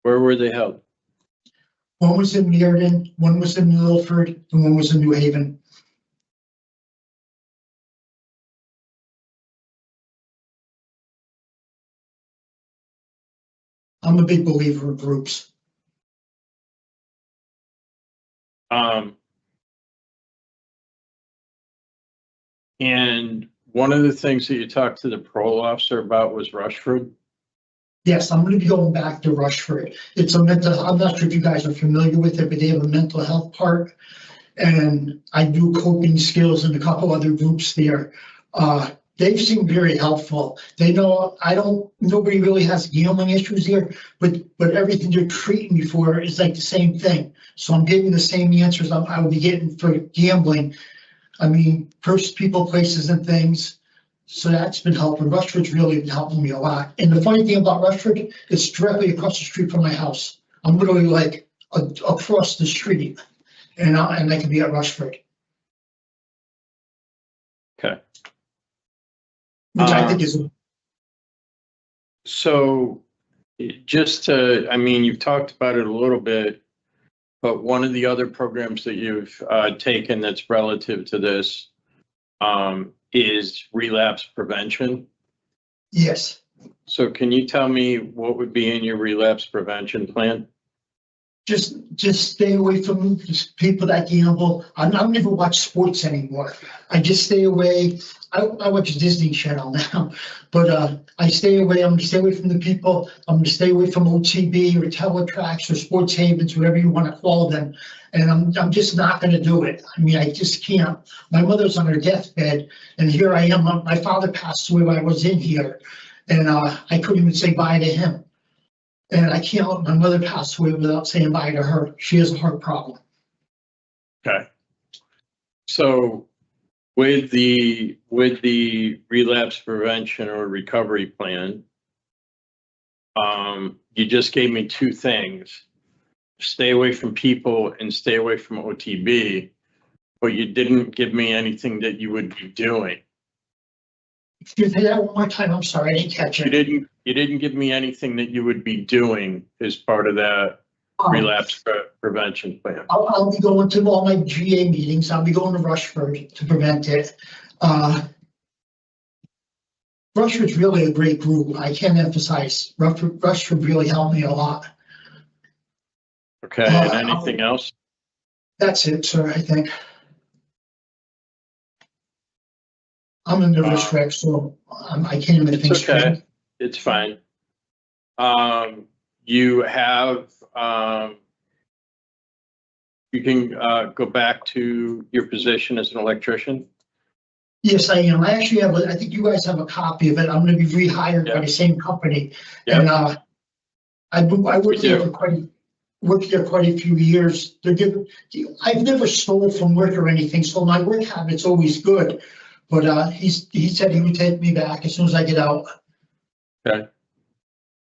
Where were they held? One was in Meriden, one was in Litchfield, and one was in New Haven. I'm a big believer in groups. And one of the things that you talked to the parole officer about was Rushford. Yes, I'm going to be going back to Rushford. It's a mental, I'm not sure if you guys are familiar with it, but they have a mental health part. And I do coping skills in a couple other groups there. They've seemed very helpful. They know nobody really has gambling issues here, but everything they're treating me for is like the same thing. So I'm getting the same answers I would be getting for gambling. I mean, first people, places and things. So that's been helping. Rushford's really been helping me a lot. And the funny thing about Rushford, it's directly across the street from my house. I'm literally like across the street, and I can be at Rushford. Okay. Which I think is. So just to, I mean, you've talked about it a little bit, but one of the other programs that you've taken that's relative to this is relapse prevention. Yes. So can you tell me what would be in your relapse prevention plan? Just stay away from just people that gamble. I don't even watch sports anymore. I just stay away. I watch Disney Channel now, but I stay away. I'm going to stay away from the people. I'm going to stay away from OTB or Teletracks or Sports Havens, whatever you want to call them. And I'm just not going to do it. I mean, I just can't. My mother's on her deathbed, and here I am. My father passed away when I was in here, and I couldn't even say bye to him. And I can't let my mother pass away without saying bye to her. She has a heart problem. Okay. So with the relapse prevention or recovery plan, you just gave me 2 things. Stay away from people and stay away from OTB, but you didn't give me anything that you would be doing. Excuse me, that one more time. I'm sorry, I didn't catch it. You didn't give me anything that you would be doing as part of that relapse prevention plan. I'll be going to all my GA meetings. I'll be going to Rushford to prevent it. Rushford's really a great group. I can't emphasize. Rushford really helped me a lot. Okay, and anything else? That's it, sir, I think. I'm a nervous wreck, so I can't even think straight. Okay, it's fine. You have, you can go back to your position as an electrician. Yes, I am. I actually have, I think you guys have a copy of it. I'm gonna be rehired by the same company. And, I worked there worked there quite a few years. I've never stole from work or anything, so my work habit's always good. But, he said he would take me back as soon as I get out. Okay.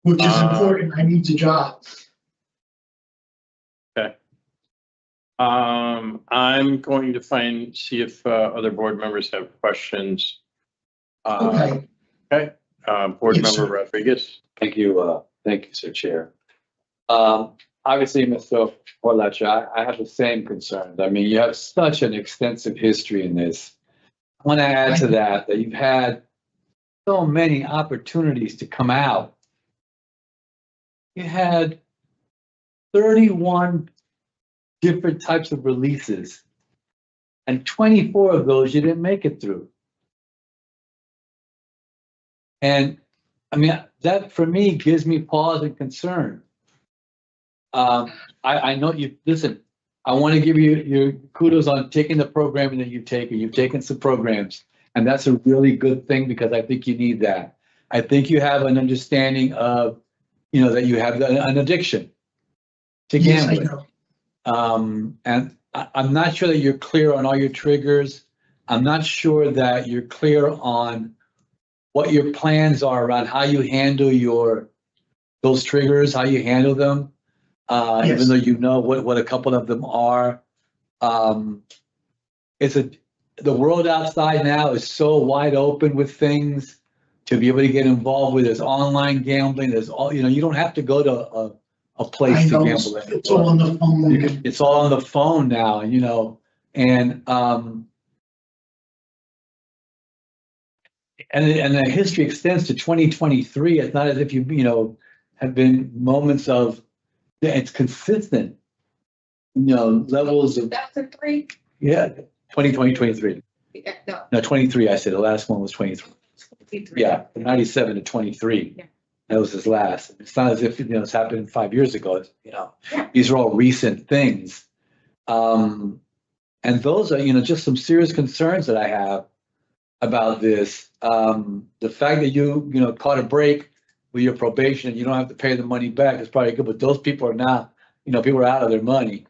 Which is important. I need the job. Okay. I'm going to see if other board members have questions. Okay. Okay. Board Yes, Member sir. Rodriguez. Thank you, Sir Chair. Obviously, Mr. Horlacher, I have the same concerns. I mean, you have such an extensive history in this. I want to add to that you've had so many opportunities to come out. You had 31 different types of releases, and 24 of those you didn't make it through. And I mean, that for me gives me pause and concern. I know you, listen, I want to give you your kudos on taking the programming that you've taken. You've taken some programs, and that's a really good thing because I think you need that. I think you have an understanding of, that you have an addiction to gambling. Yes, I know. And I'm not sure that you're clear on all your triggers. I'm not sure that you're clear on what your plans are around how you handle those triggers, how you handle them. Yes. Even though you know what a couple of them are. The world outside now is so wide open with things to be able to get involved with. There's online gambling. There's you don't have to go to a place to gamble. It's all on the phone. It's all on the phone now, and the history extends to 2023. It's not as if you have been moments of, it's consistent, levels of. 2003? Yeah, 2023. No, 23, I said. The last one was 23. Yeah, from 97 to 23. Yeah. That was his last. It's not as if, it's happened 5 years ago. These are all recent things. And those are, just some serious concerns that I have about this. The fact that you caught a break with your probation and you don't have to pay the money back is probably good, but those people are now, people are out of their money,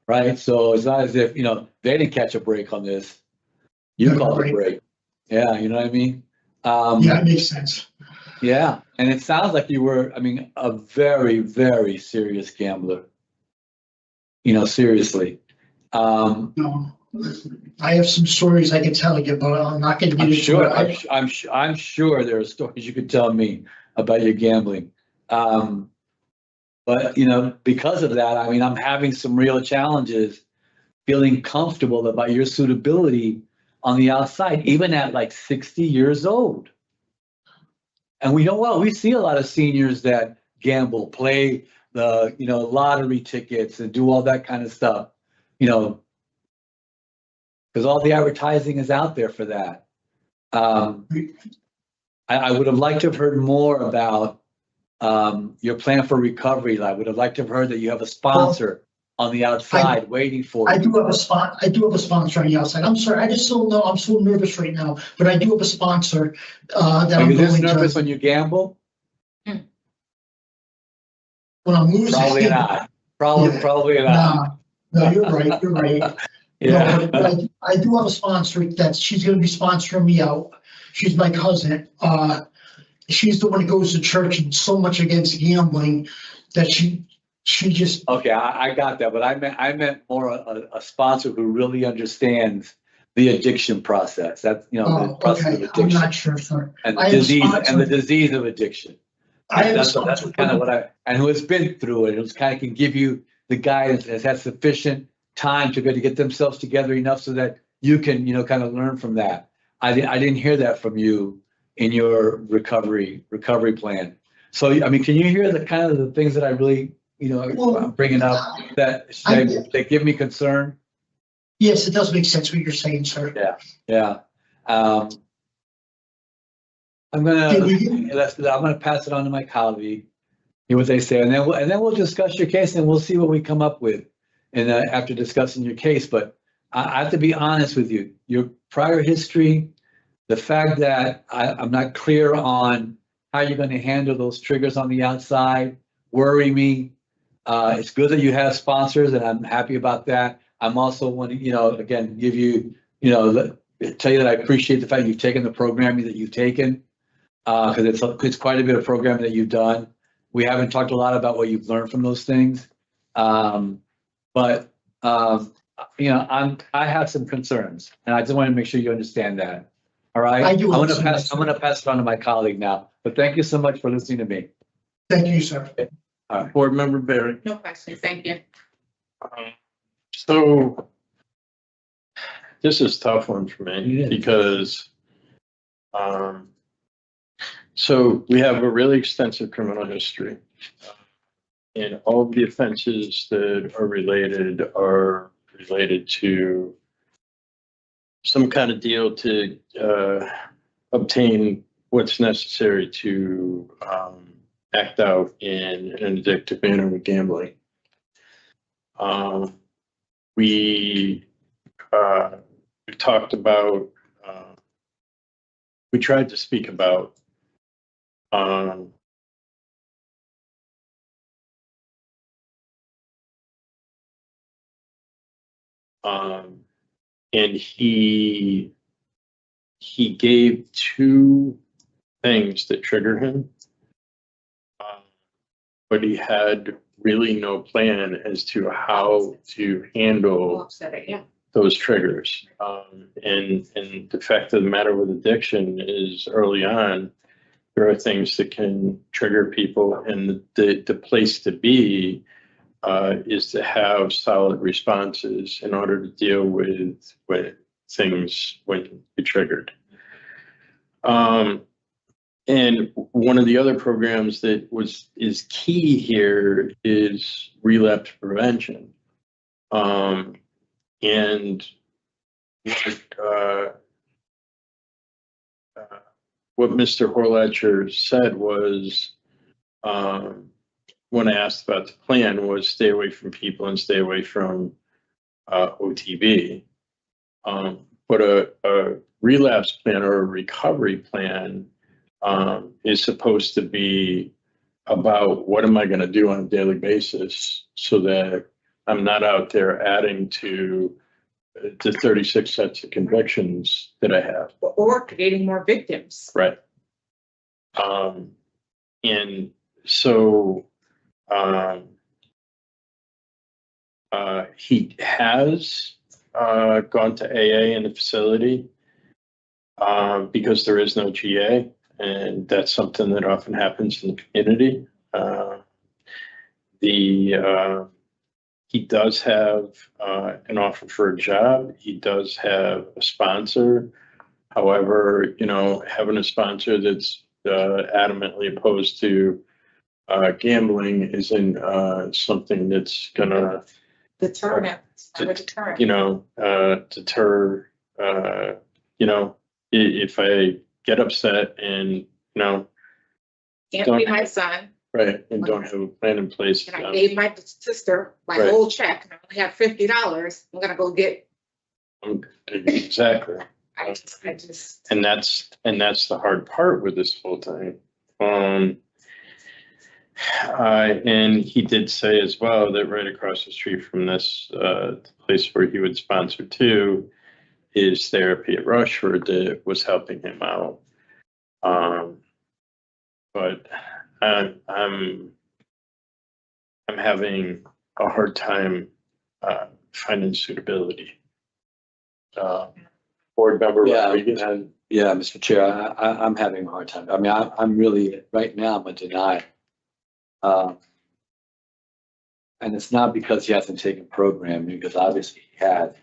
right? So it's not as if, they didn't catch a break on this. You caught a break. Yeah, you know what I mean? Yeah, it makes sense. Yeah, and it sounds like you were, a very, very serious gambler. Seriously. No, I have some stories I can tell you, but I'm not going to get into it. I'm sure there are stories you could tell me about your gambling. But because of that, I'm having some real challenges feeling comfortable about your suitability on the outside, even at like 60 years old. And we see a lot of seniors that gamble, play the, lottery tickets and do all that kind of stuff, because all the advertising is out there for that. I would have liked to have heard more about your plan for recovery. I would have liked to have heard that you have a sponsor on the outside waiting for you. I do have a sponsor on the outside. I'm sorry, I just don't know. I'm so nervous right now, but I do have a sponsor that Are I'm you this going nervous to. when you gamble? When I'm losing. Probably not. Probably not. No, you're right. You're right. Yeah. No, but I do have a sponsor that she's going to be sponsoring me out. She's my cousin. She's the one who goes to church and so much against gambling that she just. Okay, I got that, but I meant more a sponsor who really understands the addiction process. That's the process of addiction. I'm not sure, sir. And the disease of addiction. That's kind of what and who has been through it, who's kind of can give you the guidance, has had sufficient time to be able to get themselves together enough so that you can, kind of learn from that. I didn't hear that from you in your recovery plan. So, can you hear the kind of the things that I really, I'm bringing up that give me concern? Yes, it does make sense what you're saying, sir. Yeah. I'm gonna pass it on to my colleague, hear what they say, and then we'll discuss your case and we'll see what we come up with, and after discussing your case. But I have to be honest with you, your prior history, the fact that I'm not clear on how you're going to handle those triggers on the outside worry me. It's good that you have sponsors, and I'm happy about that. I'm also wanting, again, give you, tell you that I appreciate the fact you've taken the programming that you've taken, because it's quite a bit of programming that you've done. We haven't talked a lot about what you've learned from those things, but I have some concerns, and I just want to make sure you understand that. All right. I do I'm understand. going to pass it on to my colleague now. But thank you so much for listening to me. Thank you, sir. Board Member Barry. No questions, thank you. So this is a tough one for me Yeah. because so we have a really extensive criminal history. And all of the offenses that are related to some kind of deal to obtain what's necessary to act out in an addictive manner with gambling. We talked about, we tried to speak about and he gave two things that trigger him, but he had really no plan as to how to handle Offset it, yeah. those triggers. And the fact of the matter with addiction is early on, there are things that can trigger people, and the place to be is to have solid responses in order to deal with things when you're triggered. And one of the other programs that is key here is relapse prevention. And what Mr. Horlacher said was, when I asked about the plan, was stay away from people and stay away from OTB. But a relapse plan or a recovery plan is supposed to be about what am I going to do on a daily basis so that I'm not out there adding to the 36 sets of convictions that I have. Or creating more victims. Right. And so he has gone to AA in the facility because there is no GA, and that's something that often happens in the community. He does have an offer for a job. He does have a sponsor. However, having a sponsor that's adamantly opposed to gambling isn't something that's gonna Deter. Deter. If I get upset and Can't be my son. right and don't have a plan in place, And I gave my sister my Right. whole check, and I only have $50. I'm gonna go get. exactly. I just. And that's the hard part with this whole thing. And he did say as well that right across the street from this, the place where he would sponsor to, is therapy at Rushford that was helping him out. But I'm having a hard time finding suitability. Board member Rodriguez. Yeah, Mr. Chair, I'm having a hard time. I mean, I'm really, right now, I'm a denial. And it's not because he hasn't taken programming, because obviously he has.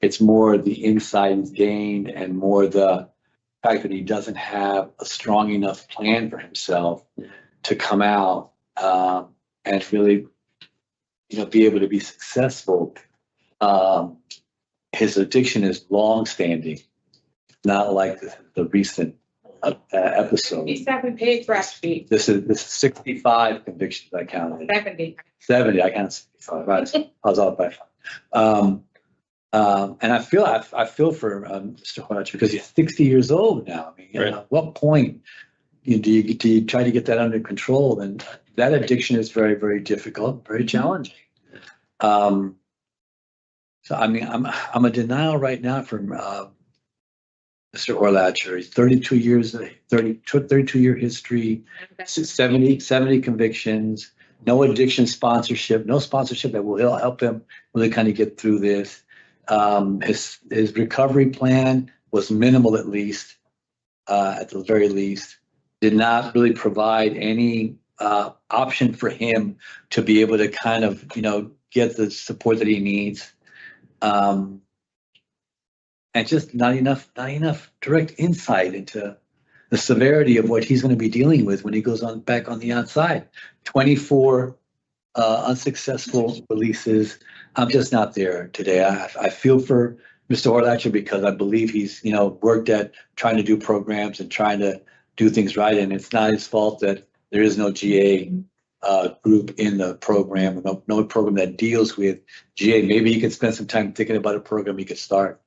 It's more the insight he's gained and more the fact that he doesn't have a strong enough plan for himself to come out and really, be able to be successful. His addiction is long-standing, not like the recent episode. He said we paid fresh fee. This is 65 convictions I counted. 70. 70, I counted 65. I was off by 5. And I feel for Mr. Horlacher because he's 60 years old now. I mean, Right. at what point do you try to get that under control? And that addiction is very, very difficult, very challenging. So I mean, I'm a denial right now from Mr. Horlacher. He's 32 years, 32-year history, 70 convictions, no addiction sponsorship, no sponsorship that will help him really kind of get through this. His recovery plan was minimal, at least, at the very least. Did not really provide any option for him to be able to kind of, get the support that he needs. And just not enough direct insight into the severity of what he's going to be dealing with when he goes back on the outside. 24 unsuccessful releases. I'm just not there today. I feel for Mr. Horlacher because I believe he's, worked at trying to do programs and trying to do things right. And it's not his fault that there is no GA group in the program, no program that deals with GA. Maybe he could spend some time thinking about a program he could start.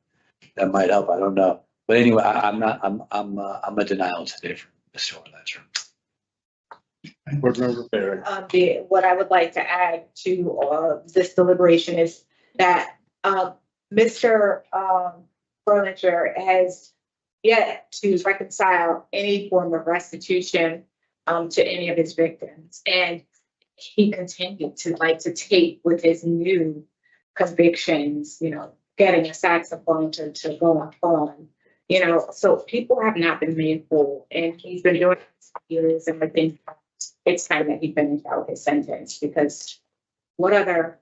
That might help. I don't know. But anyway, I'm a denial today for Mr. Horlacher. Board Member Pereira. What I would like to add to this deliberation is that Mr. Horlacher has yet to reconcile any form of restitution to any of his victims, and he continued to take with his new convictions, getting a saxophone to go on, so people have not been made whole, and he's been doing this for years, and I think it's time that he finished out his sentence, because what other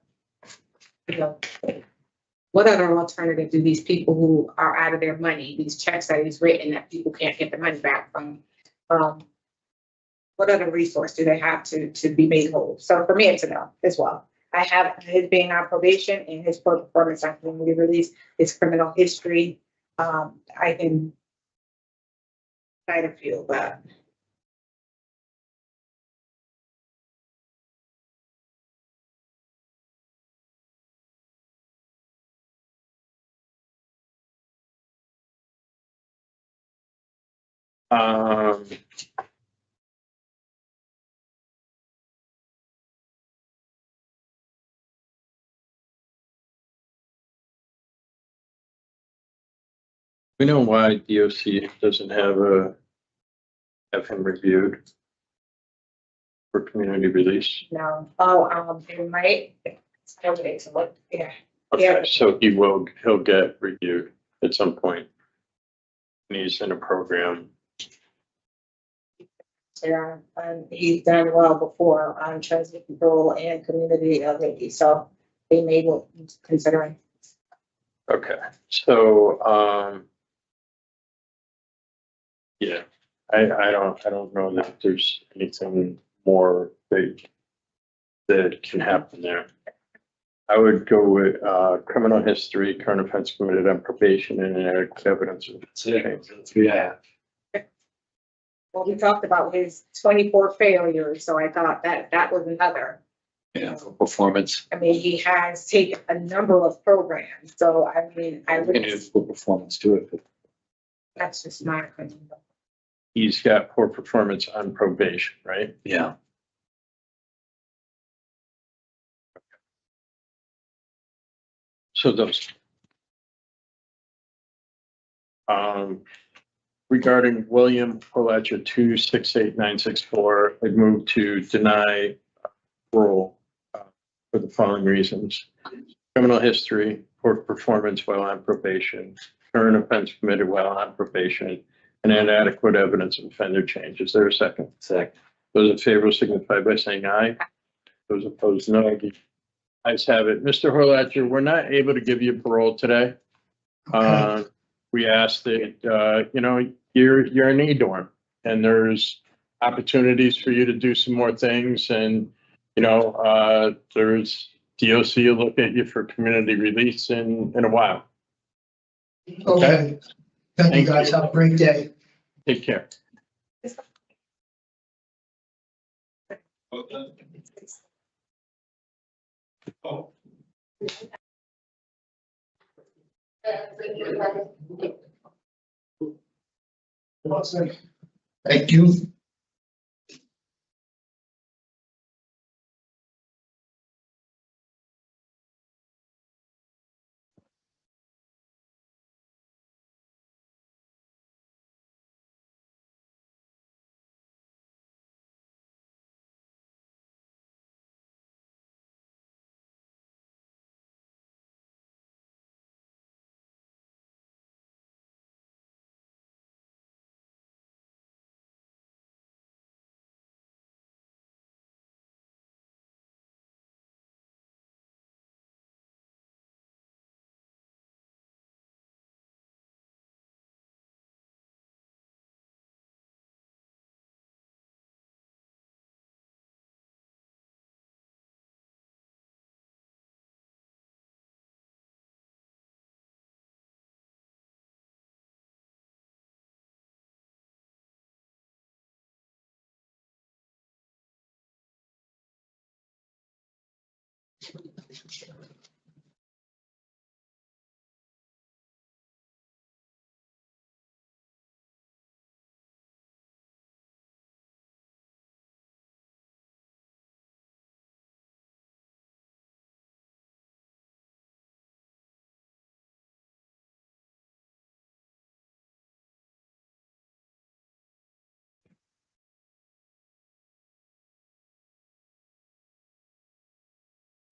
alternative do these people who are out of their money, these checks that he's written that people can't get the money back from, what other resource do they have to be made whole? So for me, it's a no as well. I have his being on probation and his poor performance on community release, his criminal history. I can try to feel that. We know why DOC doesn't have him reviewed for community release. No. It might. Okay, so what? Yeah. Okay, Yeah. so he'll get reviewed at some point. And he's in a program. Yeah, and he's done well before on transit control and community release, so they may well consider him. Okay, so yeah, I don't know that there's anything more big that can happen there. I would go with criminal history, current offense committed on probation, and inadequate evidence of change. That's 3 I have. Well, we talked about his 24 failures, so I thought that was another. For performance. I mean, he has taken a number of programs, so I mean, I We can would, use full performance to it. that's just my opinion. He's got poor performance on probation, right? Yeah. So those. Regarding William Horlacher 268964, I move to deny parole for the following reasons: criminal history, poor performance while on probation, current offense committed while on probation, and inadequate evidence of offender change. Is there a second? Second. Those in favor signify by saying aye. Those opposed, no. The ayes have it. Mr. Horlacher, we're not able to give you parole today. We asked that, you're in E-dorm and there's opportunities for you to do some more things. And, there's DOC will look at you for community release in a while. Okay. Thank you, guys. Have a great day. Take care. Thank you.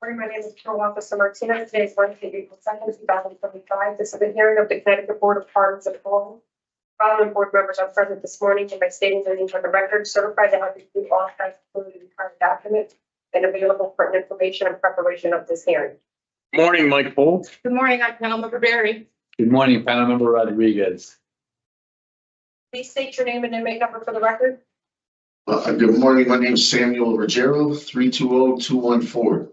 Morning, my name is Parole Officer Martinez. Today is Wednesday, April 2nd, 2025. This is a hearing of the Connecticut Board of Pardons and Parole. Following board members are present this morning and by stating their names on the record, certified that have reviewed all facts included in the current document and available for information and preparation of this hearing. Morning, Mike Bull. Good morning, I'm Panel Barry. Good morning, panel member Rodriguez. Please state your name and inmate number for the record. Good morning. My name is Samuel Ruggiero, 320-214.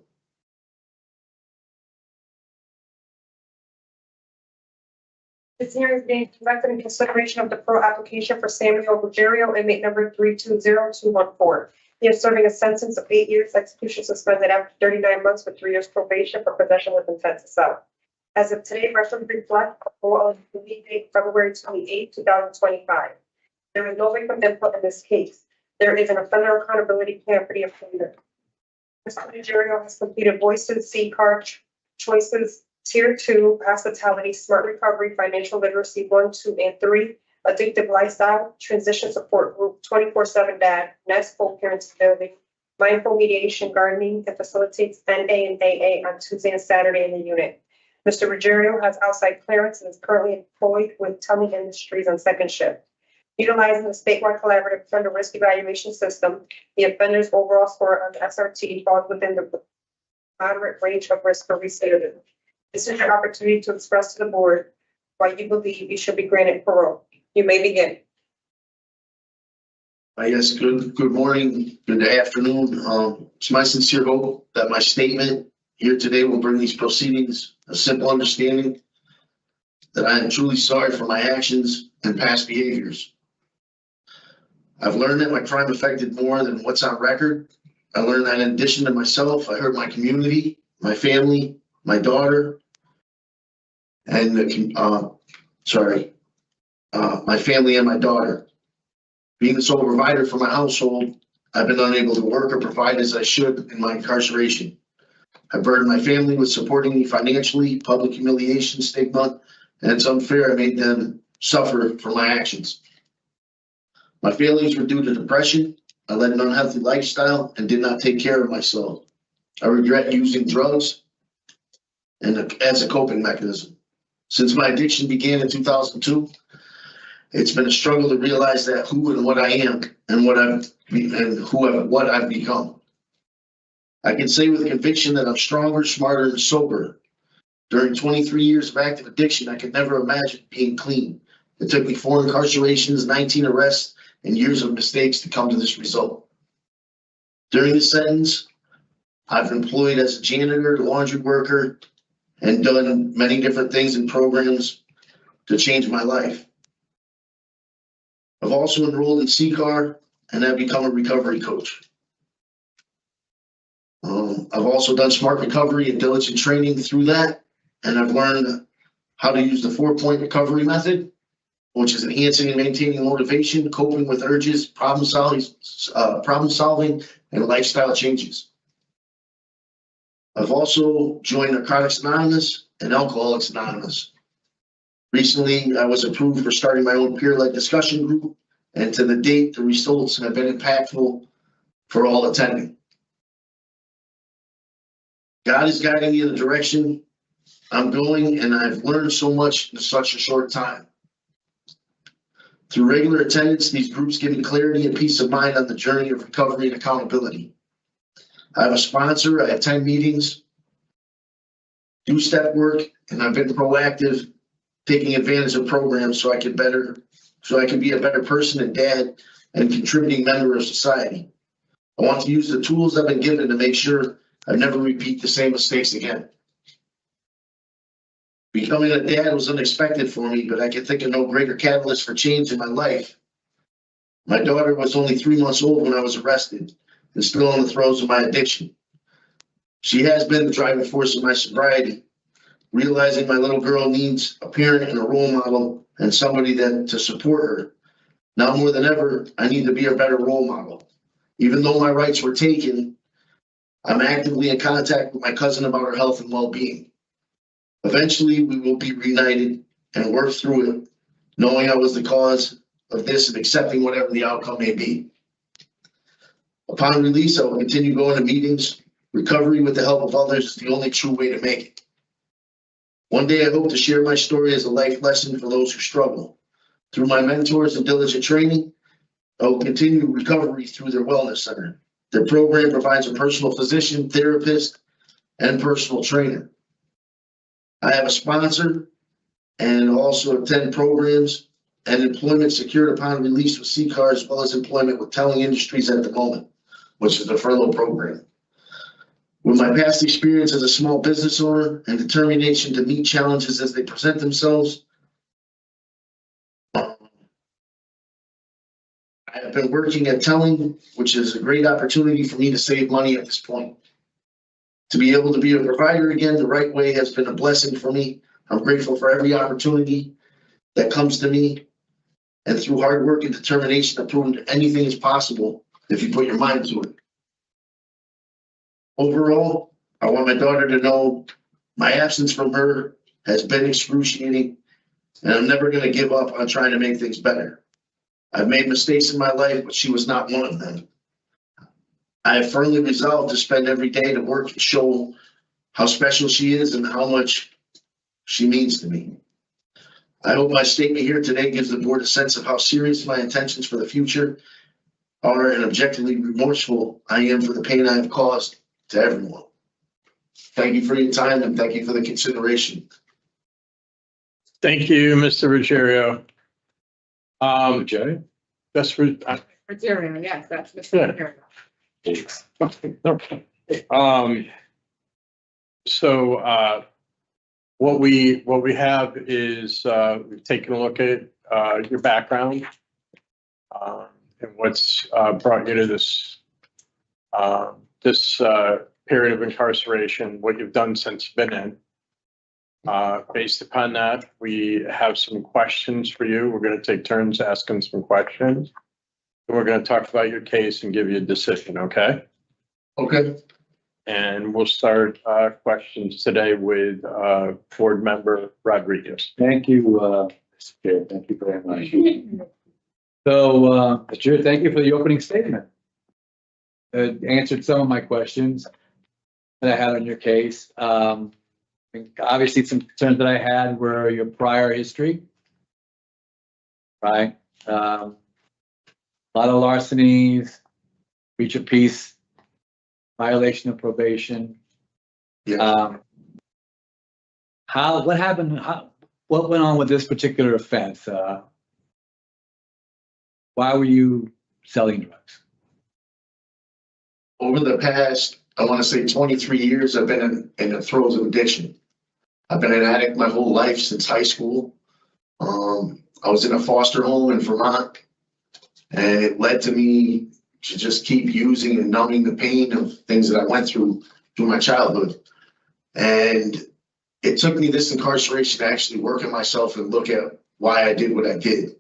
This hearing is being conducted in consideration of the parole application for Samuel Ruggiero, inmate number 320-214. He is serving a sentence of 8 years, execution suspended after 39 months with 3 years probation for possession with intent to sell. As of today, record reflect parole eligibility date February 28, 2025. There is no victim input in this case. There is an offender accountability plan for the offender. Mr. Ruggiero has completed Voices, C-Card, Choices, Tier 2, Hospitality, Smart Recovery, Financial Literacy 1, 2, and 3, Addictive Lifestyle, Transition Support Group, 24/7 Dad, Nest Co-Parenting Building, Mindful Mediation, Gardening, and facilitates NA and AA on Tuesday and Saturday in the unit. Mr. Ruggiero has outside clearance and is currently employed with Tummy Industries on second shift. Utilizing the statewide collaborative offender risk evaluation system, the offender's overall score on the SRT falls within the moderate range of risk for recidivism. This is your opportunity to express to the board why you believe you should be granted parole. You may begin. Yes, good morning, good afternoon. It's my sincere hope that my statement here today will bring these proceedings a simple understanding that I am truly sorry for my actions and past behaviors. I've learned that my crime affected more than what's on record. I learned that in addition to myself, I hurt my community, my family, my daughter, and my family and my daughter. Being the sole provider for my household, I've been unable to work or provide as I should in my incarceration. I burdened my family with supporting me financially, public humiliation, stigma, and it's unfair I made them suffer for my actions. My failures were due to depression. I led an unhealthy lifestyle and did not take care of myself. I regret using drugs and as a coping mechanism. Since my addiction began in 2002, it's been a struggle to realize that who and what I am and what I've become. I can say with conviction that I'm stronger, smarter, and sober. During 23 years of active addiction, I could never imagine being clean. It took me 4 incarcerations, 19 arrests, and years of mistakes to come to this result. During the sentence, I've been employed as a janitor, laundry worker, and done many different things and programs to change my life. I've also enrolled in CCAR and I've become a recovery coach. I've also done smart recovery and diligent training through that, and I've learned how to use the 4-point recovery method, which is enhancing and maintaining motivation, coping with urges, problem solving, and lifestyle changes. I've also joined Narcotics Anonymous and Alcoholics Anonymous. Recently, I was approved for starting my own peer-led discussion group, and to the date, the results have been impactful for all attending. God is guiding me in the direction I'm going, and I've learned so much in such a short time. Through regular attendance, these groups give me clarity and peace of mind on the journey of recovery and accountability. I have a sponsor, I attend meetings, do step work, and I've been proactive, taking advantage of programs so I can be a better person and dad and contributing member of society. I want to use the tools I've been given to make sure I never repeat the same mistakes again. Becoming a dad was unexpected for me, but I can think of no greater catalyst for change in my life. My daughter was only 3 months old when I was arrested and still in the throes of my addiction. She has been the driving force of my sobriety, realizing my little girl needs a parent and a role model and somebody to support her. Now more than ever, I need to be a better role model. Even though my rights were taken, I'm actively in contact with my cousin about her health and well-being. Eventually, we will be reunited and work through it, knowing I was the cause of this and accepting whatever the outcome may be. Upon release, I will continue going to meetings. Recovery with the help of others is the only true way to make it. One day, I hope to share my story as a life lesson for those who struggle. Through my mentors and diligent training, I will continue recovery through their wellness center. Their program provides a personal physician, therapist, and personal trainer. I have a sponsor and also attend programs and employment secured upon release with CCAR, as well as employment with Telling Industries at the moment, which is the furlough program. With my past experience as a small business owner and determination to meet challenges as they present themselves, I have been working at Telling, which is a great opportunity for me to save money at this point. To be able to be a provider again the right way has been a blessing for me. I'm grateful for every opportunity that comes to me. And through hard work and determination, I've proven that anything is possible if you put your mind to it. Overall, I want my daughter to know my absence from her has been excruciating, and I'm never going to give up on trying to make things better. I've made mistakes in my life, but she was not one of them. I have firmly resolved to spend every day to work and show how special she is and how much she means to me. I hope my statement here today gives the board a sense of how serious my intentions for the future are and objectively remorseful I am for the pain I have caused to everyone. Thank you for your time and thank you for the consideration. Thank you, Mr. Ruggiero. Jerry? That's for, Ruggiero, yes, that's Mr. Ruggiero. So what we have is we've taken a look at your background and what's brought you to this period of incarceration, what you've done since you've been in. Based upon that, we have some questions for you. We're going to take turns asking some questions. We're going to talk about your case and give you a decision, okay? Okay. And we'll start questions today with board member Rodriguez. Thank you, Mr. Chair. Thank you very much. So, Mr. Chair, thank you for the opening statement. It answered some of my questions that I had on your case. Obviously, some concerns that I had were your prior history, right? A lot of larcenies, breach of peace, violation of probation. Yeah. What happened? What went on with this particular offense? Why were you selling drugs? Over the past, I want to say 23 years, I've been in the throes of addiction. I've been an addict my whole life since high school. I was in a foster home in Vermont, and it led to me to just keep using and numbing the pain of things that I went through my childhood. And it took me this incarceration to actually work on myself and look at why I did what I did.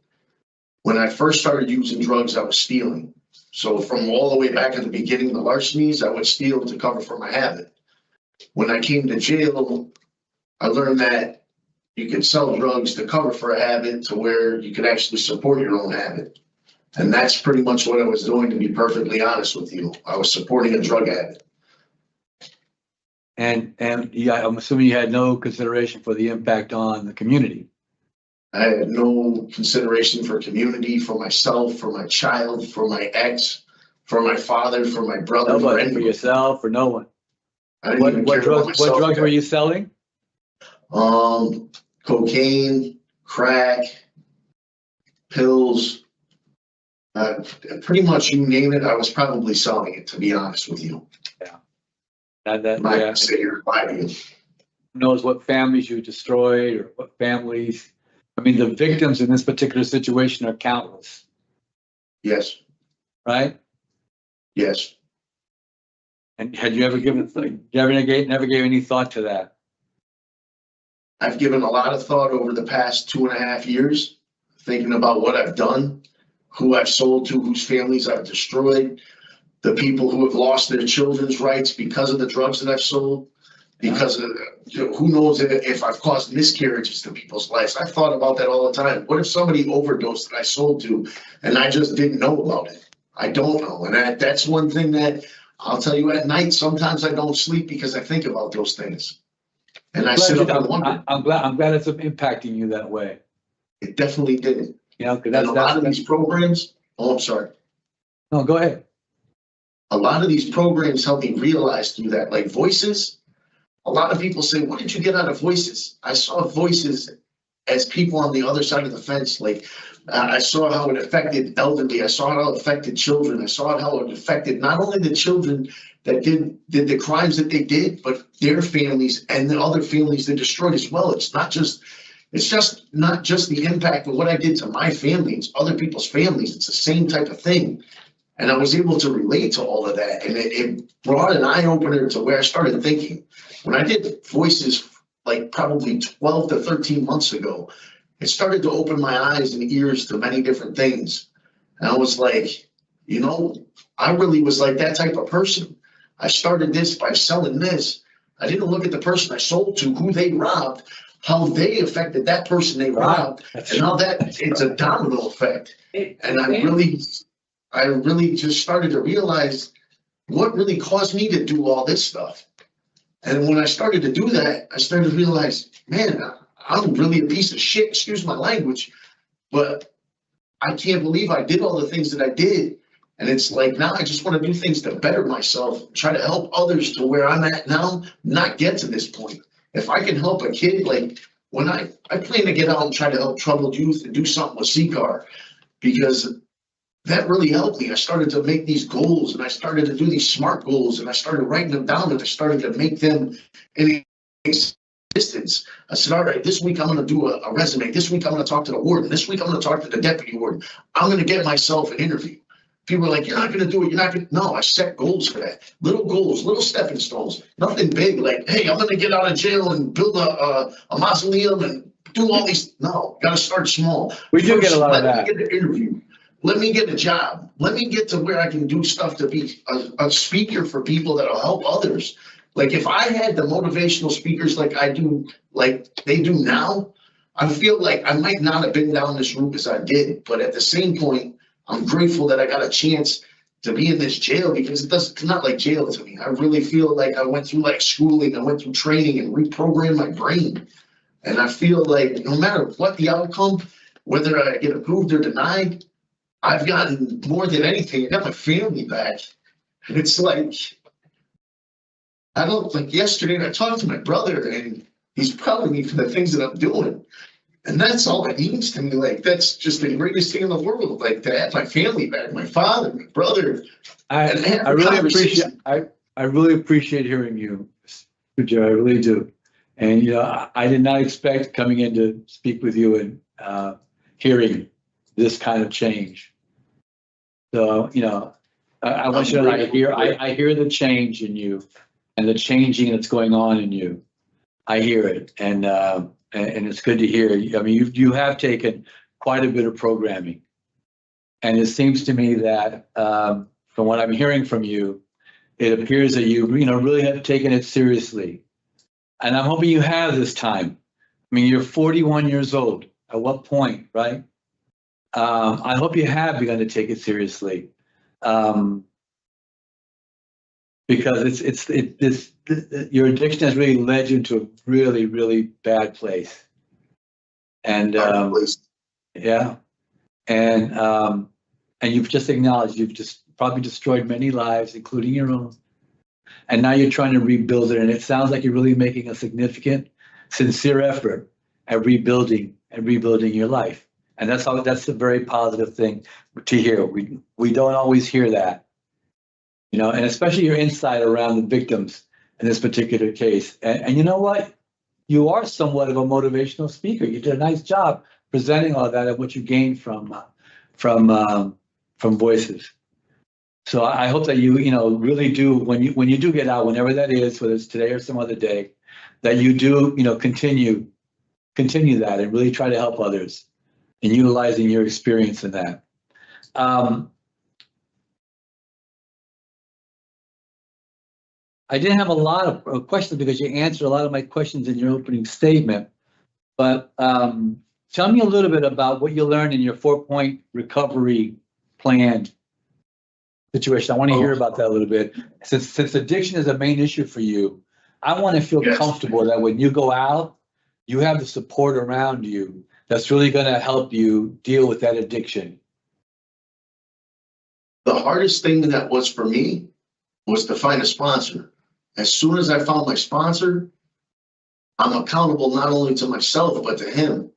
When I first started using drugs, I was stealing. So from all the way back at the beginning, the larcenies, I would steal to cover for my habit. When I came to jail, I learned that you could sell drugs to cover for a habit to where you could actually support your own habit. And that's pretty much what I was doing, to be perfectly honest with you. I was supporting a drug habit. And yeah, I'm assuming you had no consideration for the impact on the community. I had no consideration for community, for myself, for my child, for my ex, for my father, for my brother, for Nobody, for anyone. yourself, for no one. I didn't even care about What myself. drugs were you selling? Cocaine, crack, pills, pretty much you name it, I was probably selling it, to be honest with you. And I'm not gonna sit here and lie to you. Who knows what families you destroyed or what families? I mean, the victims in this particular situation are countless, Yes, right? yes. And had you ever never gave any thought to that? I've given a lot of thought over the past 2.5 years, thinking about what I've done, who I've sold to, whose families I've destroyed, the people who have lost their children's rights because of the drugs that I've sold, because of, who knows if I've caused miscarriages to people's lives. I've thought about that all the time. What if somebody overdosed that I sold to and I just didn't know about it? I don't know. And that's one thing that I'll tell you, at night, sometimes I don't sleep because I think about those things. And I sit up and wonder. I'm glad it's impacting you that way. It definitely did. You know, because And a lot of these programs, I'm sorry. No, go ahead. A lot of these programs help me realize through that, like Voices. A lot of people say, what did you get out of Voices? I saw Voices as people on the other side of the fence. Like I saw how it affected elderly. I saw how it affected children. I saw how it affected not only the children that did the crimes that they did, but their families and the other families they destroyed as well. It's just not just the impact of what I did to my family. It's other people's families. It's the same type of thing. And I was able to relate to all of that. And it brought an eye opener to where I started thinking. When I did Voices, like probably 12 to 13 months ago, it started to open my eyes and ears to many different things. And I was like, you know, I really was like that type of person. I started this by selling this. I didn't look at the person I sold to, who they robbed, how they affected that person they robbed, and how it's a domino effect. And I really just started to realize what really caused me to do all this stuff. And when I started to do that, I started to realize, man, I'm really a piece of shit, excuse my language, but I can't believe I did all the things that I did. And it's like, now I just want to do things to better myself, try to help others to where I'm at now, not get to this point. If I can help a kid, like when I plan to get out and try to help troubled youth and do something with CCAR, because that really helped me. I started to make these goals and I started to do these SMART goals and I started writing them down and I started to make them in existence. I said, all right, this week I'm going to do a resume. This week I'm going to talk to the warden. This week I'm going to talk to the deputy warden. I'm going to get myself an interview. People are like, you're not going to do it. You're not going to. No, I set goals for that. Little goals, little stepping stones, nothing big like, hey, I'm going to get out of jail and build a mausoleum and do all these. No, got to start small. We do get a lot of that. Let me get an interview. Let me get a job. Let me get to where I can do stuff to be a speaker for people that'll help others. Like if I had the motivational speakers like I do, like they do now, I feel like I might not have been down this route as I did. But at the same point, I'm grateful that I got a chance to be in this jail because it's not like jail to me. I really feel like I went through like schooling, I went through training and reprogrammed my brain. And I feel like no matter what the outcome, whether I get approved or denied, I've gotten more than anything. I got my family back. And it's like, I don't, like yesterday I talked to my brother and he's proud of me for the things that I'm doing. And that's all it means to me. Like, that's just the greatest thing in the world. Like to have my family back, my father, my brother. I really appreciate hearing you, Joe. I really do. And, you know, I did not expect coming in to speak with you and hearing this kind of change. So, you know, I want you to know I hear the change in you and the changing that's going on in you. I hear it, and it's good to hear. I mean, you have taken quite a bit of programming, and it seems to me that from what I'm hearing from you, it appears that you really have taken it seriously, and I'm hoping you have this time. I mean, you're 41 years old. At what point, right? I hope you have begun to take it seriously, because your addiction has really led you into a really, really bad place. And yeah, and you've just acknowledged you've just probably destroyed many lives, including your own. And now you're trying to rebuild it, and it sounds like you're really making a significant, sincere effort at rebuilding your life. And that's a very positive thing to hear. We don't always hear that, and especially your insight around the victims in this particular case. And you know what? You are somewhat of a motivational speaker. You did a nice job presenting all that and what you gained from voices. So I hope that you really do, when you do get out, whenever that is, whether it's today or some other day, that you do continue that and really try to help others and utilizing your experience in that. I didn't have a lot of questions because you answered a lot of my questions in your opening statement, but tell me a little bit about what you learned in your 4-point recovery plan situation. I want to hear about that a little bit. Since addiction is a main issue for you, I want to feel comfortable that when you go out, you have the support around you that's really going to help you deal with that addiction. The hardest thing that was for me was to find a sponsor. As soon as I found my sponsor, I'm accountable not only to myself, but to him.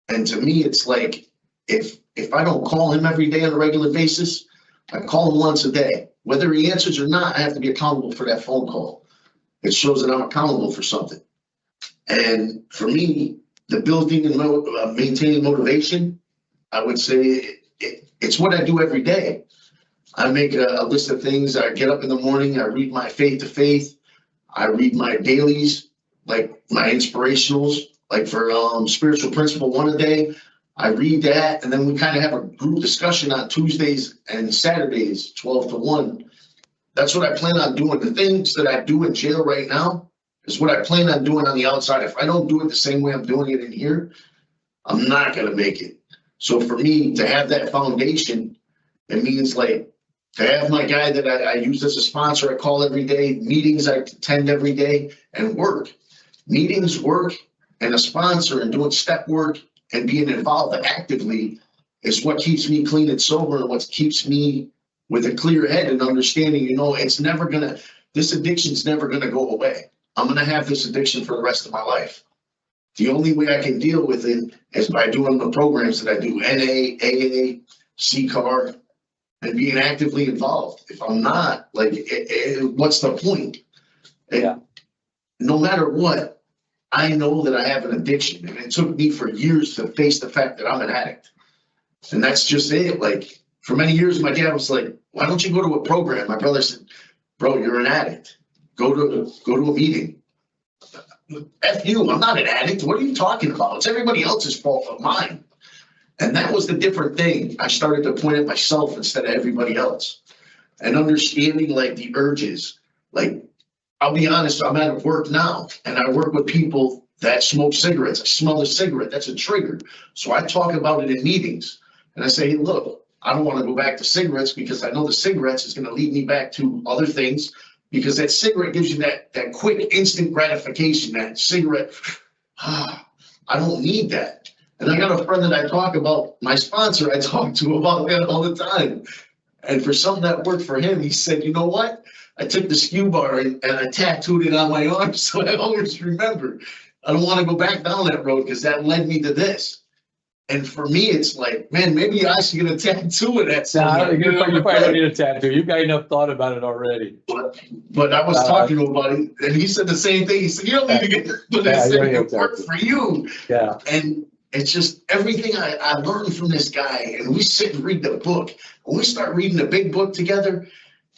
And to me, it's like, if I don't call him every day on a regular basis, I call him once a day. Whether he answers or not, I have to be accountable for that phone call. It shows that I'm accountable for something. And for me, the building and maintaining motivation, I would say it's what I do every day. I make a list of things. I get up in the morning, I read my faith to faith. I read my dailies, like my inspirationals, like for spiritual principle 1 a day. I read that, and then we kind of have a group discussion on Tuesdays and Saturdays, 12 to 1. That's what I plan on doing. The things that I do in jail right now is what I plan on doing on the outside. If I don't do it the same way I'm doing it in here, I'm not going to make it. So for me to have that foundation, it means like to have my guy that I use as a sponsor, I call every day, meetings I attend every day, and work. Meetings, work, and a sponsor, and doing step work and being involved actively is what keeps me clean and sober, and what keeps me with a clear head and understanding, this addiction's never gonna go away. I'm gonna have this addiction for the rest of my life. The only way I can deal with it is by doing the programs that I do, NA, AA, CCAR, and being actively involved. If I'm not, what's the point? No matter what, I know that I have an addiction, and it took me for years to face the fact that I'm an addict. And that's just it. Like, for many years, my dad was like, why don't you go to a program? My brother said, bro, you're an addict. Go to a meeting. F you, I'm not an addict. What are you talking about? It's everybody else's fault, but mine. And that was the different thing. I started to point at myself instead of everybody else. And understanding like the urges. Like, I'll be honest, I'm out of work now, and I work with people that smoke cigarettes. I smell a cigarette, that's a trigger. So I talk about it in meetings, and I say, hey, look, I don't want to go back to cigarettes because I know the cigarettes is going to lead me back to other things, because that cigarette gives you that quick instant gratification, that cigarette, I don't need that. And I got a friend that I talk about, my sponsor, I talk to about that all the time. And for something that worked for him, he said, you know what? I took the skew bar and I tattooed it on my arm, so I always remember. I don't want to go back down that road because that led me to this. And for me, it's like, man, maybe I should get a tattoo of that. You probably don't need a tattoo. You've got enough thought about it already. But I was talking to him about it, and he said the same thing. He said, you don't need to get this, but it worked for you. Yeah. And it's just everything I learned from this guy, and we sit and read the book. When we start reading the big book together,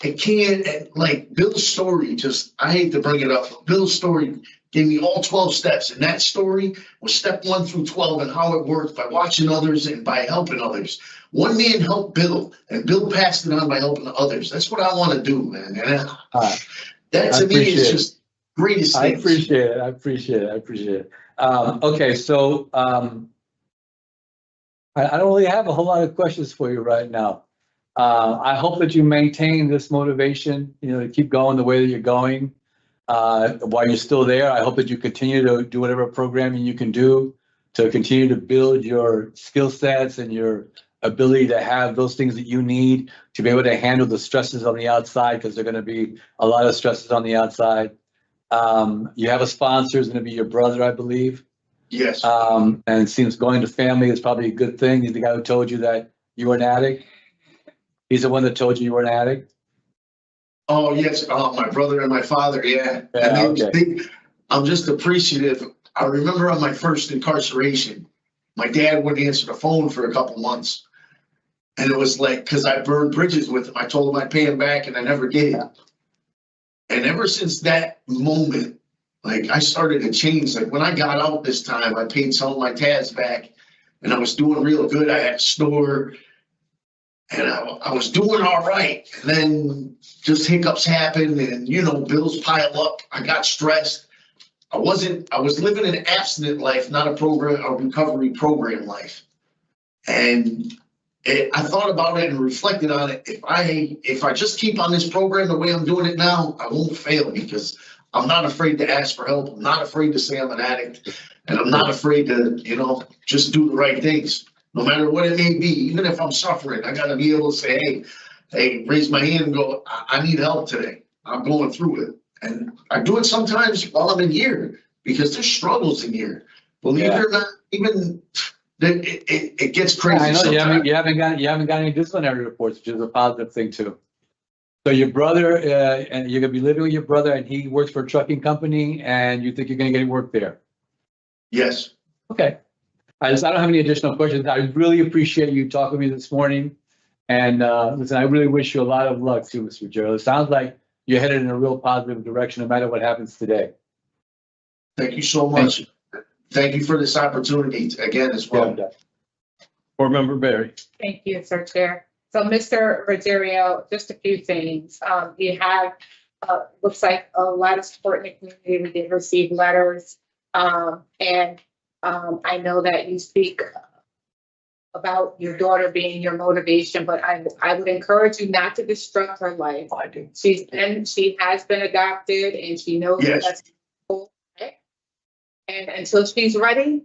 it can't, like Bill's story, I hate to bring it up, but Bill's story gave me all 12 steps. And that story was step 1 through 12 and how it worked by watching others and by helping others. One man helped Bill, and Bill passed it on by helping others. That's what I want to do, man. And that to me is just greatest thing. I appreciate it. Okay, so I don't really have a whole lot of questions for you right now. I hope that you maintain this motivation, to keep going the way that you're going while you're still there. I hope that you continue to do whatever programming you can do to continue to build your skill sets and your ability to have those things that you need to be able to handle the stresses on the outside, because there are going to be a lot of stresses on the outside. You have a sponsor, is going to be your brother, I believe. Yes. And it seems going to family is probably a good thing. He's the guy who told you that you were an addict. He's the one that told you were an addict. Oh, yes. My brother and my father. Yeah. I'm just appreciative. I remember on my first incarceration, my dad wouldn't answer the phone for a couple months. And it was like, because I burned bridges with him. I told him I'd pay him back, and I never did. And ever since that moment, like, I started to change. Like, when I got out this time, I paid some of my tabs back, and I was doing real good. I had a store, and I was doing all right. And then just hiccups happened, and, bills pile up. I got stressed. I was living an abstinent life, not a recovery program life. And I thought about it and reflected on it. If I just keep on this program the way I'm doing it now, I won't fail, because I'm not afraid to ask for help. I'm not afraid to say I'm an addict, and I'm not afraid to, just do the right things, no matter what it may be. Even if I'm suffering, I got to be able to say, hey, raise my hand and go, I need help today. I'm going through it. And I do it sometimes while I'm in here, because there's struggles in here. Believe it or not, even it gets crazy. I know sometimes. you haven't got any disciplinary reports, which is a positive thing too. So your brother, and you're gonna be living with your brother, and he works for a trucking company, and you think you're gonna get work there? Yes. Okay. I don't have any additional questions. I really appreciate you talking to me this morning. And listen, I really wish you a lot of luck too, Mr. Ruggiero. It sounds like you're headed in a real positive direction, no matter what happens today. Thank you so much. Thank you for this opportunity again as well. Board Member Barry. Thank you, Sir Chair. So, Mr. Ruggiero, just a few things. You have, looks like a lot of support in the community. We did receive letters. And I know that you speak about your daughter being your motivation, but I would encourage you not to destruct her life. I do. She has been adopted, and she knows that's cool. And until she's ready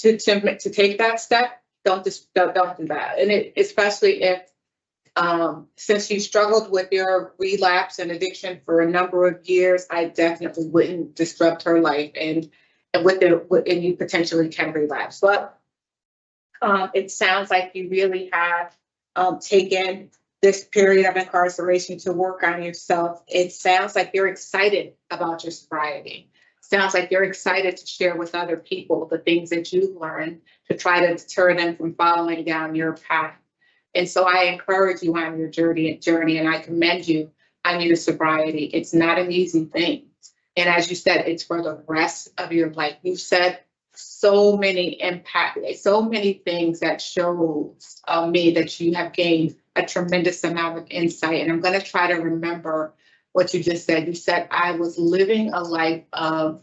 to take that step, don't do that. And especially if since you struggled with your relapse and addiction for a number of years, I definitely wouldn't disrupt her life, and you potentially can relapse. But it sounds like you really have taken this period of incarceration to work on yourself. It sounds like you're excited about your sobriety. Sounds like you're excited to share with other people the things that you've learned to try to deter them from following down your path. And so I encourage you on your journey, and I commend you on your sobriety. It's not an easy thing. And as you said, it's for the rest of your life. You've said so many things that shows me that you have gained a tremendous amount of insight. And I'm going to try to remember what you just said. You said, I was living a life of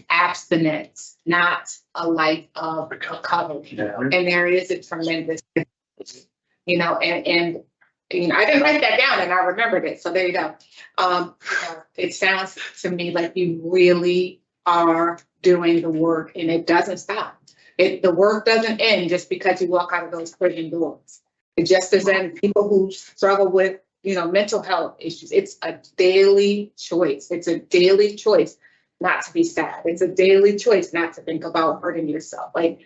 abstinence, not a life of recovery. Yeah. And there is a tremendous, and I didn't write that down, and I remembered it. So there you go. It sounds to me like you really are doing the work, and it doesn't stop. The work doesn't end just because you walk out of those prison doors. It just doesn't. People who struggle with, mental health issues, it's a daily choice. It's a daily choice not to be sad. It's a daily choice not to think about hurting yourself. Like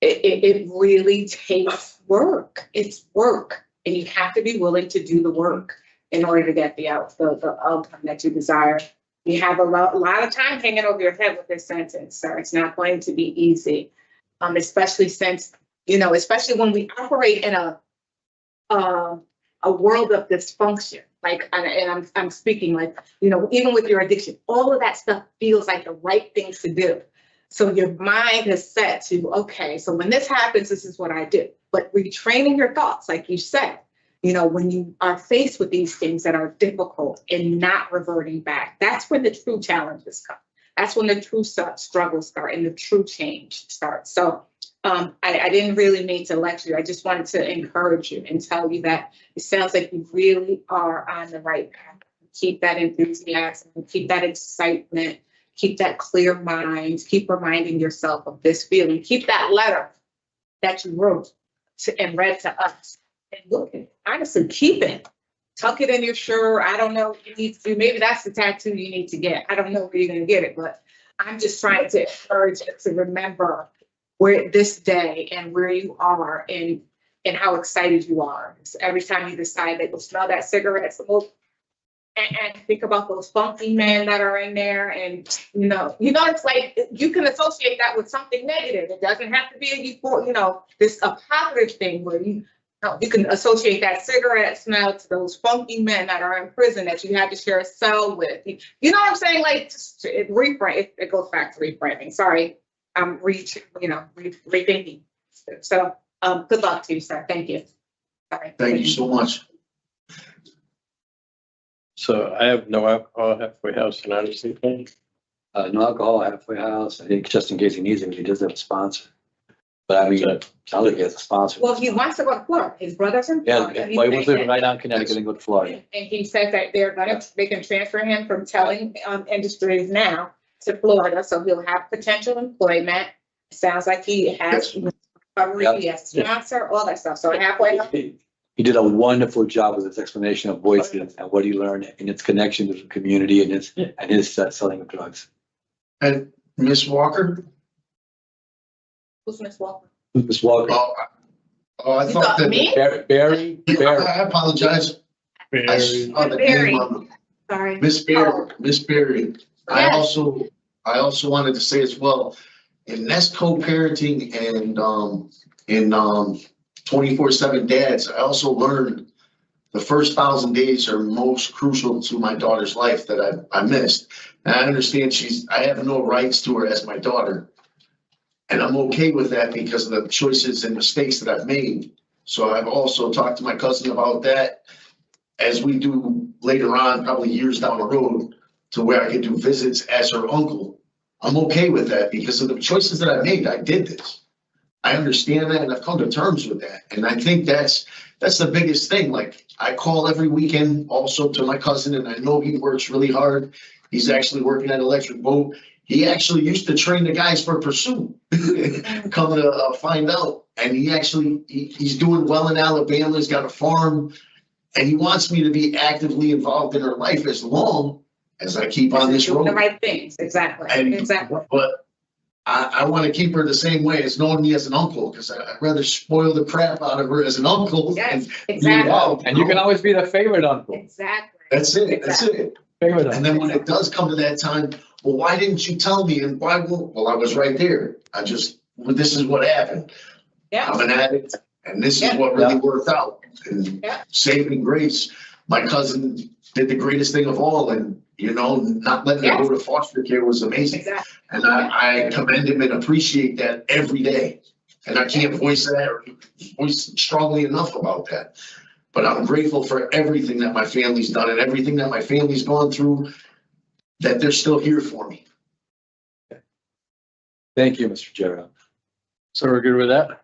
it really takes work. It's work. And you have to be willing to do the work in order to get the outcome that you desire. You have a lot of time hanging over your head with this sentence, sir. It's not going to be easy, especially since, especially when we operate in a world of dysfunction. Like, and I'm speaking like, you know, even with your addiction, all of that stuff feels like the right things to do. So your mind is set to, okay, so when this happens, this is what I do. But retraining your thoughts, like you said, you know, when you are faced with these things that are difficult and not reverting back, that's when the true challenges come. That's when the true struggles start and the true change starts. So I didn't really mean to lecture you. I just wanted to encourage you and tell you that it sounds like you really are on the right path. Keep that enthusiasm, keep that excitement, keep that clear mind, keep reminding yourself of this feeling. Keep that letter that you wrote and read to us. And look, honestly, keep it. Tuck it in your shirt. I don't know what you need to do. Maybe that's the tattoo you need to get. I don't know where you're going to get it, but I'm just trying to encourage you to remember where this day and where you are and how excited you are. So every time you decide that you'll smell that cigarette smoke and think about those funky men that are in there, and you know, it's like you can associate that with something negative. It doesn't have to be a positive thing where you can associate that cigarette smell to those funky men that are in prison that you had to share a cell with. You know what I'm saying? Like, it goes back to reframing. Sorry, I'm rethinking. So, good luck to you, sir. Thank you. Sorry. Thank you so much. So I have no alcohol, halfway house, and honestly, No alcohol, halfway house. I think just in case he needs it, he does have a sponsor. But I mean, it sounds like he has a sponsor. Well, he wants to go to Florida. His brother's in Yeah, Florida. well, he wants to live right now in Connecticut and go to Florida. And he says that they can transfer him from telling industries now to Florida, so he'll have potential employment. Sounds like he has recovery, he has a sponsor, all that stuff. So halfway up. He did a wonderful job with his explanation of voices and what he learned and its connection to the community and his selling of drugs. And Miss Walker? Who's Miss Walker? Ms. Walker. I thought that. Me? Barry. I apologize. I saw the name of it. Sorry. Miss Barry. Miss Barry. I Yes. also wanted to say as well, and that's co-parenting and in 24/7 dads. I also learned the first 1,000 days are most crucial to my daughter's life that I missed. And I understand I have no rights to her as my daughter. And I'm okay with that because of the choices and mistakes that I've made. So I've also talked to my cousin about that as we do later on, probably years down the road, to where I could do visits as her uncle. I'm okay with that because of the choices that I made. I did this. I understand that and I've come to terms with that. And I think that's the biggest thing. Like, I call every weekend also to my cousin, and I know he works really hard. He's actually working at Electric Boat. He actually used to train the guys for Pursuit. Come to find out. And he's doing well in Alabama. He's got a farm. And he wants me to be actively involved in her life as long as I keep on this road. The right things, exactly. Exactly. But I want to keep her the same way as knowing me as an uncle, because I'd rather spoil the crap out of her as an uncle. Yes, and exactly. And you can always be the favorite uncle. Exactly. That's it. Exactly. That's it. Favorite uncle. And then when it does come to that time, well, why didn't you tell me? And why won't? Well, I was right there. This is what happened. Yeah. I'm an addict, and this is what really worked out. And saving grace, my cousin did the greatest thing of all, and not letting her go to foster care was amazing. Exactly. And I commend him and appreciate that every day. And I can't voice strongly enough about that. But I'm grateful for everything that my family's done and everything that my family's gone through, that they're still here for me. Thank you, Mr. Gerald. So we're good with that?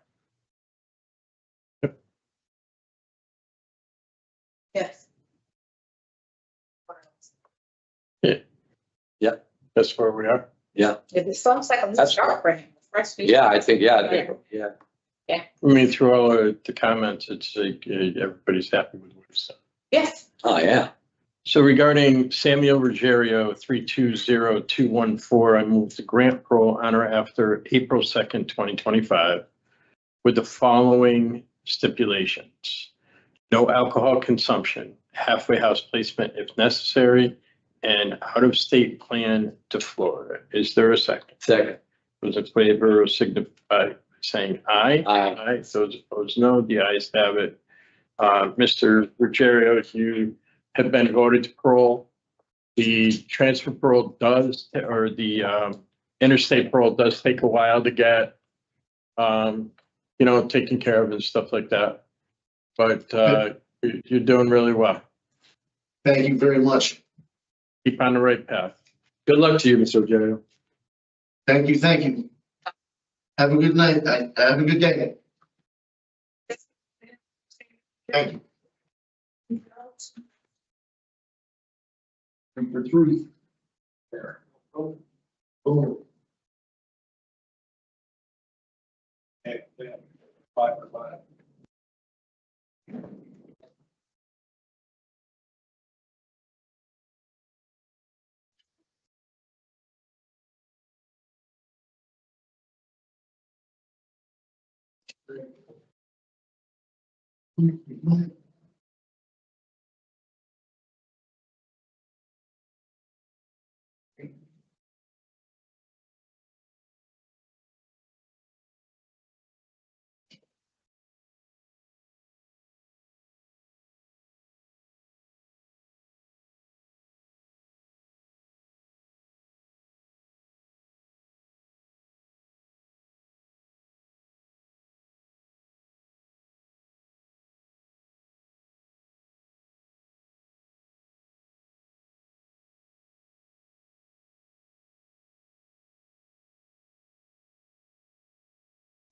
Yes. Yeah. That's where we are. Yeah. It sounds like a start for him. Yeah, I think. Yeah. I mean, through all of the comments, it's like everybody's happy with what he's done. Yes. Oh, yeah. So regarding Samuel Ruggiero, 320214, I move the grant parole on or after April 2nd, 2025, with the following stipulations: no alcohol consumption, halfway house placement if necessary, and out-of-state plan to Florida. Is there a second? Second. Those in favor signify by saying aye. Aye. Those opposed, no. The ayes have it. Mr. Ruggiero, you have been voted to parole. The transfer parole does, or the interstate parole does take a while to get, taken care of and stuff like that. But you're doing really well. Thank you very much. Keep on the right path. Good luck to you, Mr. Ruggiero. Thank you, thank you. Have a good night. Have a good day. Thank you. Number 3. There. Oh. Okay, yeah. 5 for 5.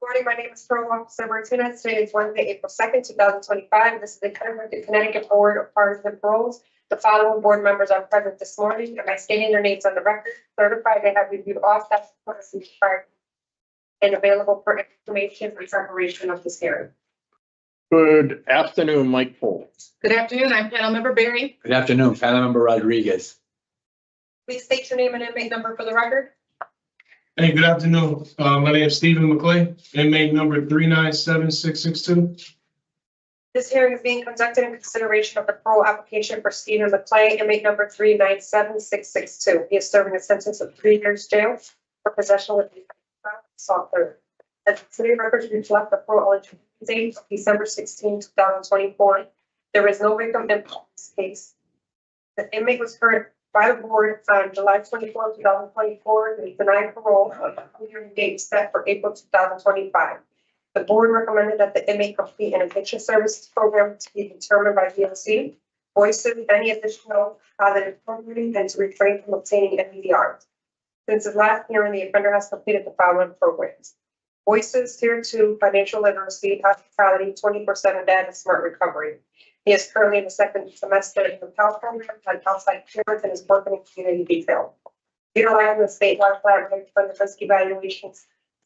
Good morning, my name is Parole Officer Martinez. Today is Wednesday, April 2nd, 2025. This is the Connecticut Board of Pardons and Paroles. The following board members are present this morning. Am I stating their names on the record? Certified they have reviewed all steps required and available for information and preparation of this hearing. Good afternoon, Mike Pohl. Good afternoon, I'm panel member Barry. Good afternoon, panel member Rodriguez. Please state your name and inmate number for the record. Hey, good afternoon. My name is Stephen Mclay, inmate number 397662. This hearing is being conducted in consideration of the parole application for Stephen Mclay, inmate number 397662. He is serving a sentence of 3 years jail for possession with assault third. As city records reflect the parole eligibility date of December 16, 2024. There is no victim in this case. The inmate was heard by the board on July 24, 2024, and denied parole on the hearing date set for April 2025. The board recommended that the inmate complete an eviction services program to be determined by DOC, voices any additional positive programming, and to refrain from obtaining NVDR. Since his last hearing, the offender has completed the following programs: Voices, Tier 2, Financial Literacy, Hospitality, 24/7 Dad, and Smart Recovery. He is currently in the second semester in the PAL program, like outside parents, and is working in community detail. Utilizing the statewide collaborative offender risk evaluation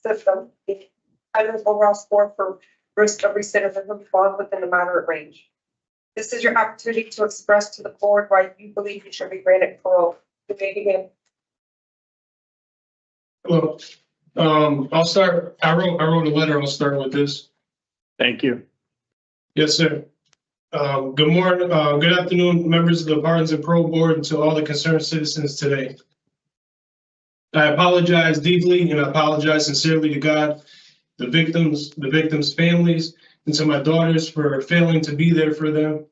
system, the offender's overall score for risk of recidivism falls within the moderate range. This is your opportunity to express to the board why you believe you should be granted parole. You may begin. Well, I'll start. I wrote a letter. I'll start with this. Thank you. Yes, sir. Good morning, good afternoon, members of the Pardons and Parole Board, and to all the concerned citizens today. I apologize deeply, and I apologize sincerely to God, the victims' families, and to my daughters for failing to be there for them,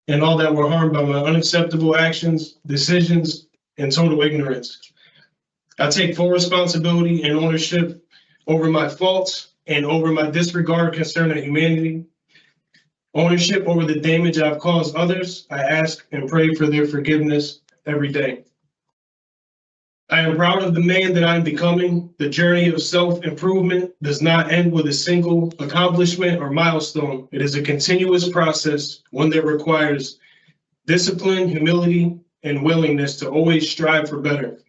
and all that were harmed by my unacceptable actions, decisions, and total ignorance. I take full responsibility and ownership over my faults and over my disregard concerning humanity. Ownership over the damage I've caused others. I ask and pray for their forgiveness every day. I am proud of the man that I'm becoming. The journey of self-improvement does not end with a single accomplishment or milestone. It is a continuous process, one that requires discipline, humility, and willingness to always strive for better.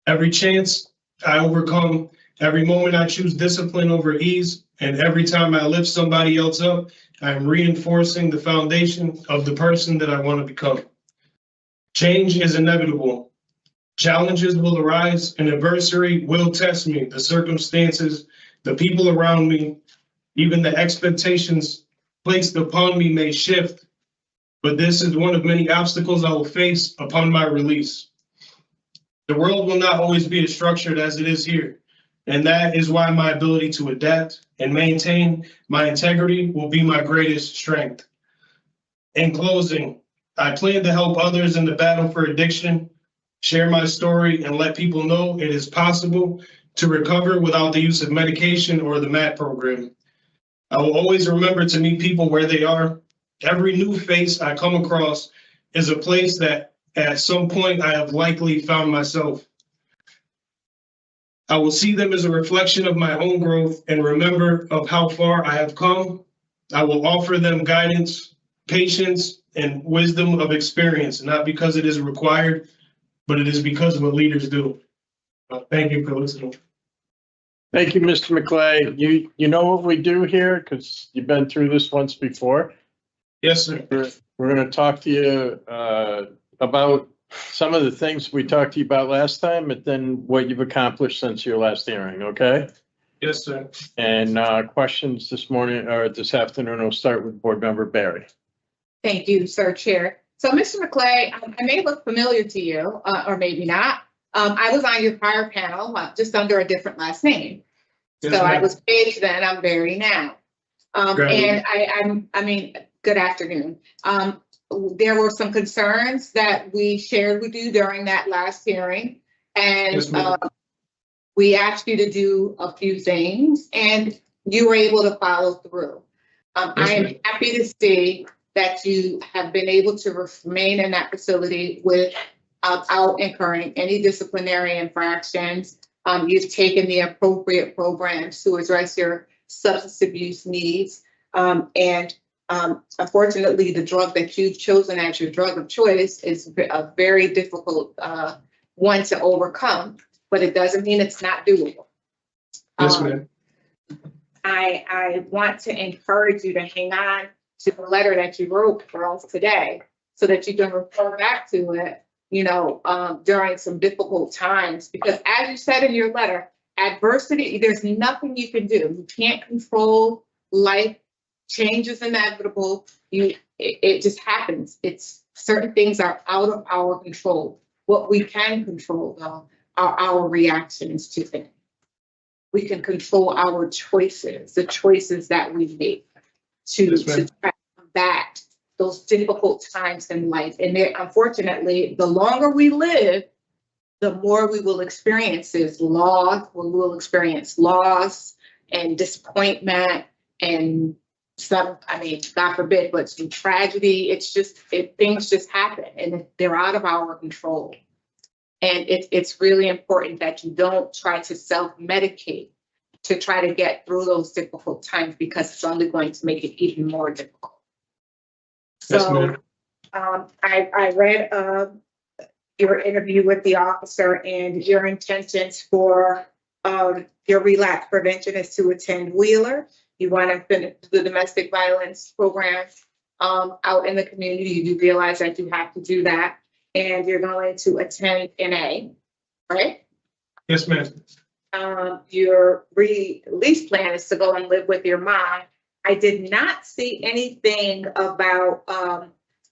Every chance I overcome, every moment I choose discipline over ease, and every time I lift somebody else up, I am reinforcing the foundation of the person that I want to become. Change is inevitable. Challenges will arise, and adversity will test me. The circumstances, the people around me, even the expectations placed upon me may shift, but this is one of many obstacles I will face upon my release. The world will not always be as structured as it is here, and that is why my ability to adapt and maintain my integrity will be my greatest strength. In closing, I plan to help others in the battle for addiction, share my story, and let people know it is possible to recover without the use of medication or the MAT program. I will always remember to meet people where they are. Every new face I come across is a place that at some point I have likely found myself. I will see them as a reflection of my own growth and remember of how far I have come. I will offer them guidance, patience, and wisdom of experience, not because it is required, but it is because of what leaders do. Thank you for listening. Thank you, Mr. Mclay. You know what we do here, because you've been through this once before. Yes, sir. We're going to talk to you about some of the things we talked to you about last time, but then what you've accomplished since your last hearing, okay? Yes, sir. And questions this morning or this afternoon, we'll start with Board Member Barry. Thank you, Sir Chair. So, Mr. Mclay, I may look familiar to you, or maybe not. I was on your prior panel, just under a different last name. Yes, So I ma'am. was Paige then, I'm Barry now. And I mean, good afternoon. There were some concerns that we shared with you during that last hearing. And Yes, ma'am. we asked you to do a few things and you were able to follow through. Yes, I am ma'am. happy to see that you have been able to remain in that facility without incurring any disciplinary infractions. You've taken the appropriate programs to address your substance abuse needs. Unfortunately, the drug that you've chosen as your drug of choice is a very difficult one to overcome, but it doesn't mean it's not doable. Yes, ma'am. I want to encourage you to hang on to the letter that you wrote for us today so that you can refer back to it, during some difficult times. Because as you said in your letter, adversity, there's nothing you can do. You can't control life. Change is inevitable. It just happens. Certain things are out of our control. What we can control, though, are our reactions to things. We can control our choices, the choices that we make to try to combat those difficult times in life. And unfortunately, the longer we live, the more we will experience loss. We will experience loss and disappointment and some, God forbid, but some tragedy. Things just happen and they're out of our control. And it's really important that you don't try to self-medicate to try to get through those difficult times, because it's only going to make it even more difficult. So I read your interview with the officer, and your intentions for your relapse prevention is to attend Wheeler. You want to finish the domestic violence program out in the community. You do realize that you have to do that. And you're going to attend NA, right? Yes, ma'am. Your release plan is to go and live with your mom. I did not see anything about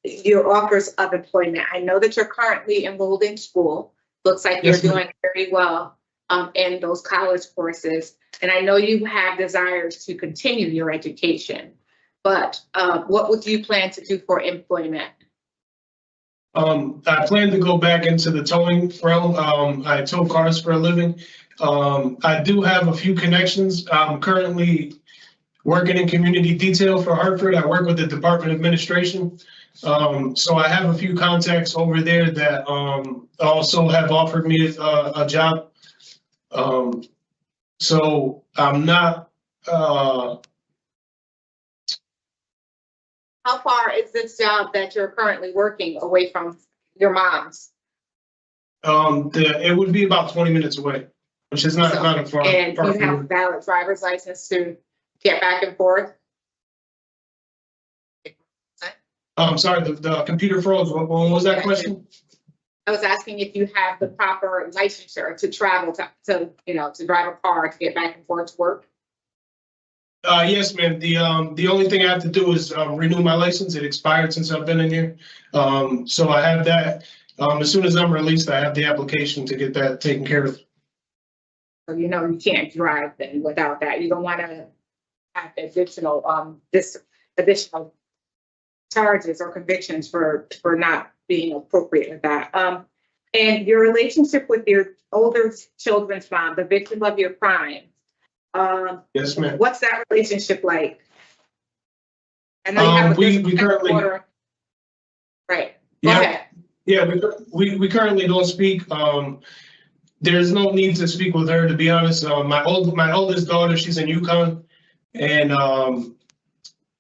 your offers of employment. I know that you're currently enrolled in school. Looks like you're doing very well in those college courses. And I know you have desires to continue your education, but what would you plan to do for employment? I plan to go back into the towing realm. I tow cars for a living. I do have a few connections. I'm currently working in community detail for Hartford. I work with the Department of Administration. So I have a few contacts over there that also have offered me a job. So I'm not. How far is this job that you're currently working away from your mom's? It would be about 20 minutes away, which is not a far. And you have a valid driver's license to get back and forth? I'm sorry, the computer froze. What was that question? I was asking if you have the proper licensure to travel to drive a car to get back and forth to work. Yes, ma'am. The only thing I have to do is renew my license. It expired since I've been in here. So I have that. As soon as I'm released, I have the application to get that taken care of. So you can't drive then without that. You don't want to have additional charges or convictions for not being appropriate with that. And your relationship with your older children's mom, the victim of your crime. Yes, ma'am. What's that relationship like? I know you have we currently, order. Right. Go yeah, ahead. yeah, we currently don't speak. There's no need to speak with her, to be honest. My oldest daughter, she's in UConn, and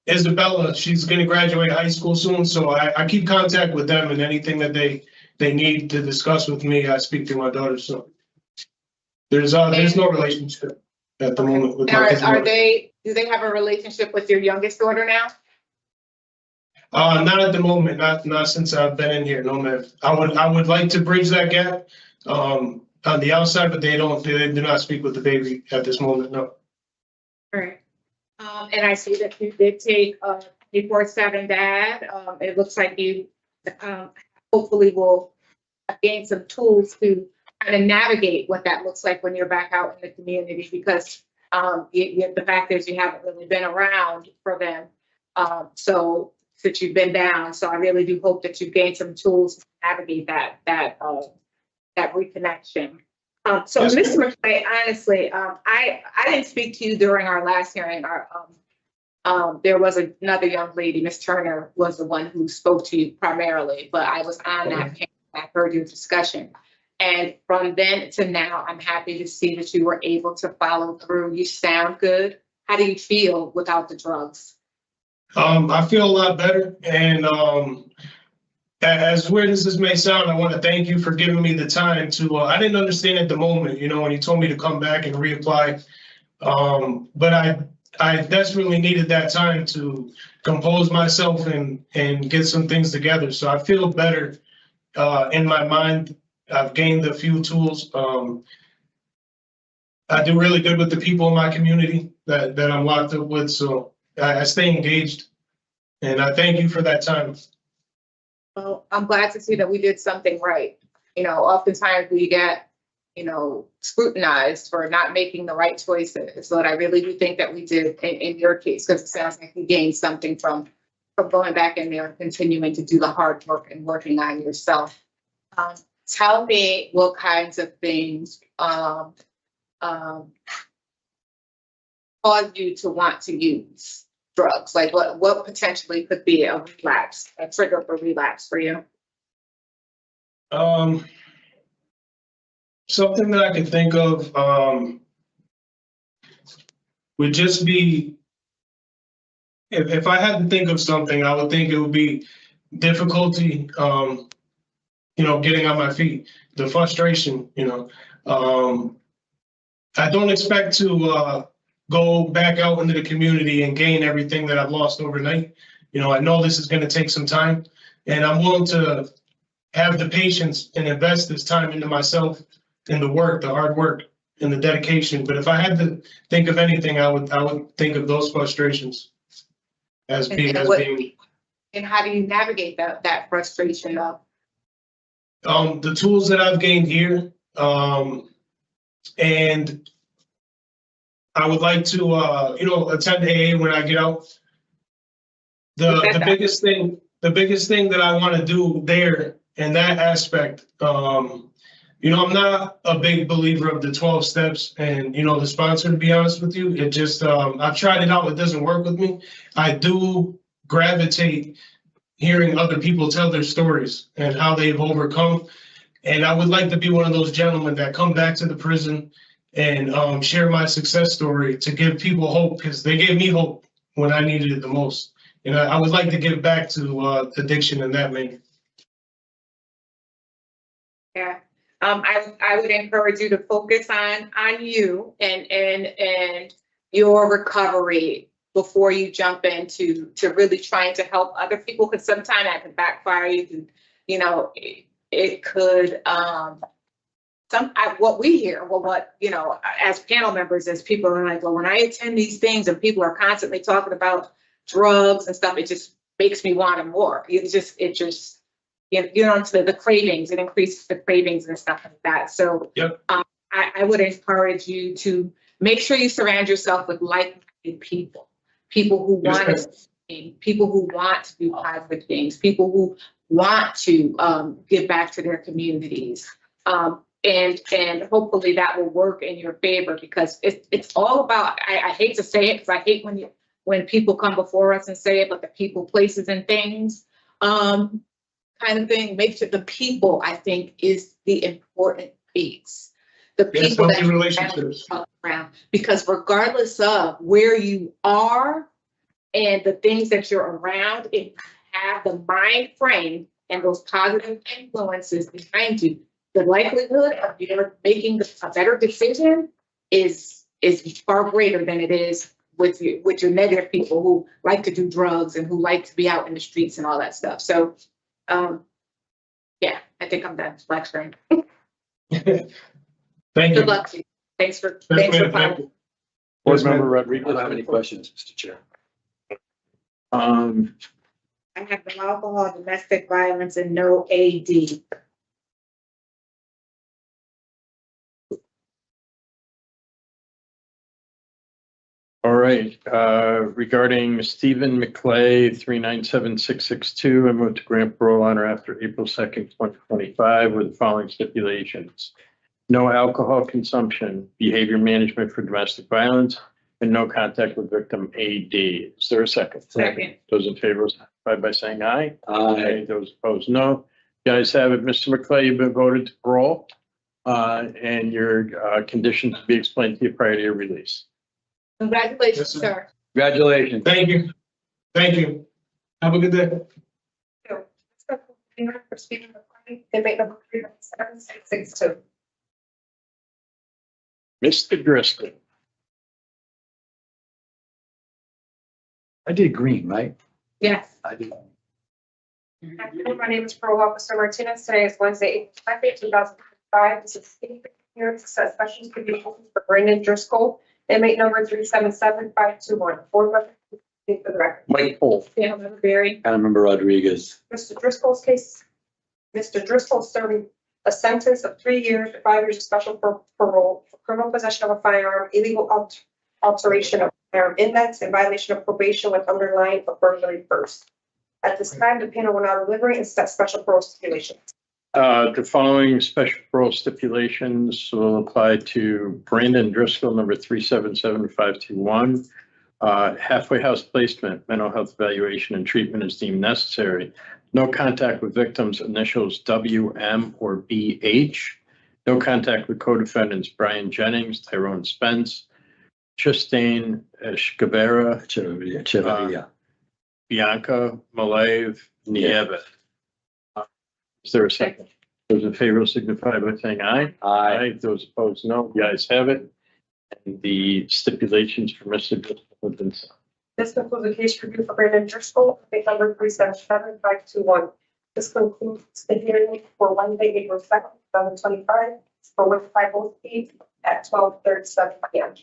Isabella, she's going to graduate high school soon. So I keep contact with them, and anything that they need to discuss with me, I speak to my daughter. So there's no relationship at the moment with my kids. Do they have a relationship with your youngest daughter now? Not at the moment, not since I've been in here, no, ma'am. I would like to bridge that gap on the outside, but they do not speak with the baby at this moment, no. All right. And I see that you did take 24/7 dad. It looks like you hopefully will gain some tools to kind of navigate what that looks like when you're back out in the community, because the fact is you haven't really been around for them. So since you've been down, so I really do hope that you gain some tools to navigate that reconnection. So Yes, Mr. Mclay, honestly, I didn't speak to you during our last hearing. There was another young lady, Miss Turner, was the one who spoke to you primarily, but I was on that panel. I heard your discussion. And from then to now, I'm happy to see that you were able to follow through. You sound good. How do you feel without the drugs? I feel a lot better, and as weird as this may sound, I want to thank you for giving me the time to, I didn't understand at the moment, when you told me to come back and reapply. But I desperately needed that time to compose myself and get some things together. So I feel better in my mind. I've gained a few tools. I do really good with the people in my community that I'm locked up with. So I stay engaged, and I thank you for that time. Well, I'm glad to see that we did something right. Oftentimes we get, scrutinized for not making the right choices. So I really do think that we did in your case, because it sounds like you gained something from going back in there and continuing to do the hard work and working on yourself. Tell me what kinds of things caused you to want to use drugs? Like what potentially could be a relapse, a trigger for relapse for you? Something that I could think of would just be, if I had to think of something, I would think it would be difficulty, getting on my feet, the frustration, I don't expect to go back out into the community and gain everything that I've lost overnight. I know this is going to take some time, and I'm willing to have the patience and invest this time into myself, in the work, the hard work, and the dedication. But if I had to think of anything, I would think of those frustrations as being. And how do you navigate that frustration of? The tools that I've gained here, and I would like to, attend AA when I get out. The biggest thing that I want to do there in that aspect, I'm not a big believer of the 12 steps and, the sponsor, to be honest with you. It just, I've tried it out. It doesn't work with me. I do gravitate hearing other people tell their stories and how they've overcome. And I would like to be one of those gentlemen that come back to the prison and share my success story to give people hope, because they gave me hope when I needed it the most. And I would like to give back to addiction in that manner. Yeah. I would encourage you to focus on you and your recovery before you jump into really trying to help other people, because sometimes that can backfire you. It could. What we hear, as panel members, as people are like, well, when I attend these things and people are constantly talking about drugs and stuff, it just makes me want more. The cravings, it increases the cravings and stuff like that. So yep. I would encourage you to make sure you surround yourself with like-minded people who want to, hardworking, people who want to do positive things, people who want to give back to their communities. And hopefully that will work in your favor, because it's all about, I hate to say it, because I hate when people come before us and say it, but the people, places, and things kind of thing. Make sure the people, I think, is the important piece. The people that relationships around, because regardless of where you are and the things that you're around, if you have the mind frame and those positive influences behind you, the likelihood of you making a better decision is far greater than it is with your negative people who like to do drugs and who like to be out in the streets and all that stuff. So, yeah, I think I'm done. Black screen. Thank Good you. luck to you. Thanks for Thank following. you. Board Member I Rodriguez. don't have any questions, Mr. Chair. I have no alcohol, domestic violence, and no AD. All right, regarding Stephen Mclay, 397662, I move to grant parole on or after April 2nd, 2025 with the following stipulations. No alcohol consumption, behavior management for domestic violence, and no contact with victim AD. Is there a second? Second. Those in favor signify by saying aye. Aye. Those opposed, no. You guys have it. Mr. Mclay, you've been voted to parole, and your conditions to be explained to you prior to your release. Congratulations, Yes, sir. sir. Congratulations. Thank you. Thank you. Have a good day. For speaking of party, inmate number 37662. Mr. Driscoll. I did green, right? Yes. I did. Afternoon, my name is Parole Officer Martinez. Today is Wednesday, April 2nd, 2005. This is here to set special conditions for Brandon Driscoll, inmate number 377521. Board member, for the record. Mike Pohl. Councilmember Berry. Councilmember Rodriguez. Mr. Driscoll's case. Mr. Driscoll serving a sentence of 3 years to 5 years of special parole for criminal possession of a firearm, illegal alteration of firearm index, and violation of probation with underlying of burglary first. At this time, the panel will now deliberate and set special parole stipulations. The following special parole stipulations will apply to Brandon Driscoll, number 377521. Halfway house placement, mental health evaluation and treatment is deemed necessary. No contact with victims, initials WM or BH. No contact with co-defendants Brian Jennings, Tyrone Spence, Chastain Shkabera, Bianca Malayev, Nieves. Is there a second? Those in favor signify by saying aye. Aye. Those opposed, no. You guys have it. And the stipulations for Mr. Driscoll have been signed. This concludes the case review for Brandon Driscoll, case number 377521. This concludes the hearing for Wednesday, April 2nd, 2025, for which I will speak at 12:37 p.m.